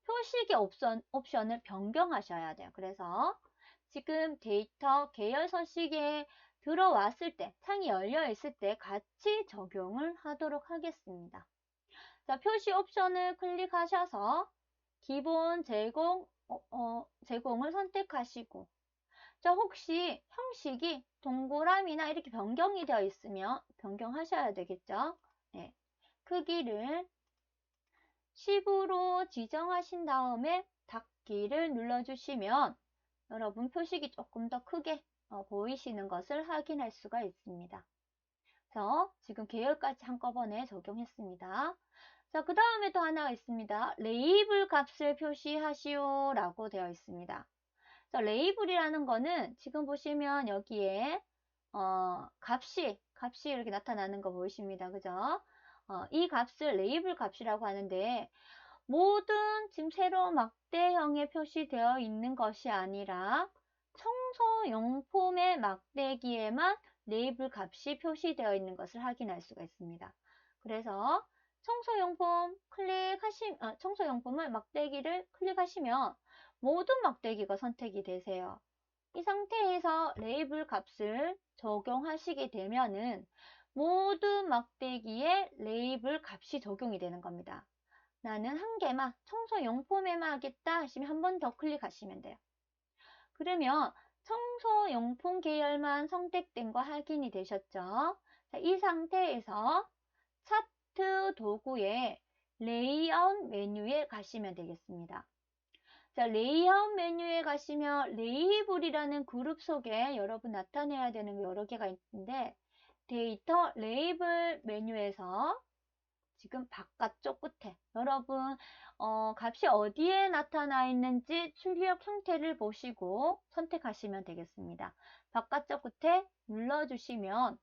표식의 옵션을 변경하셔야 돼요. 그래서 지금 데이터 계열 서식에 들어왔을 때, 창이 열려 있을 때 같이 적용을 하도록 하겠습니다. 자, 표시 옵션을 클릭하셔서 기본 제공을 선택하시고 자, 혹시 형식이 동그라미나 이렇게 변경이 되어 있으면 변경하셔야 되겠죠? 네. 크기를 10으로 지정하신 다음에 닫기를 눌러주시면 여러분 표식이 조금 더 크게 보이시는 것을 확인할 수가 있습니다. 그래서 지금 계열까지 한꺼번에 적용했습니다. 자, 그 다음에 또 하나가 있습니다. 레이블 값을 표시하시오 라고 되어 있습니다. 자, 레이블이라는 거는 지금 보시면 여기에 값이 이렇게 나타나는 거 보이십니다. 그죠? 이 값을 레이블 값이라고 하는데 모든 지금 세로 막대형에 표시되어 있는 것이 아니라 청소용품의 막대기에만 레이블 값이 표시되어 있는 것을 확인할 수가 있습니다. 그래서 청소용품을 막대기를 클릭하시면 모든 막대기가 선택이 되세요. 이 상태에서 레이블 값을 적용하시게 되면은 모든 막대기에 레이블 값이 적용이 되는 겁니다. 나는 한 개만 청소용품에만 하겠다 하시면 한 번 더 클릭하시면 돼요. 그러면 청소용품 계열만 선택된 거 확인이 되셨죠? 자, 이 상태에서 차트 도구의 레이아웃 메뉴에 가시면 되겠습니다. 자, 레이아웃 메뉴에 가시면 레이블이라는 그룹 속에 여러분 나타내야 되는 여러 개가 있는데 데이터 레이블 메뉴에서 지금 바깥쪽 끝에 여러분 값이 어디에 나타나 있는지 출력 형태를 보시고 선택하시면 되겠습니다. 바깥쪽 끝에 눌러주시면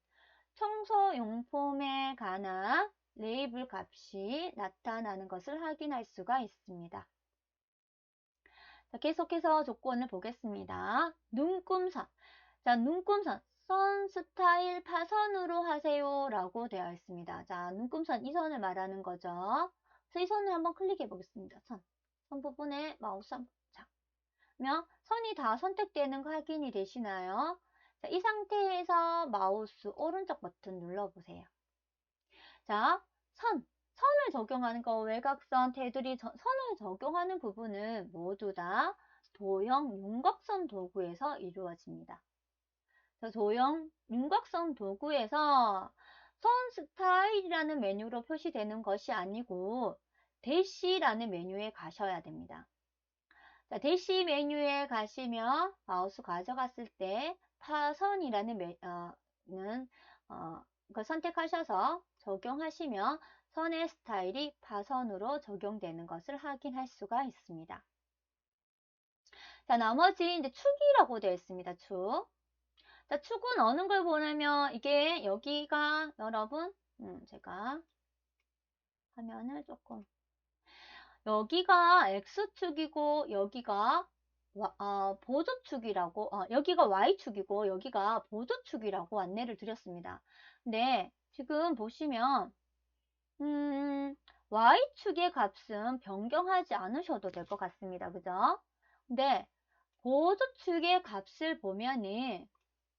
청소용품에 관한 레이블 값이 나타나는 것을 확인할 수가 있습니다. 자, 계속해서 조건을 보겠습니다. 눈금선. 자, 눈금선. 선 스타일 파선으로 하세요 라고 되어 있습니다. 자, 눈금선 이 선을 말하는 거죠. 그래서 이 선을 한번 클릭해 보겠습니다. 선 부분에 마우스 한번 잡으면 선이 다 선택되는 거 확인이 되시나요? 자, 이 상태에서 마우스 오른쪽 버튼 눌러보세요. 자, 선을 적용하는 거, 외곽선, 테두리, 선을 적용하는 부분은 모두 다 도형 윤곽선 도구에서 이루어집니다. 도형 윤곽선 도구에서 선 스타일이라는 메뉴로 표시되는 것이 아니고 대시라는 메뉴에 가셔야 됩니다. 자, 대시 메뉴에 가시면 마우스 가져갔을 때 파선이라는 걸 선택하셔서 적용하시면 선의 스타일이 파선으로 적용되는 것을 확인할 수가 있습니다. 자, 나머지 이제 축이라고 되어 있습니다. 축. 자, 축은 어느 걸 보냐면 이게 여기가 여러분 제가 화면을 조금 여기가 X축이고 여기가 보조축이라고 여기가 Y축이고 여기가 보조축이라고 안내를 드렸습니다. 근데 지금 보시면 Y축의 값은 변경하지 않으셔도 될 것 같습니다. 그죠? 근데 보조축의 값을 보면은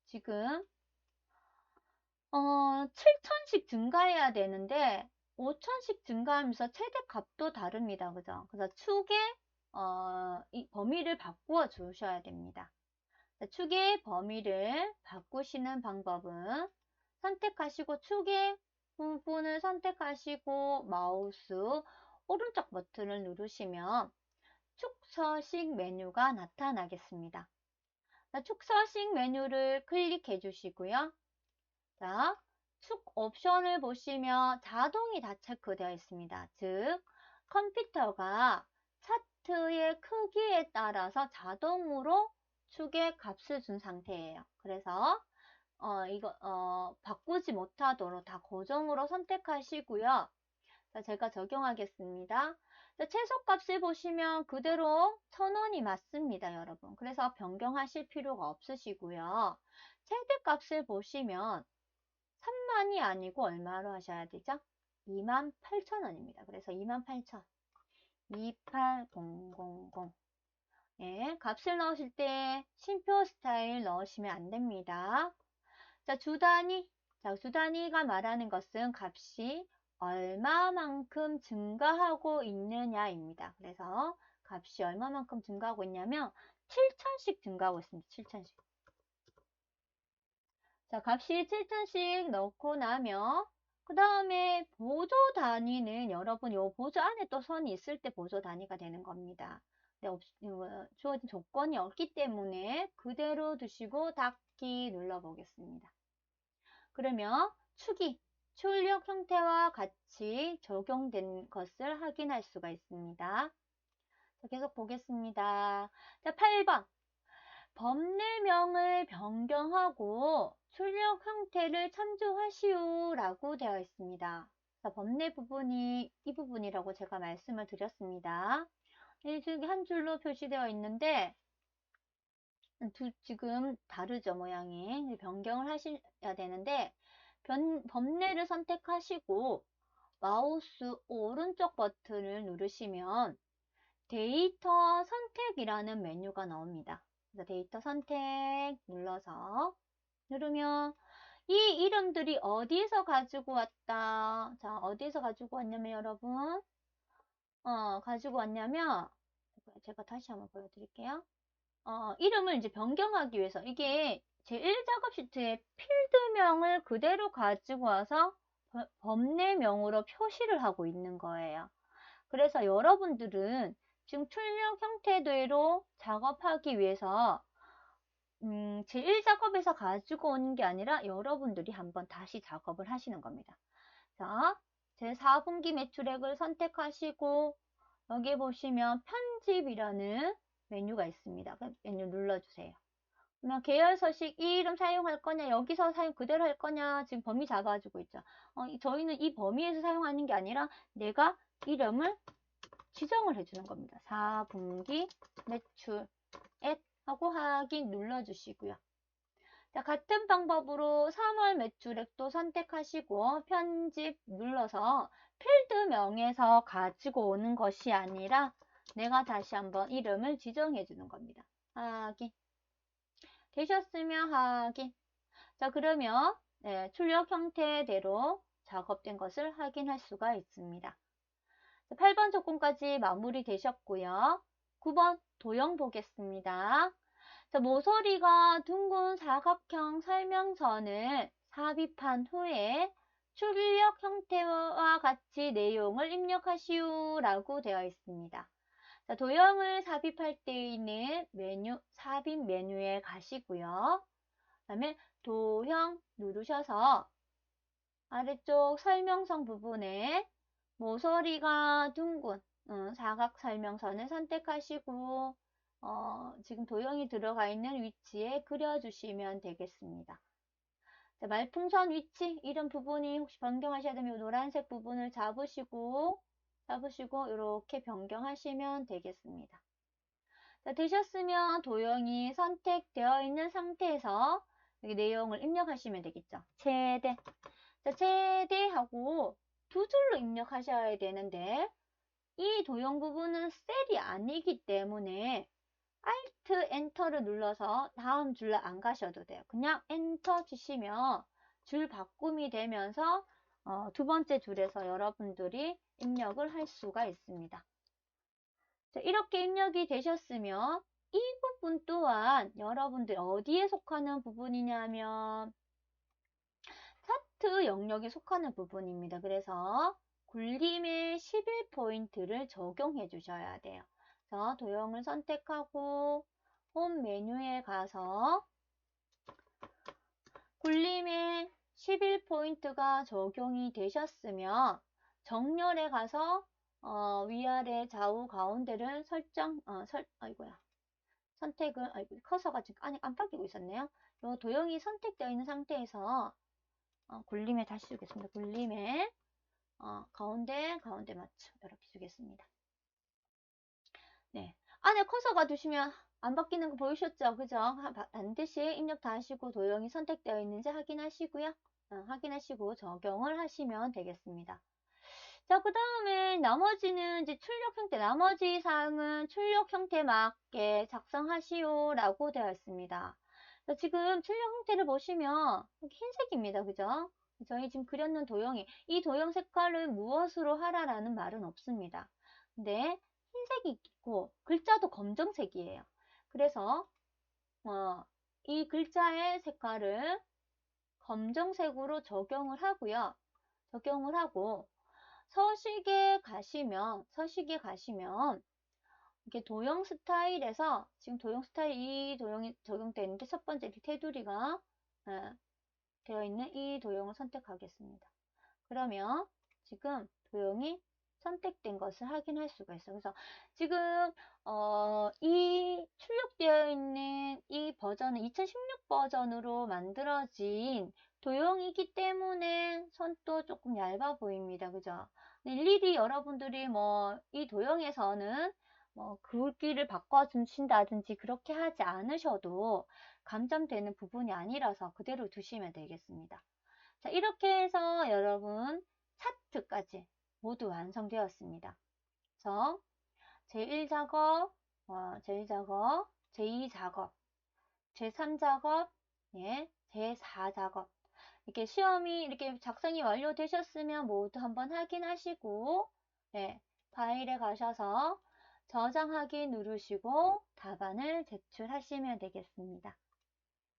지금 7,000씩 증가해야 되는데 5,000씩 증가하면서 최대 값도 다릅니다. 그죠? 그래서 축의 이 범위를 바꾸어 주셔야 됩니다. 축의 범위를 바꾸시는 방법은 선택하시고 축의 부분을 선택하시고 마우스 오른쪽 버튼을 누르시면 축서식 메뉴가 나타나겠습니다. 축서식 메뉴를 클릭해 주시고요. 자, 축 옵션을 보시면 자동이 다 체크되어 있습니다. 즉, 컴퓨터가 차트의 크기에 따라서 자동으로 축의 값을 준 상태예요. 그래서 바꾸지 못하도록 다 고정으로 선택하시고요. 자, 제가 적용하겠습니다. 자, 최소값을 보시면 그대로 1,000원이 맞습니다, 여러분. 그래서 변경하실 필요가 없으시고요. 최대값을 보시면 3만이 아니고 얼마로 하셔야 되죠? 28,000원입니다. 그래서 28,000. 28000. 예, 값을 넣으실 때 쉼표 스타일 넣으시면 안 됩니다. 자, 주단위가 말하는 것은 값이 얼마만큼 증가하고 있느냐입니다. 그래서 값이 얼마만큼 증가하고 있냐면 7,000씩 증가하고 있습니다. 7,000씩. 자, 값이 7,000씩 넣고 나면 그 다음에 보조 단위는 여러분 요 보조 안에 또 선이 있을 때 보조 단위가 되는 겁니다. 근데 주어진 조건이 없기 때문에 그대로 두시고 닫기 눌러보겠습니다. 그러면 축이 출력 형태와 같이 적용된 것을 확인할 수가 있습니다. 자, 계속 보겠습니다. 자, 8번. 법례명을 변경하고 출력 형태를 참조하시오 라고 되어 있습니다. 자, 법례 부분이 이 부분이라고 제가 말씀을 드렸습니다. 지금 한 줄로 표시되어 있는데 지금 다르죠, 모양이. 변경을 하셔야 되는데 법례를 선택하시고 마우스 오른쪽 버튼을 누르시면 데이터 선택이라는 메뉴가 나옵니다. 그래서 데이터 선택 눌러서 누르면 이 이름들이 어디서 가지고 왔다. 자, 어디서 가지고 왔냐면 여러분, 가지고 왔냐면 제가 다시 한번 보여드릴게요. 이름을 이제 변경하기 위해서 이게 제1작업 시트의 필드명을 그대로 가지고 와서 법례명으로 표시를 하고 있는 거예요. 그래서 여러분들은 지금 출력 형태대로 작업하기 위해서 제1작업에서 가지고 오는 게 아니라 여러분들이 한번 다시 작업을 하시는 겁니다. 자, 제4분기 매출액을 선택하시고 여기 보시면 편집이라는 메뉴가 있습니다. 그 메뉴 눌러주세요. 그러면 계열서식 이 이름 사용할 거냐, 여기서 사용 그대로 할 거냐, 지금 범위 잡아주고 있죠. 저희는 이 범위에서 사용하는 게 아니라 내가 이름을 지정을 해주는 겁니다. 4분기 매출 앱 하고 확인 눌러주시고요. 자, 같은 방법으로 3월 매출액도 선택하시고 편집 눌러서 필드명에서 가지고 오는 것이 아니라 내가 다시 한번 이름을 지정해 주는 겁니다. 확인. 되셨으면 확인. 자, 그러면 출력 형태대로 작업된 것을 확인할 수가 있습니다. 8번 조건까지 마무리되셨고요. 9번 도형 보겠습니다. 자, 모서리가 둥근 사각형 설명선을 삽입한 후에 출력 형태와 같이 내용을 입력하시오 라고 되어 있습니다. 자, 도형을 삽입할 때에는 메뉴, 삽입 메뉴에 가시고요. 그 다음에 도형 누르셔서 아래쪽 설명선 부분에 모서리가 둥근 사각 설명선을 선택하시고 지금 도형이 들어가 있는 위치에 그려주시면 되겠습니다. 자, 말풍선 위치 이런 부분이 혹시 변경하셔야 되면 노란색 부분을 잡으시고 이렇게 변경하시면 되겠습니다. 자, 되셨으면 도형이 선택되어 있는 상태에서 여기 내용을 입력하시면 되겠죠. 최대. 자, 최대하고 두 줄로 입력하셔야 되는데 이 도형 부분은 셀이 아니기 때문에 Alt 엔터를 눌러서 다음 줄로 안 가셔도 돼요. 그냥 엔터 치시면 줄 바꿈이 되면서 두 번째 줄에서 여러분들이 입력을 할 수가 있습니다. 자, 이렇게 입력이 되셨으면 이 부분 또한 여러분들 어디에 속하는 부분이냐면 차트 영역에 속하는 부분입니다. 그래서 굴림의 11포인트를 적용해 주셔야 돼요. 자, 도형을 선택하고 홈 메뉴에 가서 굴림의 11포인트가 적용이 되셨으면 정렬에 가서 위아래 좌우 가운데를 선택을 커서가 지금 안 바뀌고 있었네요. 이 도형이 선택되어 있는 상태에서 굴림에 다시 주겠습니다. 굴림에 가운데 맞춰 이렇게 주겠습니다. 네, 안에 커서가 두시면 안 바뀌는 거 보이셨죠? 그죠? 반드시 입력 다 하시고 도형이 선택되어 있는지 확인하시고요. 확인하시고 적용을 하시면 되겠습니다. 자, 그 다음에 나머지는 이제 출력 형태, 나머지 사항은 출력 형태에 맞게 작성하시오 라고 되어 있습니다. 자, 지금 출력 형태를 보시면 흰색입니다. 그죠? 저희 지금 그렸는 도형이 이 도형 색깔을 무엇으로 하라라는 말은 없습니다. 근데 흰색이 있고 글자도 검정색이에요. 그래서 이 글자의 색깔을 검정색으로 적용을 하고요. 적용을 하고 서식에 가시면 이렇게 도형 스타일에서 지금 도형 스타일 이 도형이 적용되어 있는데 첫 번째 이렇게 테두리가 되어 있는 이 도형을 선택하겠습니다. 그러면 지금 도형이 선택된 것을 확인할 수가 있어요. 그래서 지금 이 출력되어 있는 이 버전은 2016 버전으로 만들어진 도형이기 때문에 선도 조금 얇아 보입니다. 그죠? 일일이 여러분들이 이 도형에서는 굵기를 바꿔주신다든지 그렇게 하지 않으셔도 감점되는 부분이 아니라서 그대로 두시면 되겠습니다. 자, 이렇게 해서 여러분 차트까지 모두 완성되었습니다. 그래서 제1작업, 제1작업, 제2작업, 제3작업, 예, 제4작업. 이렇게 시험이 이렇게 작성이 완료되셨으면 모두 한번 확인하시고, 예, 파일에 가셔서 저장하기 누르시고 답안을 제출하시면 되겠습니다.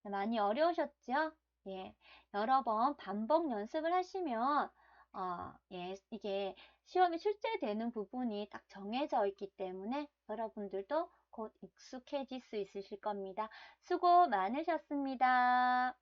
많이 어려우셨죠? 예, 여러 번 반복 연습을 하시면 예, 이게 시험이 출제되는 부분이 딱 정해져 있기 때문에 여러분들도 곧 익숙해질 수 있으실 겁니다. 수고 많으셨습니다.